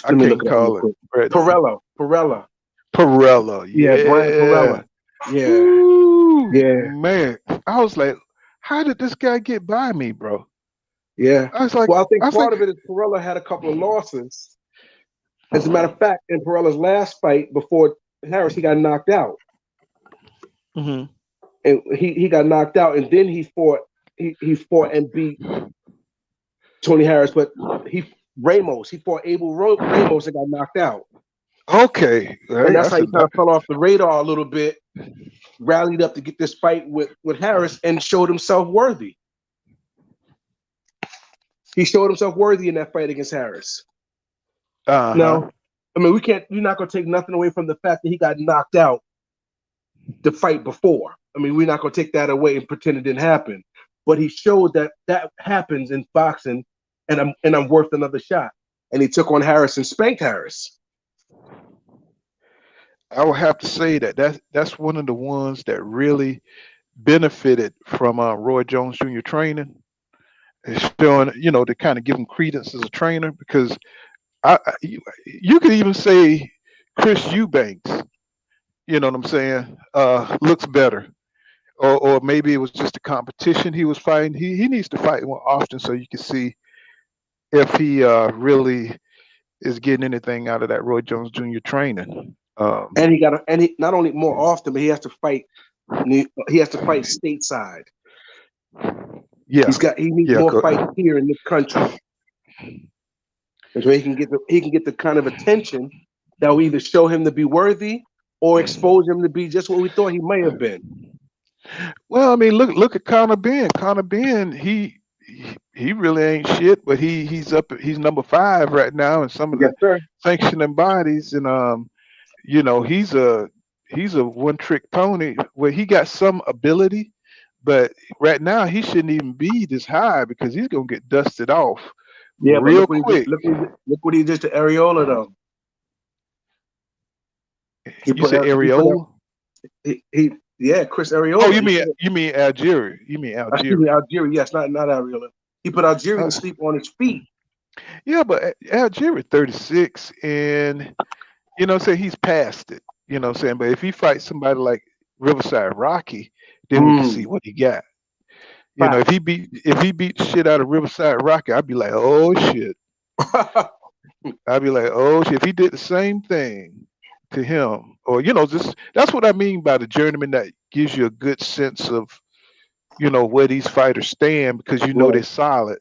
I Let me can't look it up real call it quick. right now. Perella. Perella, Yeah, Brian yeah. Perella. Yeah, Ooh, yeah, man. I was like, how did this guy get by me, bro? yeah. I was like, Well, I I think was like, part of it is Perella had a couple of losses. As a matter of fact, in Perella's last fight before Harris, he got knocked out, mhm. and he got knocked out, and then he fought and beat Tony Harris, but he fought Ramos and got knocked out. Okay, And hey, that's I how he said, kind of fell off the radar a little bit, rallied up to get this fight with Harris and showed himself worthy. He showed himself worthy in that fight against Harris. uh-huh. Now, I mean, we're not going to take nothing away from the fact that he got knocked out the fight before. I mean, we're not going to take that away and pretend it didn't happen. But he showed that happens in boxing, and I'm worth another shot. And he took on Harris and spanked Harris. I would have to say that's one of the ones that really benefited from Roy Jones Jr. training. It's showing, to kind of give him credence as a trainer because you could even say Chris Eubanks, you know what I'm saying, looks better. Or maybe it was just a competition he was fighting. He needs to fight more often so you can see if he really is getting anything out of that Roy Jones Jr. training. And he not only more often, but he has to fight. He has to fight stateside. Yeah, He needs yeah, more fights here in this country, and so he can get the kind of attention that will either show him to be worthy or expose him to be just what we thought he may have been. well, I mean, look at Conor Ben. Conor Ben, he really ain't shit, but he's number 5 right now in some of Yes, the sir. sanctioning bodies, and he's a one trick pony where he got some ability, but right now he shouldn't even be this high because he's gonna get dusted off Yeah, but real quick. look what he did to Areola though. He You put said he put Areola? he yeah, Chris Oh, Areola. you mean Algeria? You mean Excuse me, Algeria? Algeria. Yes, not Areola. He put Algeria to Uh, sleep on his feet. Yeah, but Algieri 36, and you know, what I'm saying, he's past it. You know, what I'm saying, but if he fights somebody like Riverside Rocky, then we can see Mm. what he got. You know, Fact. if he beat the shit out of Riverside Rocky, I'd be like, oh shit. I'd be like, oh shit. If he did the same thing to him, or you know, just that's what I mean by the journeyman that gives you a good sense of where these fighters stand because they're Right. solid.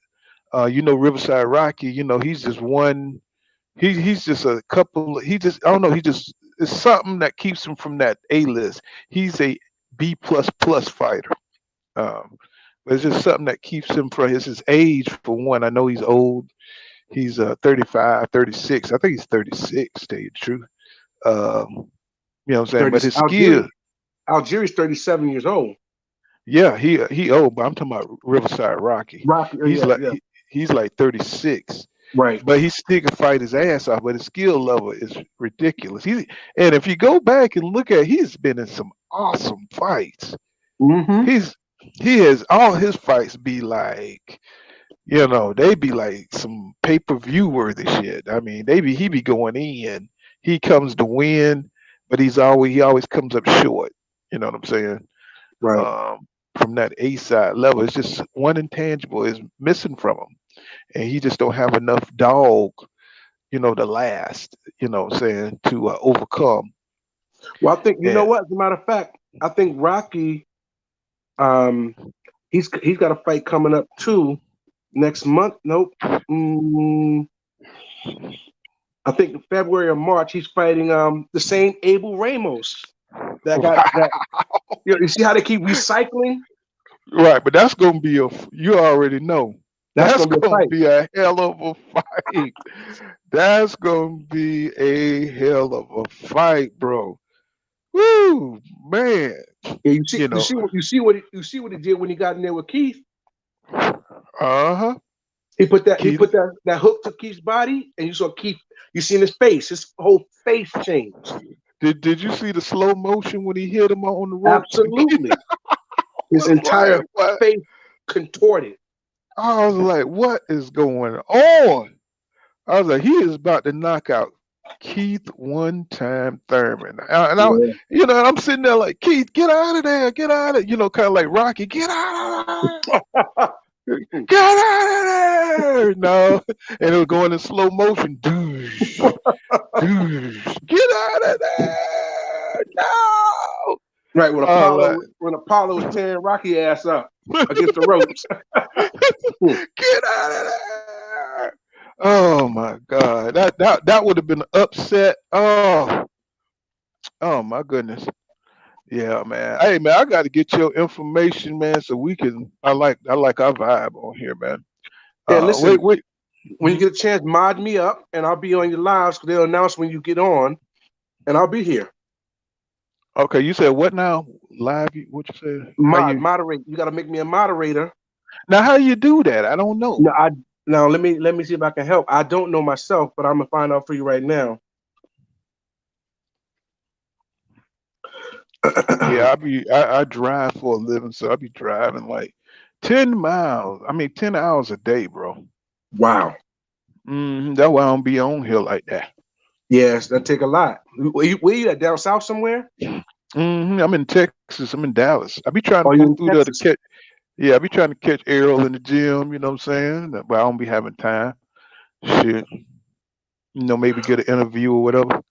Riverside Rocky, he's just one. He's just a couple. He just I don't know. He just it's something that keeps him from that A list. He's a B plus fighter. Um, but it's just something that keeps him from his age for one. I know he's old. He's 35, 36. I think he's 36. To tell you the truth. You know what I'm saying? 30, But his skill, Algieri's 37 years old. yeah, he old. But I'm talking about Riverside Rocky. Rocky, He's yeah, like yeah. he's like 36. Right. But he still can fight his ass off. But his skill level is ridiculous. And if you go back and look at, he's been in some awesome fights. Mm-hmm. He's he has all his fights be like, they be like some pay-per-view worthy shit. I mean, he be going in. He comes to win, but he always comes up short. You know what I'm saying? Right. From that A side level, it's just one intangible is missing from him, and he just don't have enough dog, to last. You know what I'm saying, to overcome. Well, I think you know And what. As a matter of fact, I think Rocky, um, he's got a fight coming up too next month. Nope. Mm, I think in February or March he's fighting the same Abel Ramos that got that. You see how they keep recycling? right, but that's gonna be you already know. That's That's gonna be a gonna fight. be a hell of a fight. That's gonna be a hell of a fight, bro. Woo, man. Yeah, You know, you see what he did when he got in there with Keith. uh-huh. He Keith, put that hook to Keith's body, and you saw Keith. You seen his face. His whole face changed. did you see the slow motion when he hit him on the ropes? And Keith Absolutely, his was entire like, what? face contorted. I was like, what is going on? I was like, he is about to knock out Keith one time Thurman. Yeah. And I'm sitting there like, Keith, get out of there, get out of, kind of like Rocky, get out of there, get out of there. No, and it was going in slow motion. Doosh, doosh, get out of there. No. Right I was When Apollo was tearing Rocky ass up against the ropes. get out of there. Oh my God. That would have been upset. Oh my goodness. Yeah, man. Hey man, I gotta get your information, man, so we can I like our vibe on here, man. Yeah, Wait, listen. wait. When you Mhm. get a chance, mod me up, and I'll be on your lives. They'll announce when you get on, and I'll be here. Okay, you said what now? Live, what you said? How you Moderate. You got to make me a moderator. now how you do that? I don't know. Now, let me see if I can help. I don't know myself, but I'm gonna find out for you right now. Yeah, I drive for a living, so I be driving like 10 miles. I mean 10 hours a day, bro. Wow. That's why I don't be on here like that. Yes, that take a lot. Where you at? Down south somewhere? I'm in Texas. I'm in Dallas. I be trying to Or go you in through there to Texas? catch. Yeah, I be trying to catch Errol in the gym. You know what I'm saying? But I don't be having time. Shit. Maybe get an interview or whatever.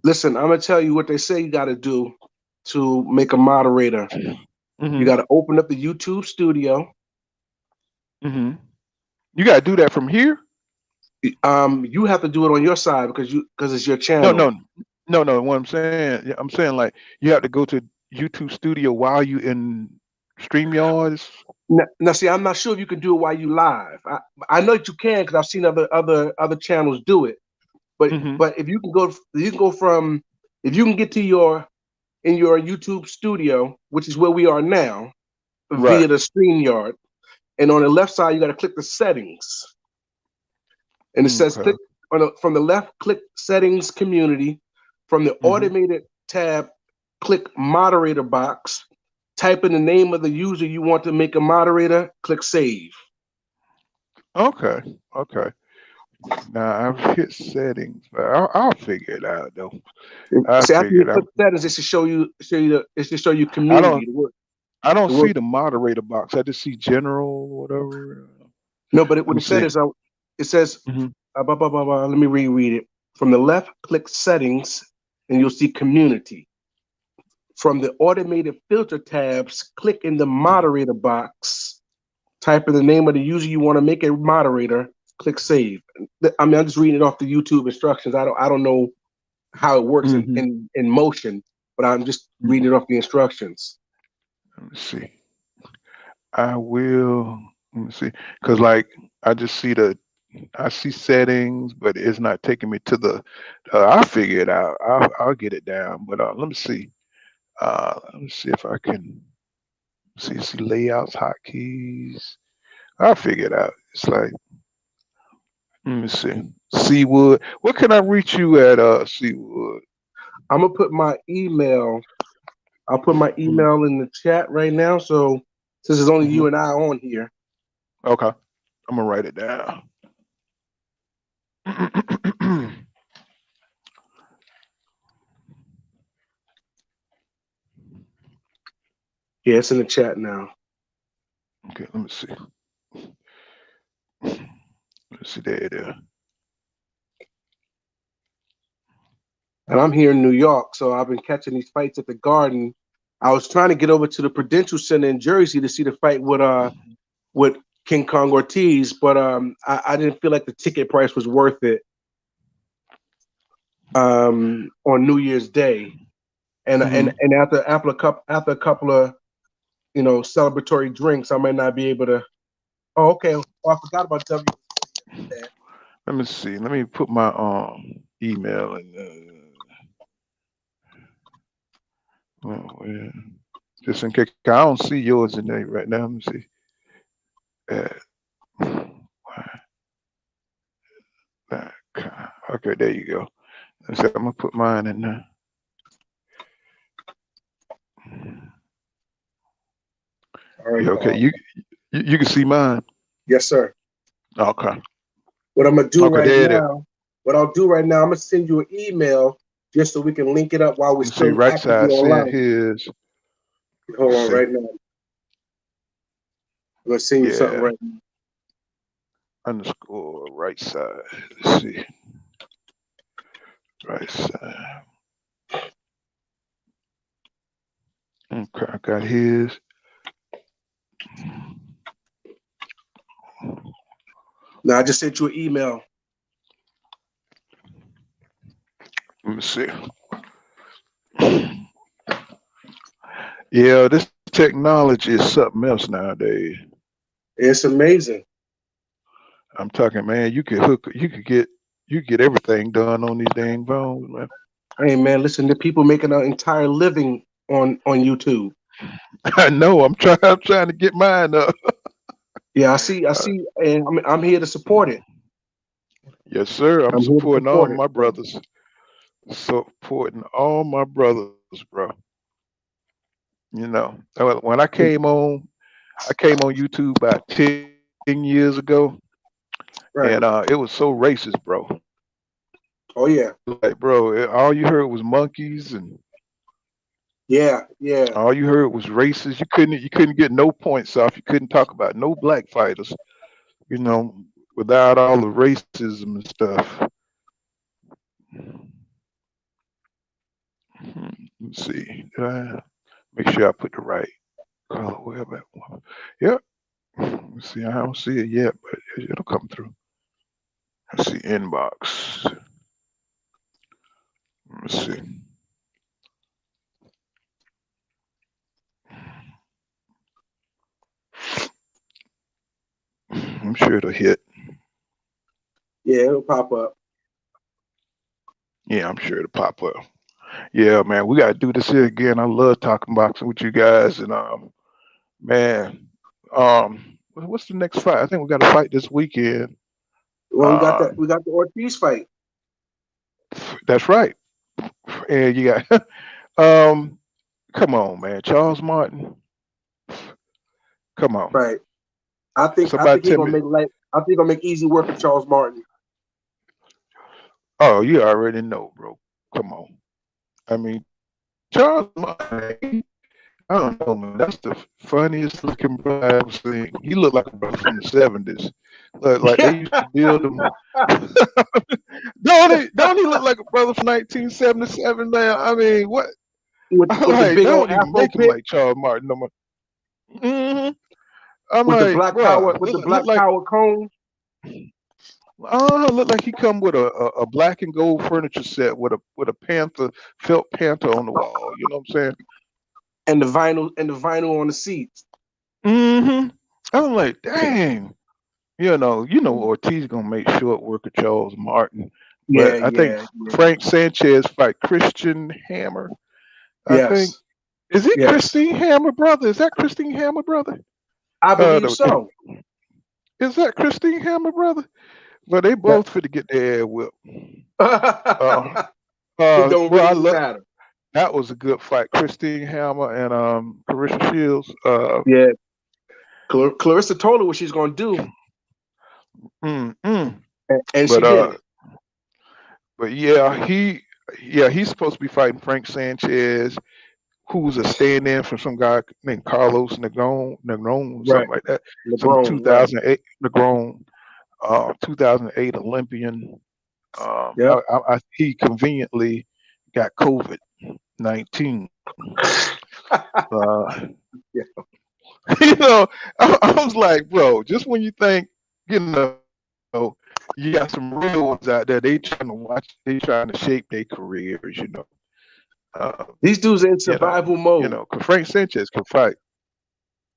Listen, I'm gonna tell you what they say you got to do to make a moderator. You hmm got to open up the YouTube studio. hmm You gotta do that from here. You have to do it on your side because it's your No, channel. no, no. What I'm saying, yeah, I'm saying like you have to go to YouTube Studio while you in StreamYards. Now, see, I'm not sure if you can do it while you live. I know that you can because I've seen other channels do it. But hmm but if you can go from if you can get to your YouTube studio, which is where we are now, via Right. the StreamYard, and on the left side you got to click the settings, and it says Okay. click from the left, click settings community, from the hmm automated tab, click moderator box, type in the name of the user you want to make a moderator, click save. Okay. Okay. Now I've hit settings, but I'll figure it out though. I See, after figure you it out. click settings, it should show you I don't. community. I don't The word. see the moderator box. I just see general, whatever. No, but Let what me it said see. is, it says, Hmm. blah, blah, blah, blah. Let me reread it. From the left, click settings, and you'll see community. From the automated filter tabs, click in the moderator box, type in the name of the user you want to make a moderator, click save. I mean, I'm just reading it off the YouTube instructions. I don't know how it works Hmm. in motion, but I'm just reading it off the instructions. Let me see. I will. Let me see. Cause like I just see I see settings, but it's not taking me to the. I'll figure it out. I'll get it down. But let me see. Let me see if I can see layouts, hotkeys. I'll figure it out. It's like let me see. Seawood. What can I reach you at? Seawood. I'm gonna put my email. I'll put my Mm-hmm. email in the chat right now. So since it's only Mm-hmm. you and I on here, Okay. I'm gonna write it down. yeah, it's in the chat now. Okay, let me see. Let's see, there it is. And I'm here in New York, so I've been catching these fights at the Garden. I was trying to get over to the Prudential Center in Jersey to see the fight with King Kong Ortiz, but I didn't feel like the ticket price was worth it on New Year's Day. And and Hmm. and after a couple of celebratory drinks, I might not be able to. Oh, okay. Oh, I forgot about W. Let me see. Let me put my email in. Well, just in case I don't see yours in there right now. Let me see. Uh, okay, there you go. So I'm gonna put mine in there. All right, Yeah, okay. Carl. You can see mine. Yes, sir. Okay. What I'm gonna do Okay, right there it is. now, what I'll do right now, I'm gonna send you an email just so we can link it up while we're Let me see. still Right actively side saying online. his. Hold Let's on, see. right now. I'm gonna send you something Yeah. right now. Underscore right side. Let's see. Right side. Okay, I got his. Now I just sent you an email. Let me see. Yeah, this technology is something else nowadays. It's amazing. I'm talking, man. You could get everything done on these dang phones, man. Hey man, listen, the people making an entire living on YouTube. I know. I'm trying to get mine up. Yeah, I Uh, see, and I'm here to support it. yes, sir. I'm I'm here to supporting all support it. my So, brothers. Supporting all my brothers, bro. When I came on YouTube about 10 years ago, and right. it was so racist, bro. Oh yeah. Like, bro, all you heard was monkeys, and Yeah, yeah. all you heard was racist. You couldn't get no points off. You couldn't talk about no black fighters, you know, without all the racism and stuff. Let's see. Did I make sure I put the right color? Wherever. Yep. Let's see. I don't see it yet, but it'll come through. Let's see. Inbox. Let's see. I'm sure it'll hit. Yeah, it'll pop up. Yeah, I'm sure it'll pop up. Yeah, man, we gotta do this here again. I love talking boxing with you guys, and man, what's the next fight? I think we got a fight this weekend. Well, we Um, got the Ortiz fight. that's right. And you got, um, come on, man, Charles Martin. Come on, Right. I think somebody he tell gonna me. make light. I think I'll make easy work of Charles Martin. Oh, you already know, bro. Come on. I mean, Charles Martin, I don't know, man. That's the funniest looking brother I ever seen. He looked like a brother from the 70s. Like they Yeah, used to build him. Don't he look like a brother from 1977, man? I mean, what? I'm with the like, big they old don't even Afro make him pit, like Charles Martin no more. hmm I'm with the like, black power, bruh, with the look black like, power cone, look like he come with a black and gold furniture set with a panther, felt panther on the wall. You know what I'm saying? and the vinyl on the seats. hmm I'm like, Yeah, dang. Ortiz gonna make short work of Charles Martin, yeah, but I think yeah, yeah. Frank Sanchez fight Christian Hammer. I think Yes, is it yes. Christine Hammer brother? Is that Christine Hammer brother? I believe The, so. is that Christine Hammer brother? Well, they That both fit to get their ass whipped. Uh, it don't well, really I even love matter. that was a good fight. Christine Hammer and Carissa Shields. Yeah, Clarissa told her what she's gonna do, Mm, mm. and she But did it. he's supposed to be fighting Frank Sanchez, who's a stand-in for some guy named Carlos Negron, Right, something like that. Some LeBron. Right. 2008 Negron, 2008 Olympian. Yep. He conveniently got COVID-19. Uh, Yeah. you know, I was like, bro, just when you think, you got some real ones out there, they trying to shape their careers, Uh, These dudes are in survival mode. 'cause Frank Sanchez can fight.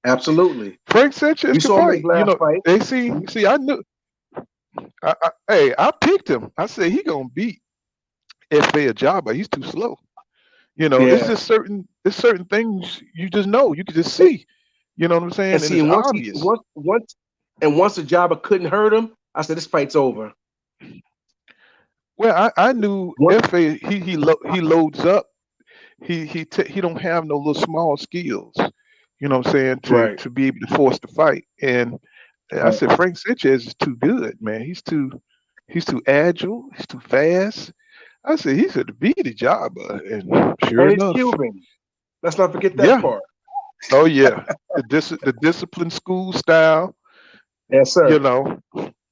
Absolutely. Frank Sanchez We can saw him in his fight. last fight. They see, I knew, hey, I picked him. I said he gonna beat F.A. Ajaba. He's too slow. It's Yeah. just certain things you just know. You can just see. You know what I'm And saying? And see, it's and obvious. once the jobber couldn't hurt him, I said this fight's over. Well, I knew Once, F.A. He loads up. He don't have no little small skills. You know what I'm saying? To right, to be able to force the fight. And I right. said Frank Sanchez is too good, man. He's too agile. He's too fast. I said he should beat the job, and sure And he's enough, Cuban. Let's not forget that yeah. part. Oh yeah, the discipline school style. Yes, You sir. know,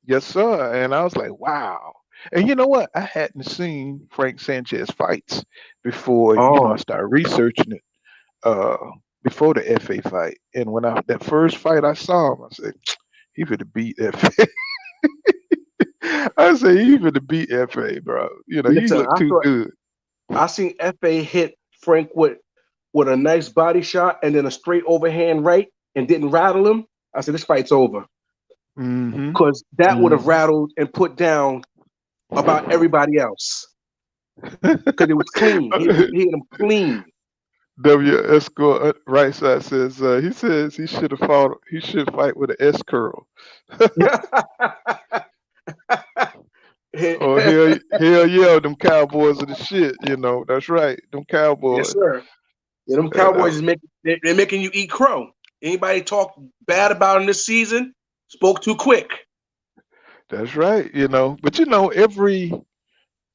yes sir. And I was like, wow. And you know what? I hadn't seen Frank Sanchez fights before. I Oh, started researching it. Uh, Before the FA fight, and when that first fight I saw him, I said he could beat FA. I said he could beat FA, bro. He listen, looked too good. I seen FA hit Frank with a nice body shot and then a straight overhand right and didn't rattle him. I said this fight's over hmm because that would have hmm rattled and put down about everybody else because it was clean. He hit him clean. W. Escort right side he says he should have fought. He should fight with an S curl. Oh hell yeah, them Cowboys are the shit. That's right, them Yes, Cowboys. sir. Yeah, them Uh, Cowboys they're making you eat crow. Anybody talk bad about them this season spoke too quick. that's right. But every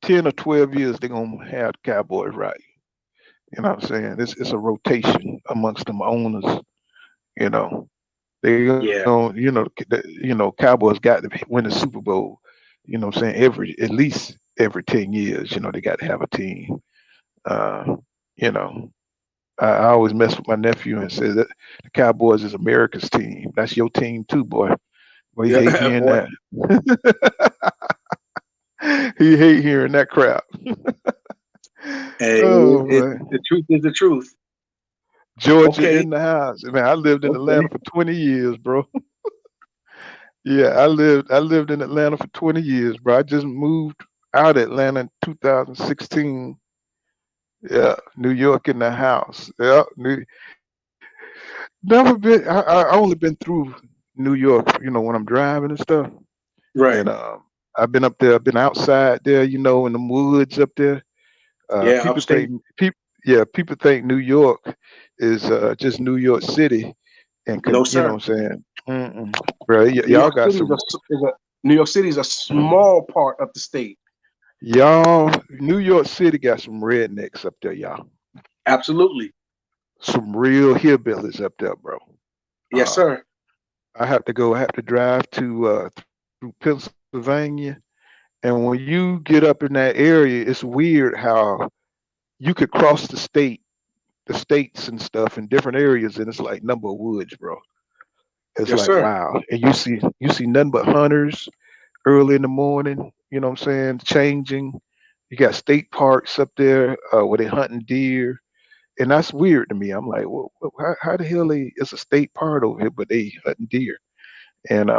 10 or 12 years they're gonna have Cowboys right. You know what I'm saying? It's a rotation amongst them owners. You know, they Yeah, going Cowboys got to win the Super Bowl. You know what I'm saying? At least every 10 years, they got to have a team. Uh, you know, I always mess with my nephew and say that the Cowboys is America's team. That's your team too, boy. Well, he hate yeah, hearing boy. that. He hate hearing that crap. Hey, Oh man. the truth is the truth. Georgia Okay, in the house. Man, I lived in okay. Atlanta for 20 years, bro. Yeah, I lived in Atlanta for 20 years, bro. I just moved out of Atlanta in 2016. Yeah, New York in the house. Yeah, never been. I only been through New York, when I'm driving and stuff. Right. And I've been up there. I've been outside there, in the woods up there. Yeah, People upstate. think people think New York is just New York City, and No, you know sir. what I'm saying? Bro, New y'all York got City is some New York City is a small part of the state. y'all. New York City got some rednecks up there, y'all. Absolutely. Some real hillbillies up there, bro. Yes, Uh, sir. I have to drive to through Pennsylvania, and when you get up in that area, it's weird how you could cross the states and stuff in different areas, and it's like number of woods, bro. It's Yes, like sir. wow, and you see nothing but hunters early in the morning. You know what I'm saying? Changing. You got state parks up there where they hunting deer, and that's weird to me. I'm like, well, how the hell it's a state park over here, but they hunting deer? And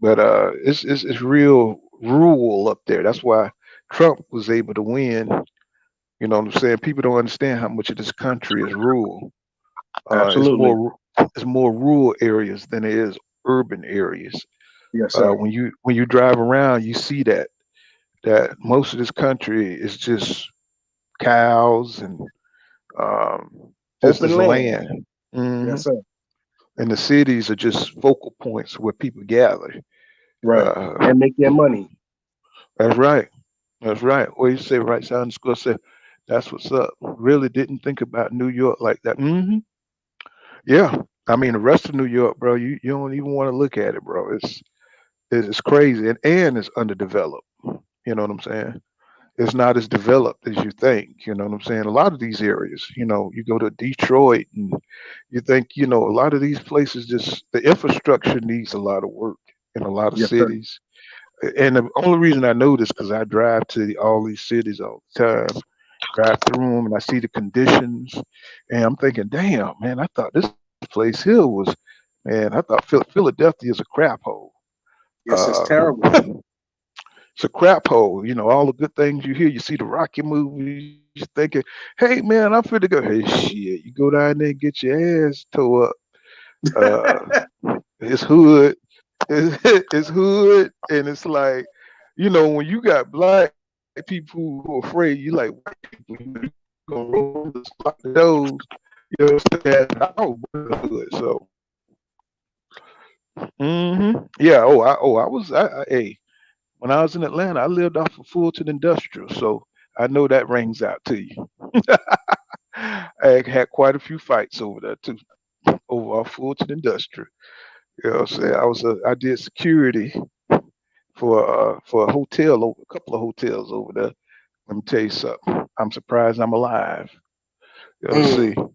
but it's real rural up there. That's why Trump was able to win. You know what I'm saying? People don't understand how much of this country is rural. It's Absolutely. more rural areas than it is urban areas. Yes, sir. When you drive around, you see that most of this country is just cows and just Open this land. land. hmm Yes, sir. And the cities are just focal points where people gather. Right. Uh, And make their money. that's right. That's right. What you say, right side of the school said, that's what's up. Really didn't think about New York like that. Yeah. I mean, the rest of New York, bro, you don't even want to look at it, bro. It's crazy and it's underdeveloped. You know what I'm saying? It's not as developed as you think. You know what I'm saying? A lot of these areas, you go to Detroit and you think, a lot of these places just the infrastructure needs a lot of work in a lot of Yes, sir. cities. And the only reason I know this because I drive to all these cities all the time, drive through them, and I see the conditions, and I'm thinking, damn, man, I thought this place here was, man, I thought Philadelphia is a crap hole. Yes, Uh, it's terrible. it's a crap hole. All the good things you hear. You see the Rocky movies, you're thinking, hey, man, I'm finna go. Hey, shit, you go down there and get your ass tore up. Uh, it's hood. It's hood, and it's like, when you got black people who are afraid, you like white people, you gonna roll the windows, lock the doors, stay at the house, but in the hood. So, yeah. Hey, when I was in Atlanta, I lived off of Fulton Industrial, so I know that rings out to you. I had quite a few fights over there too, over off Fulton Industrial. You know what I'm saying? I did security for a hotel, a couple of hotels over there. Let me tell you something. I'm surprised I'm alive. See, Mm.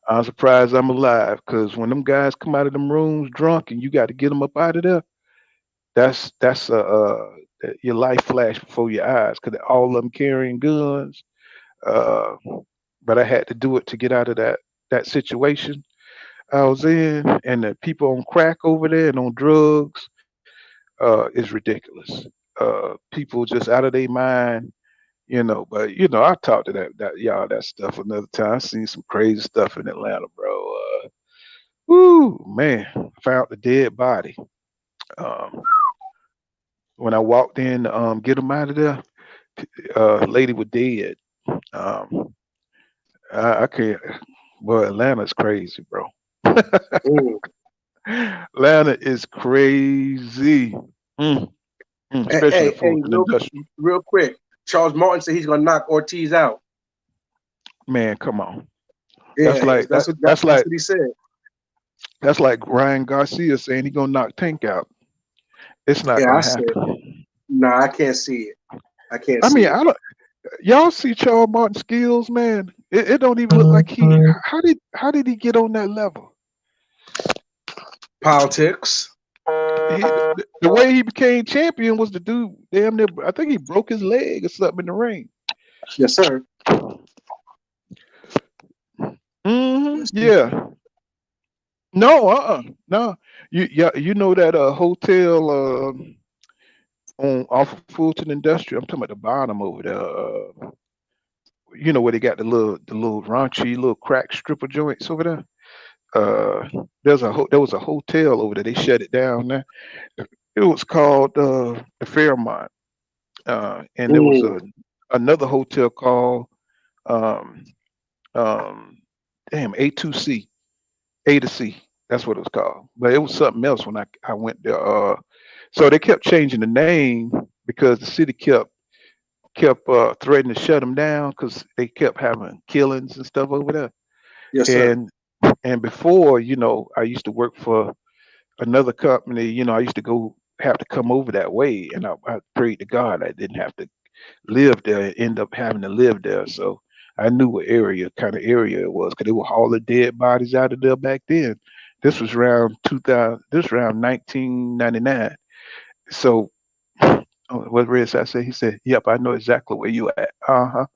I'm surprised I'm alive because when them guys come out of them rooms drunk and you got to get them up out of there, that's your life flash before your eyes because all of them carrying guns. Uh, but I had to do it to get out of that situation I was in, and the people on crack over there and on drugs is ridiculous. People just out of their mind, But I talked to that y'all that stuff another time. I seen some crazy stuff in Atlanta, bro. Woo, man, found the dead body. Um, when I walked in, get them out of there, lady was dead. Um, I can't. Boy, Atlanta's crazy, bro. Mm. Atlanta is crazy. Mm, Hey, especially hey, the hey, Fulton Industrial. real quick. Charles Martin said he's gonna knock Ortiz out. Man, come on. That's Yeah, like that's that. what That's that's like what he said. that's like Ryan Garcia saying he gonna knock Tank out. It's not Yeah, I gonna said, happen. nah, I can't see it. I can't I mean, see it. I don't. Y'all see Charles Martin skills, man. It don't even look like he. How did he get on that level? Politics. The way he became champion was the dude damn near. I think he broke his leg or something in the ring. Yes, sir. Yes, Yeah. No. No. Yeah. You know that hotel on off of Fulton Industrial. I'm talking about the bottom over there. Where they got the little raunchy little crack stripper joints over there. There was a hotel over there. They shut it down now. It was called the Fairmont, and there was Mm. another hotel called um, um, damn A2C, A to C. That's what it was called. But it was something else when I went there. So they kept changing the name because the city kept threatening to shut them down because they kept having killings and stuff over there. Yes, sir. And before, I used to work for another company. I used to go have to come over that way, and I prayed to God I didn't have to live there and end up having to live there. So I knew what kind of area it was, because they were hauling dead bodies out of there back then. This was around 2000. This was around 1999. So what Red I said? He said, "Yep, I know exactly where you at." Uh-huh.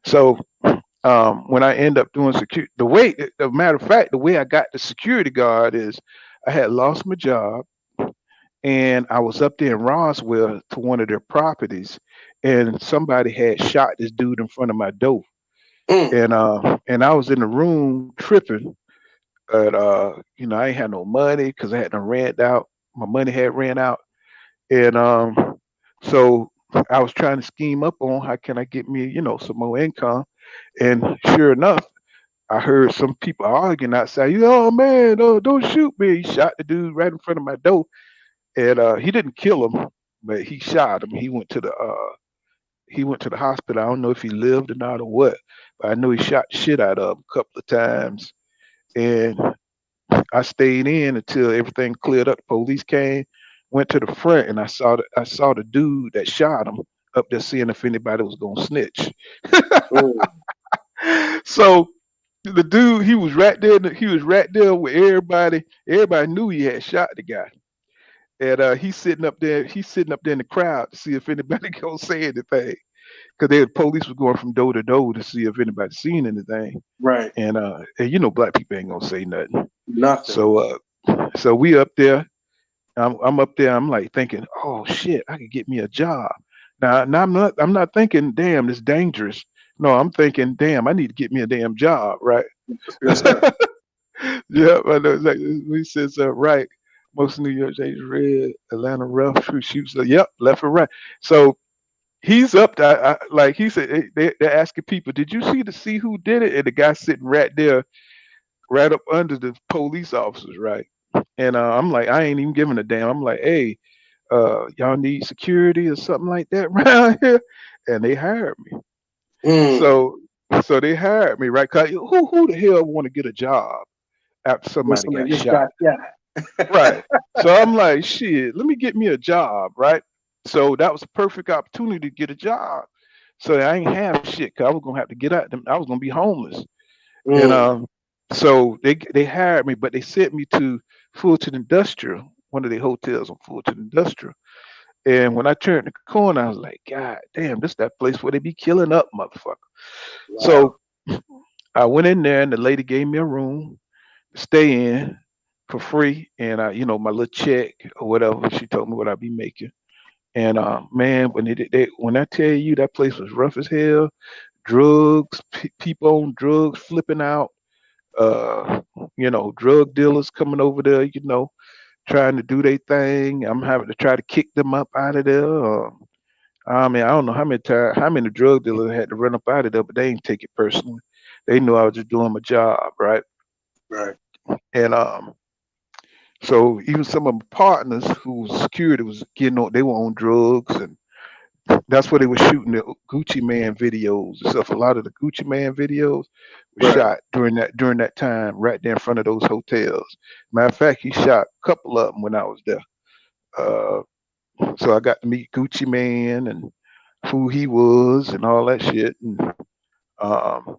So when I end up doing security, the matter of fact, the way I got the security guard is I had lost my job, and I was up there in Roswell to one of their properties, and somebody had shot this dude in front of my door, Mm. and I was in the room tripping, but I ain't had no money because I had to rent out. My money had ran out, and so I was trying to scheme up on how can I get me, some more income, and sure enough, I heard some people arguing outside. Oh man, don't shoot me! He shot the dude right in front of my door, and he didn't kill him, but he shot him. He went to the hospital. I don't know if he lived or not or what, but I know he shot the shit out of him a couple of times. And I stayed in until everything cleared up. The police came, went to the front, and I saw the dude that shot him up there, seeing if anybody was gonna snitch. Mm. So the dude, he was right there. He was right there with everybody. Everybody knew he had shot the guy. And he's sitting up there. He's sitting up there in the crowd to see if anybody gonna say anything, because the police was going from door to door to see if anybody seen anything. Right. And black people ain't gonna say nothing. Nothing. So we up there. I'm up there. I'm like thinking, oh shit, I could get me a job. Now I'm not thinking, damn, it's dangerous. No, I'm thinking, damn, I need to get me a damn job, right? Yes, sir. Yeah, I know exactly. He says, right. Most New York State's red, Atlanta rough, who shoots. Yep, left and right. So he's up there. Like he said, they're asking people, did you see who did it? And the guy sitting right there, right up under the police officers, right? And I'm like, I ain't even giving a damn. I'm like, hey, y'all need security or something like that around here? And they hired me. Mm. So they hired me, right? 'Cause who the hell want to get a job after When somebody somebody got just shot? got shot. Right. So I'm like, shit, let me get me a job, right? So that was a perfect opportunity to get a job. So I ain't have shit, 'cause I was gonna have to get out. I was gonna be homeless, and Mm. so they hired me, but they sent me to Fulton Industrial, one of the hotels on Fulton Industrial. And when I turned the corner, I was like, God damn, this that place where they be killing up, motherfucker. Wow. So I went in there, and the lady gave me a room to stay in for free, and my little check or whatever. She told me what I'd be making. And man, when I tell you that place was rough as hell, drugs, people on drugs flipping out, drug dealers coming over there, trying to do their thing. I'm having to try to kick them up out of there. I mean, I don't know how many drug dealers had to run up out of there, but they ain't take it personally. They knew I was just doing my job, right? Right. And so even some of my partners who was security was getting on, they were on drugs, and that's where they were shooting the Gucci Man videos and stuff. A lot of the Gucci Man videos were Right. shot during that time, right there in front of those hotels. Matter of fact, he shot a couple of them when I was there. Uh, so I got to meet Gucci Man and who he was and all that shit, and um,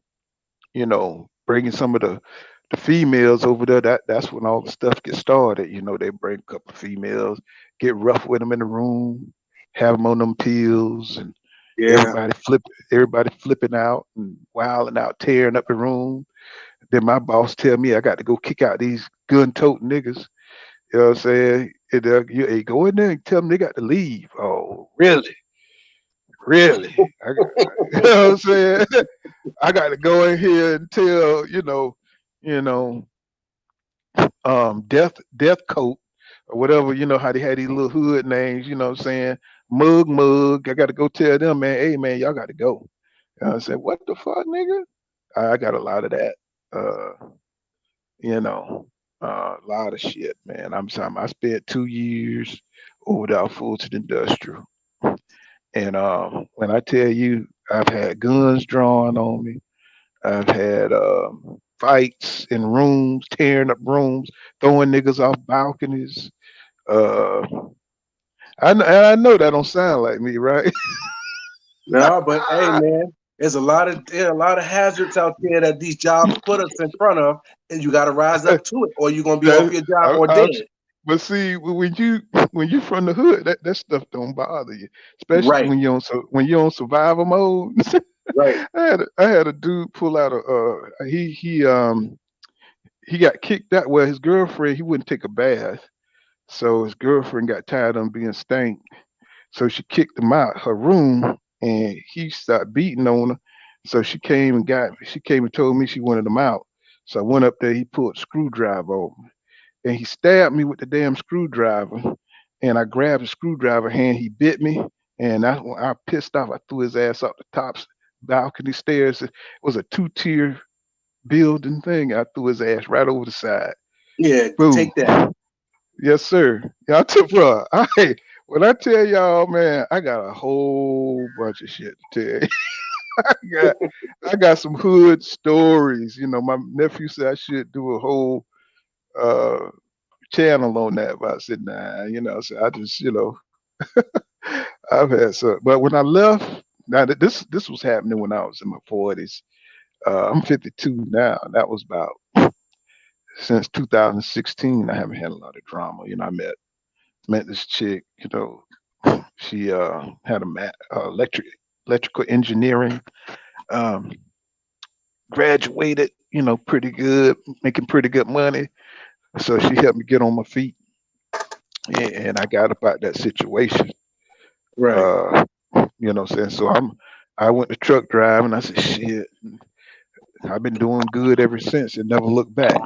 bringing some of the females over there. That's when all the stuff gets started. They bring a couple of females, get rough with them in the room, have them on them pills, and Yeah. everybody flipping out and wilding out, tearing up the room. Then my boss tell me I got to go kick out these gun toting niggas. You know what I'm saying? And, hey, go in there and tell them they got to leave. Oh, really? Really? You know what I'm saying? I got to go in here and tell, you know, death coat or whatever, how they had these little hood names, you know what I'm saying? Mug. I got to go tell them, man, hey man, y'all got to go. I said, what the fuck, nigga? I got a lot of that. Uh, you know. A lot of shit, man. I'm saying I spent 2 years over there Fulton Industrial, and when I tell you, I've had guns drawn on me. I've had fights in rooms, tearing up rooms, throwing niggas off balconies. Uh, and I know that don't sound like me, right? No, but hey, man, there are a lot of hazards out there that these jobs put us in front of, and you got to rise up to it, or you're gonna be off That your job I, or I, dead. but see, when you from the hood, that stuff don't bother you, especially Right, when you're on survival mode. right. I had a dude pull out a he got kicked out. Well, his girlfriend he wouldn't take a bath, so his girlfriend got tired of him being stank. So she kicked him out her room, and he started beating on her. So she came and told me she wanted him out. So I went up there. He pulled a screwdriver over me, and he stabbed me with the damn screwdriver. And I grabbed the screwdriver hand. He bit me, and that's when I pissed off. I threw his ass up the top balcony stairs. It was a two-tier building thing. I threw his ass right over the side. Yeah, Boom. take that. Yes, sir. Y'all took bro. When I tell y'all, man, I got a whole bunch of shit to tell you. I got I got some hood stories. You know, my nephew said I should do a whole uh channel on that, but I said, nah, so I just, I've had some, but when I left, now this was happening when I was in my 40s. I'm 52 now. That was about since 2016. I haven't had a lot of drama. I met this chick. She had electrical engineering. Um, Graduated. Pretty good, making pretty good money. So she helped me get on my feet, and I got up out that situation. Right. Uh, what I'm saying? I went to truck driving. I said, shit, I've been doing good ever since and never looked back.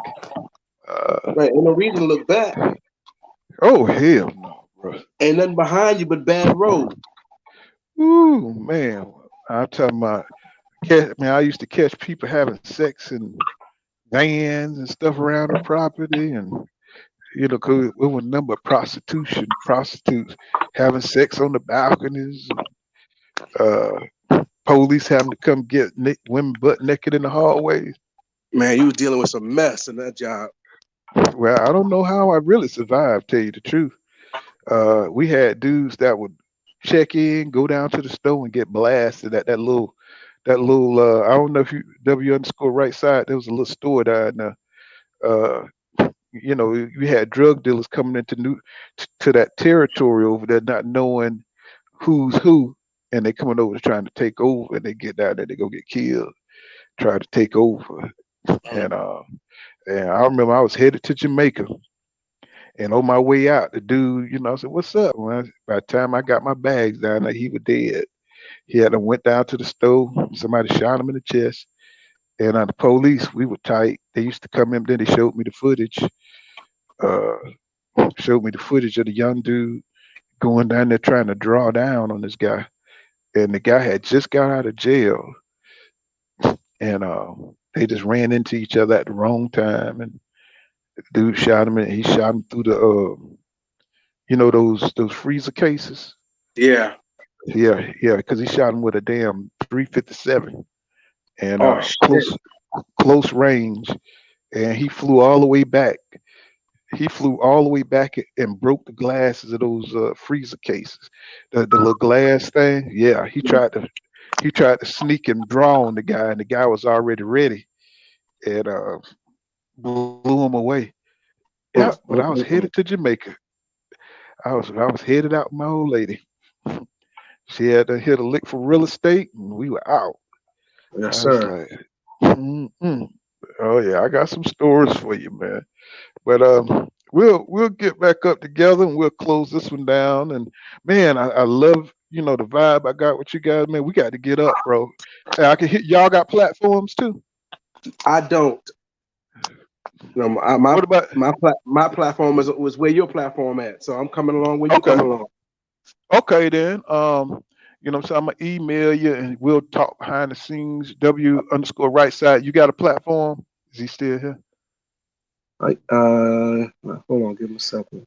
Uh, Right. Ain't no reason to look back. oh, hell no, bro. Ain't nothing behind you but bad road. Ooh, man. I'm talking about, man, I used to catch people having sex in vans and stuff around the property. And, 'cause it was a number of prostitutes having sex on the balconies. Police having to come get women butt naked in the hallways. Man, you was dealing with some mess in that job. Well, I don't know how I really survived, tell you the truth. We had dudes that would check in, go down to the store and get blasted at that little I don't know if you W underscore right side, there was a little store down there. Uh you had drug dealers coming into to that territory over there, not knowing who's who, and they coming over trying to take over, and they get down there, they go get killed, try to take over. And I remember I was headed to Jamaica, and on my way out, the dude, I said, "What's up?" By the time I got my bags down there, he was dead. He had went down to the stove. Somebody shot him in the chest. And the police, we were tight. They used to come in. Then they showed me the footage. Uh, Showed me the footage of the young dude going down there trying to draw down on this guy. And the guy had just got out of jail, and they just ran into each other at the wrong time. And the dude shot him, and he shot him through the those freezer cases. Yeah. Yeah, yeah, because he shot him with a damn 357, and Oh shit. close range, and he flew all the way back. He flew all the way back and broke the glasses of those freezer cases, the little glass thing. Yeah, he tried to sneak and draw on the guy, and the guy was already ready, and blew him away. Yeah, Mm, but I was mm, headed mm, to mm. Jamaica. I was headed out with my old lady. She had to hit a lick for real estate, and we were out. Yes, I was sir. like, mm-mm. Oh yeah, I got some stories for you, man. But we'll get back up together and we'll close this one down. And man, I love the vibe I got with you guys. Man, we got to get up, bro. Hey, I can hit y'all. Got platforms too. I don't. You know, What about? my platform was where your platform at. So I'm coming along where you Okay, coming along. okay then. So I'm gonna email you and we'll talk behind the scenes. W underscore right side. You got a platform? Is he still here? Hold on, give me a second.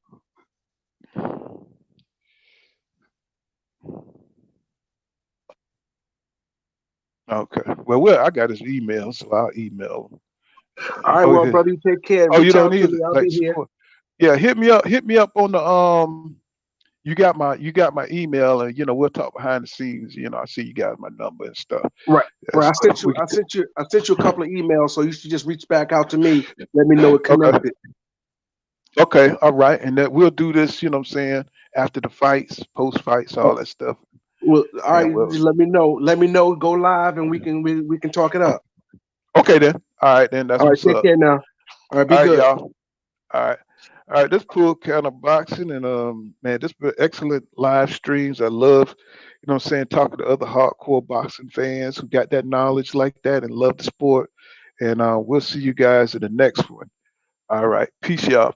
Okay. I got his email, so I'll email him. All right, Oh, well, yeah. brother, you take care. Oh, you Reach don't out to need me. I'll like be here. support. Yeah, hit me up. Hit me up on the You got my email, and we'll talk behind the scenes. I see you got my number and stuff. Right. And Right. stuff. We I can. sent you a couple of emails, so you should just reach back out to me. Let me know it Okay. connected. Okay. All right. And that we'll do this. You know what I'm saying? After the fights, post fights, all Oh, that stuff. well, all And right, we'll. just let me know. Let me know. Go live, and we can talk it up. Okay then. All right then. That's All right, what's take up. care now. All right, be All right, good. y'all. All right. All right, this cool kind of boxing and man, this been excellent live streams. I love, what I'm saying, talking to other hardcore boxing fans who got that knowledge like that and love the sport. And we'll see you guys in the next one. All right. Peace, y'all.